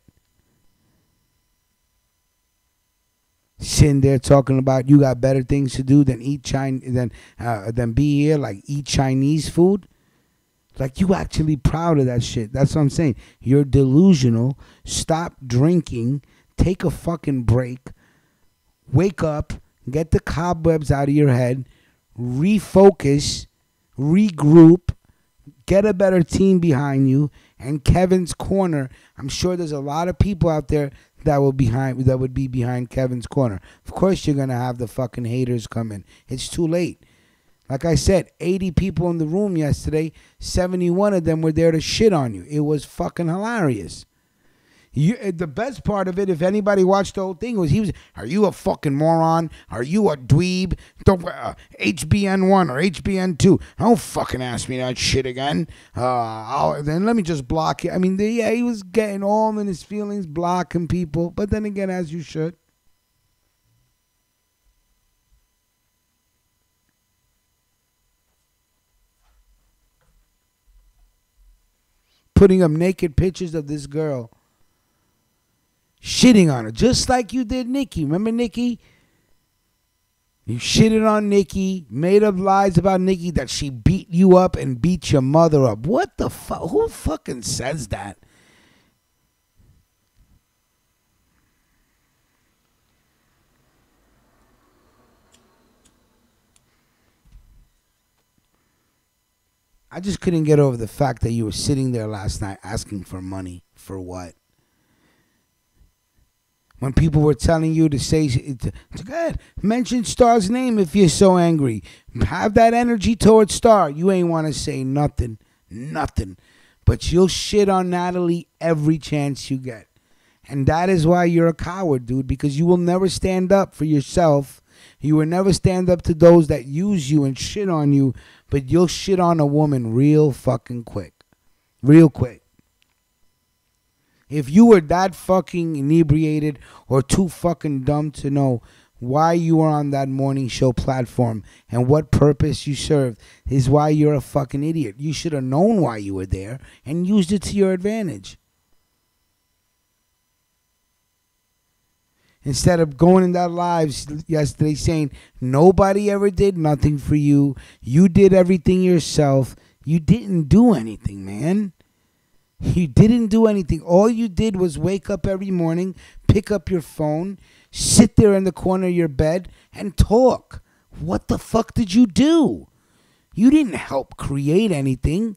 Sitting there talking about you got better things to do than eat than be here, like eat Chinese food. Like, you actually proud of that shit. That's what I'm saying. You're delusional. Stop drinking. Take a fucking break. Wake up. Get the cobwebs out of your head. Refocus. Regroup. Get a better team behind you. And Kevin's corner, I'm sure there's a lot of people out there that would be behind Kevin's corner. Of course you're going to have the fucking haters come in. It's too late. Like I said, 80 people in the room yesterday, 71 of them were there to shit on you. It was fucking hilarious. The best part of it, if anybody watched the whole thing, was are you a fucking moron? Are you a dweeb? Don't HBN1 or HBN2. Don't fucking ask me that shit again. Then let me just block you. I mean, he was getting all in his feelings, blocking people. But then again, as you should. Putting up naked pictures of this girl. Shitting on her, just like you did Nikki. Remember Nikki? You shitted on Nikki, made up lies about Nikki that she beat you up and beat your mother up. What the fuck? Who fucking says that? I just couldn't get over the fact that you were sitting there last night asking for money. For what? When people were telling you to say, go ahead, mention Star's name if you're so angry. Have that energy towards Star. You ain't want to say nothing. But you'll shit on Natalie every chance you get. And that is why you're a coward, dude, because you will never stand up for yourself. You will never stand up to those that use you and shit on you, but you'll shit on a woman real fucking quick. Real quick. If you were that fucking inebriated or too fucking dumb to know why you were on that morning show platform and what purpose you served, is why you're a fucking idiot. You should have known why you were there and used it to your advantage. Instead of going in that lives yesterday saying nobody ever did nothing for you, you did everything yourself. You didn't do anything, man. You didn't do anything. All you did was wake up every morning, pick up your phone, sit there in the corner of your bed, and talk. What the fuck did you do? You didn't help create anything.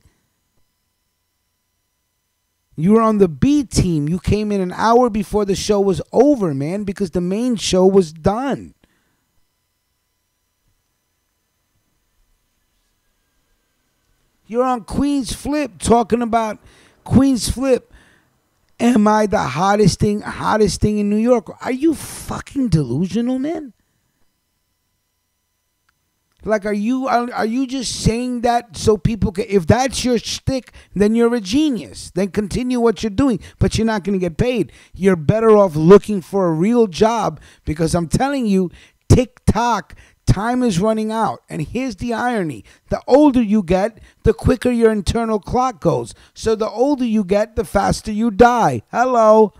You were on the B team. You came in an hour before the show was over, man, because the main show was done. You're on Queen's Flip talking about Queen's Flip. Am I the hottest thing in New York? Are you fucking delusional, man? Like, are you just saying that so people can? If that's your shtick, then you're a genius. Then continue what you're doing, but you're not going to get paid. You're better off looking for a real job, because I'm telling you, tick-tock, time is running out. And here's the irony. The older you get, the quicker your internal clock goes. So the older you get, the faster you die. Hello.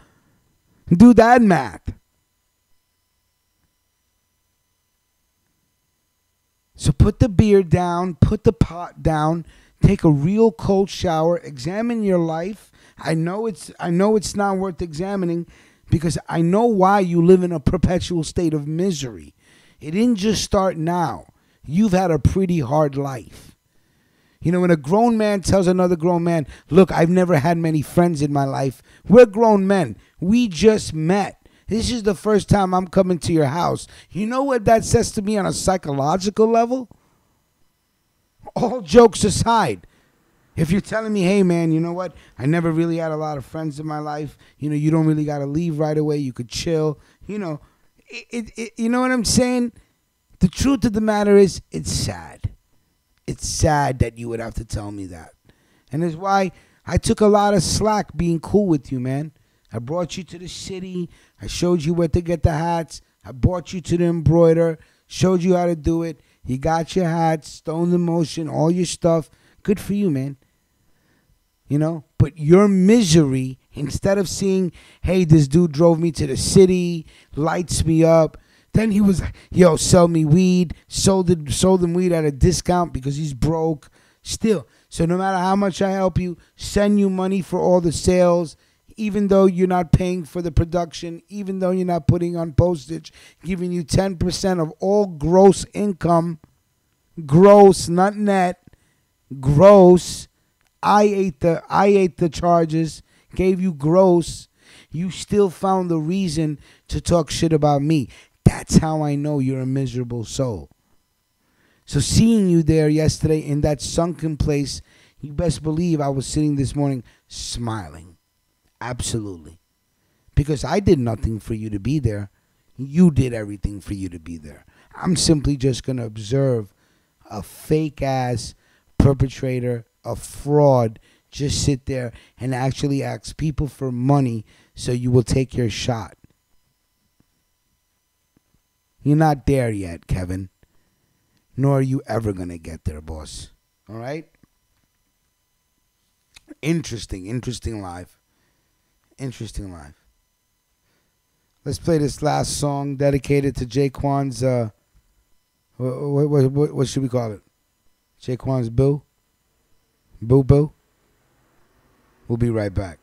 Do that math. So put the beer down, put the pot down, take a real cold shower, examine your life. I know it's not worth examining, because I know why you live in a perpetual state of misery. It didn't just start now. You've had a pretty hard life. You know, when a grown man tells another grown man, look, I've never had many friends in my life. We're grown men. We just met. This is the first time I'm coming to your house. You know what that says to me on a psychological level? All jokes aside, if you're telling me, hey, man, you know what? I never really had a lot of friends in my life. You know, you don't really got to leave right away. You could chill. You know, you know what I'm saying? The truth of the matter is, it's sad. It's sad that you would have to tell me that. And that's why I took a lot of slack being cool with you, man. I brought you to the city. I showed you where to get the hats. I brought you to the embroider. Showed you how to do it. You got your hats, Stone in Motion, all your stuff. Good for you, man. You know? But your misery, instead of seeing, hey, this dude drove me to the city, lights me up. Then he was, yo, sell me weed. Sold him weed at a discount because he's broke. Still. So no matter how much I help you, send you money for all the sales, even though you're not paying for the production, even though you're not putting on postage, giving you 10% of all gross income, gross, not net, gross, I ate the charges, gave you gross. You still found the reason to talk shit about me. That's how I know you're a miserable soul. So seeing you there yesterday in that sunken place, you best believe I was sitting this morning smiling. Absolutely. Because I did nothing for you to be there. You did everything for you to be there. I'm simply just going to observe a fake-ass perpetrator, a fraud, just sit there and actually ask people for money so you will take your shot. You're not there yet, Kevin. Nor are you ever going to get there, boss. All right? Interesting life. Interesting life. Let's play this last song dedicated to Jaquan's, what should we call it? Jaquan's boo? Boo boo? We'll be right back.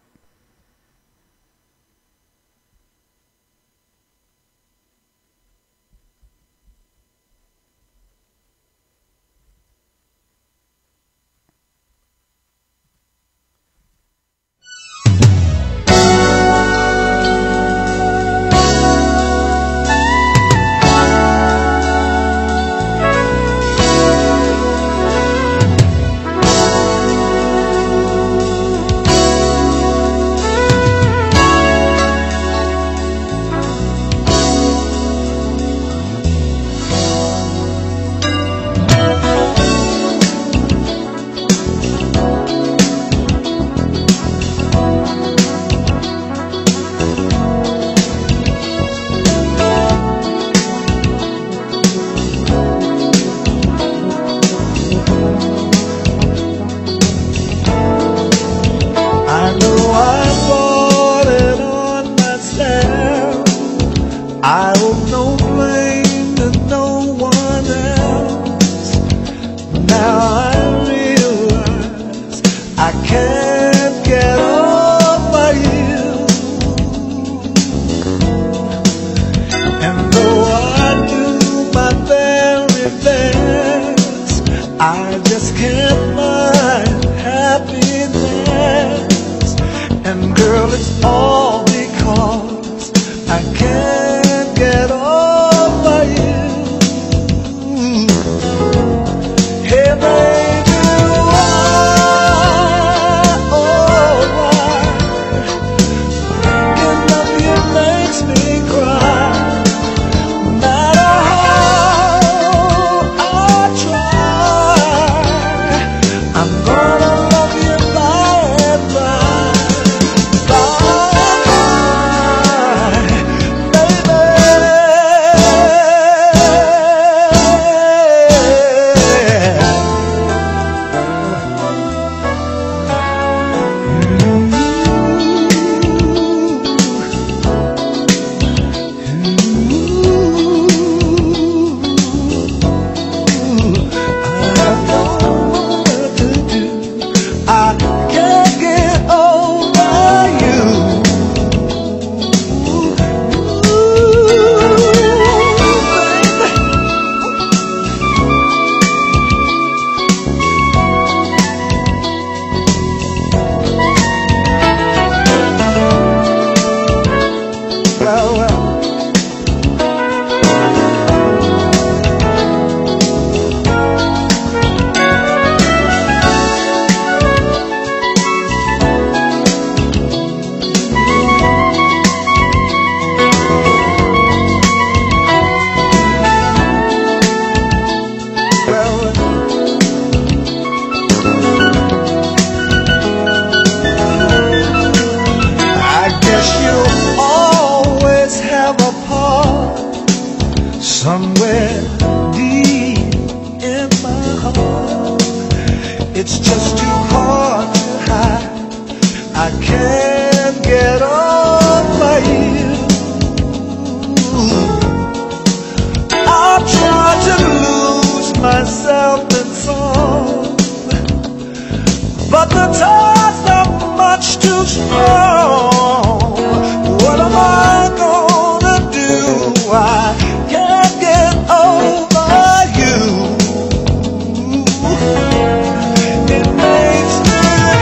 It makes me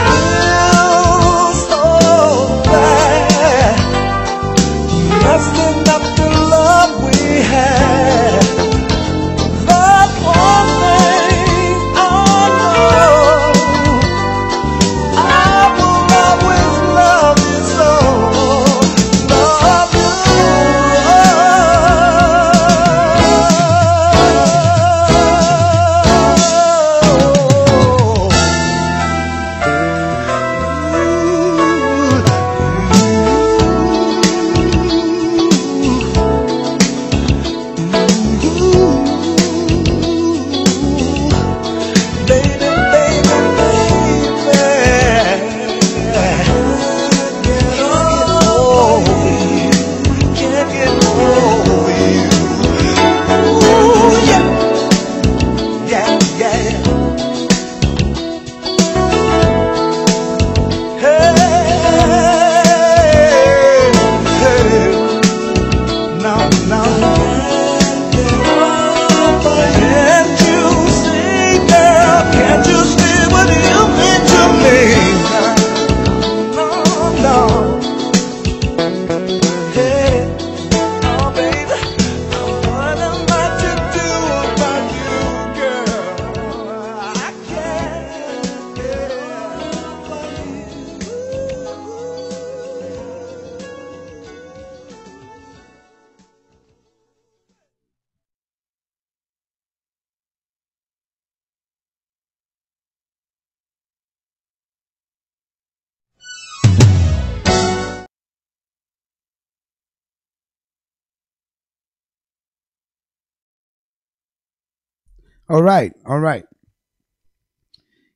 All right, all right.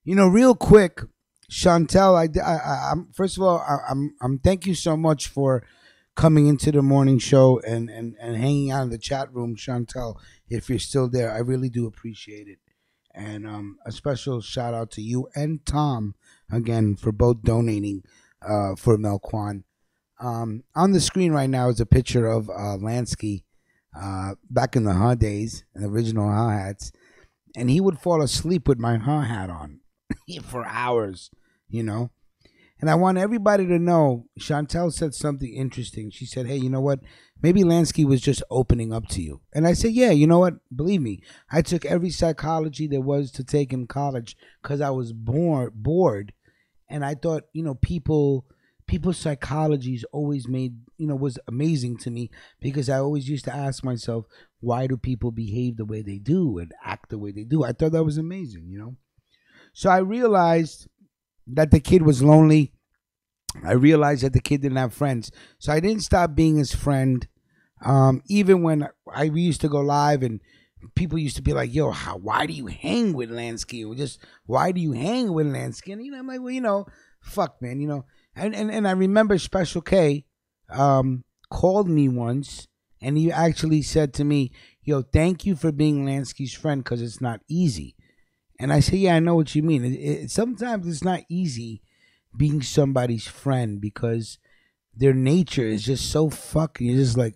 Real quick, Chantel. I'm first of all, I'm. Thank you so much for coming into the morning show and hanging out in the chat room, Chantel. If you're still there, I really do appreciate it. And a special shout out to you and Tom again for both donating for Melquan. On the screen right now is a picture of Lansky back in the Ha days, the original Ha hats, and he would fall asleep with my Ha hat on for hours, you know. And I want everybody to know, Chantel said something interesting. She said, hey, you know what? Maybe Lansky was just opening up to you. And I said, yeah, you know what? Believe me, I took every psychology there was to take in college because I was bored. And I thought, people's psychologies always was amazing to me because I always used to ask myself, why do people behave the way they do and act the way they do? I thought that was amazing. So I realized that the kid was lonely. I realized that the kid didn't have friends. So I didn't stop being his friend. Even when we used to go live and people used to be like, yo, why do you hang with Lansky? Or just, why do you hang with Lansky? And, I'm like, well, fuck, man, And I remember Special K called me once and he actually said to me, yo, thank you for being Lansky's friend because it's not easy. And I say, yeah, I know what you mean. Sometimes it's not easy being somebody's friend because their nature is just so fucking. You're just like,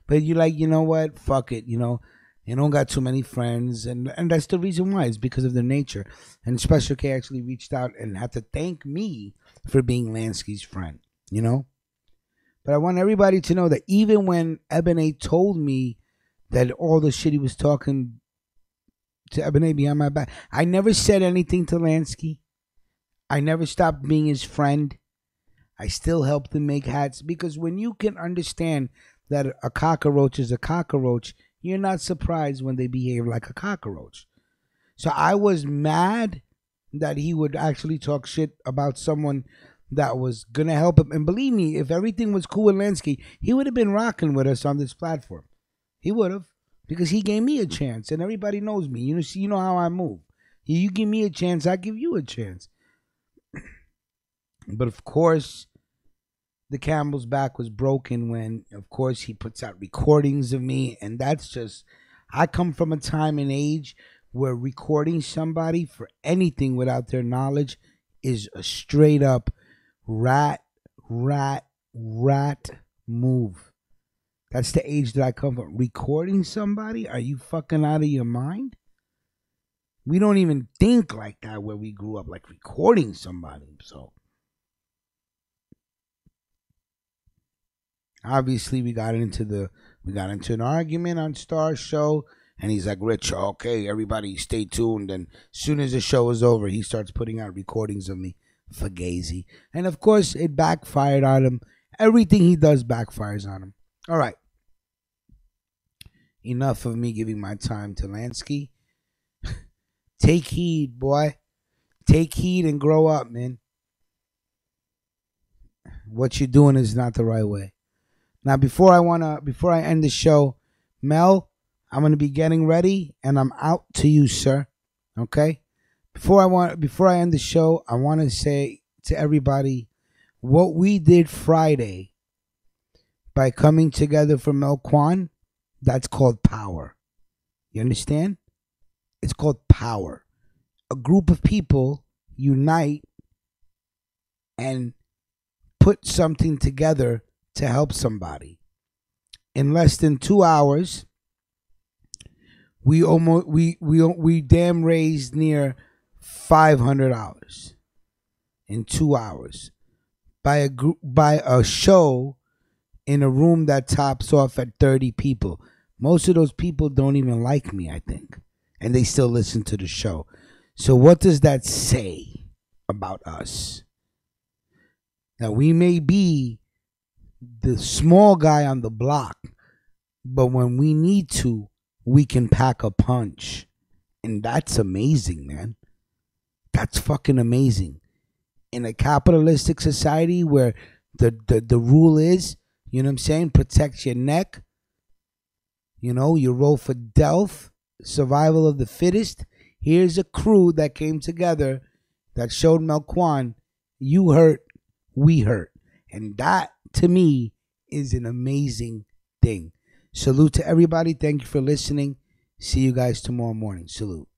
but you're like, you know what? Fuck it, you don't got too many friends. And that's the reason why. It's because of their nature. And Special K actually reached out and had to thank me for being Lansky's friend, But I want everybody to know that even when Ebony told me that all the shit he was talking to Ebony behind my back, I never said anything to Lansky. I never stopped being his friend. I still helped him make hats because when you can understand that a cockroach is a cockroach, you're not surprised when they behave like a cockroach. So I was mad that he would actually talk shit about someone that was going to help him. And believe me, if everything was cool with Lansky, he would have been rocking with us on this platform. He would have. Because he gave me a chance, and everybody knows me. You know how I move. You give me a chance, I give you a chance. But of course, the camel's back was broken when, of course, he puts out recordings of me, and that's just, I come from a time and age where recording somebody for anything without their knowledge is a straight up rat move. That's the age that I come from. Recording somebody? Are you fucking out of your mind? We don't even think like that where we grew up, like recording somebody. So obviously we got into an argument on Star's show, and he's like, Rich, okay, everybody stay tuned. And as soon as the show is over, he starts putting out recordings of me, Fugazi. And of course, it backfired on him. Everything he does backfires on him. All right. Enough of me giving my time to Lansky. Take heed, boy. Take heed and grow up, man. What you're doing is not the right way. Now, before I end the show, Mel, I'm gonna be getting ready, and I'm out to you, sir. Okay. Before I end the show, I want to say to everybody what we did Friday by coming together for Melquan. That's called power. You understand? It's called power. A group of people unite and put something together to help somebody. In less than 2 hours, we damn raised near $500 in 2 hours by a show in a room that tops off at 30 people. Most of those people don't even like me, I think, and they still listen to the show. So what does that say about us? Now, we may be the small guy on the block, but when we need to, we can pack a punch. And that's amazing, man. That's fucking amazing. In a capitalistic society where the rule is, you know what I'm saying, protect your neck, you roll for Delph, survival of the fittest. Here's a crew that came together that showed Melquan, you hurt, we hurt. And that, to me, is an amazing thing. Salute to everybody. Thank you for listening. See you guys tomorrow morning. Salute.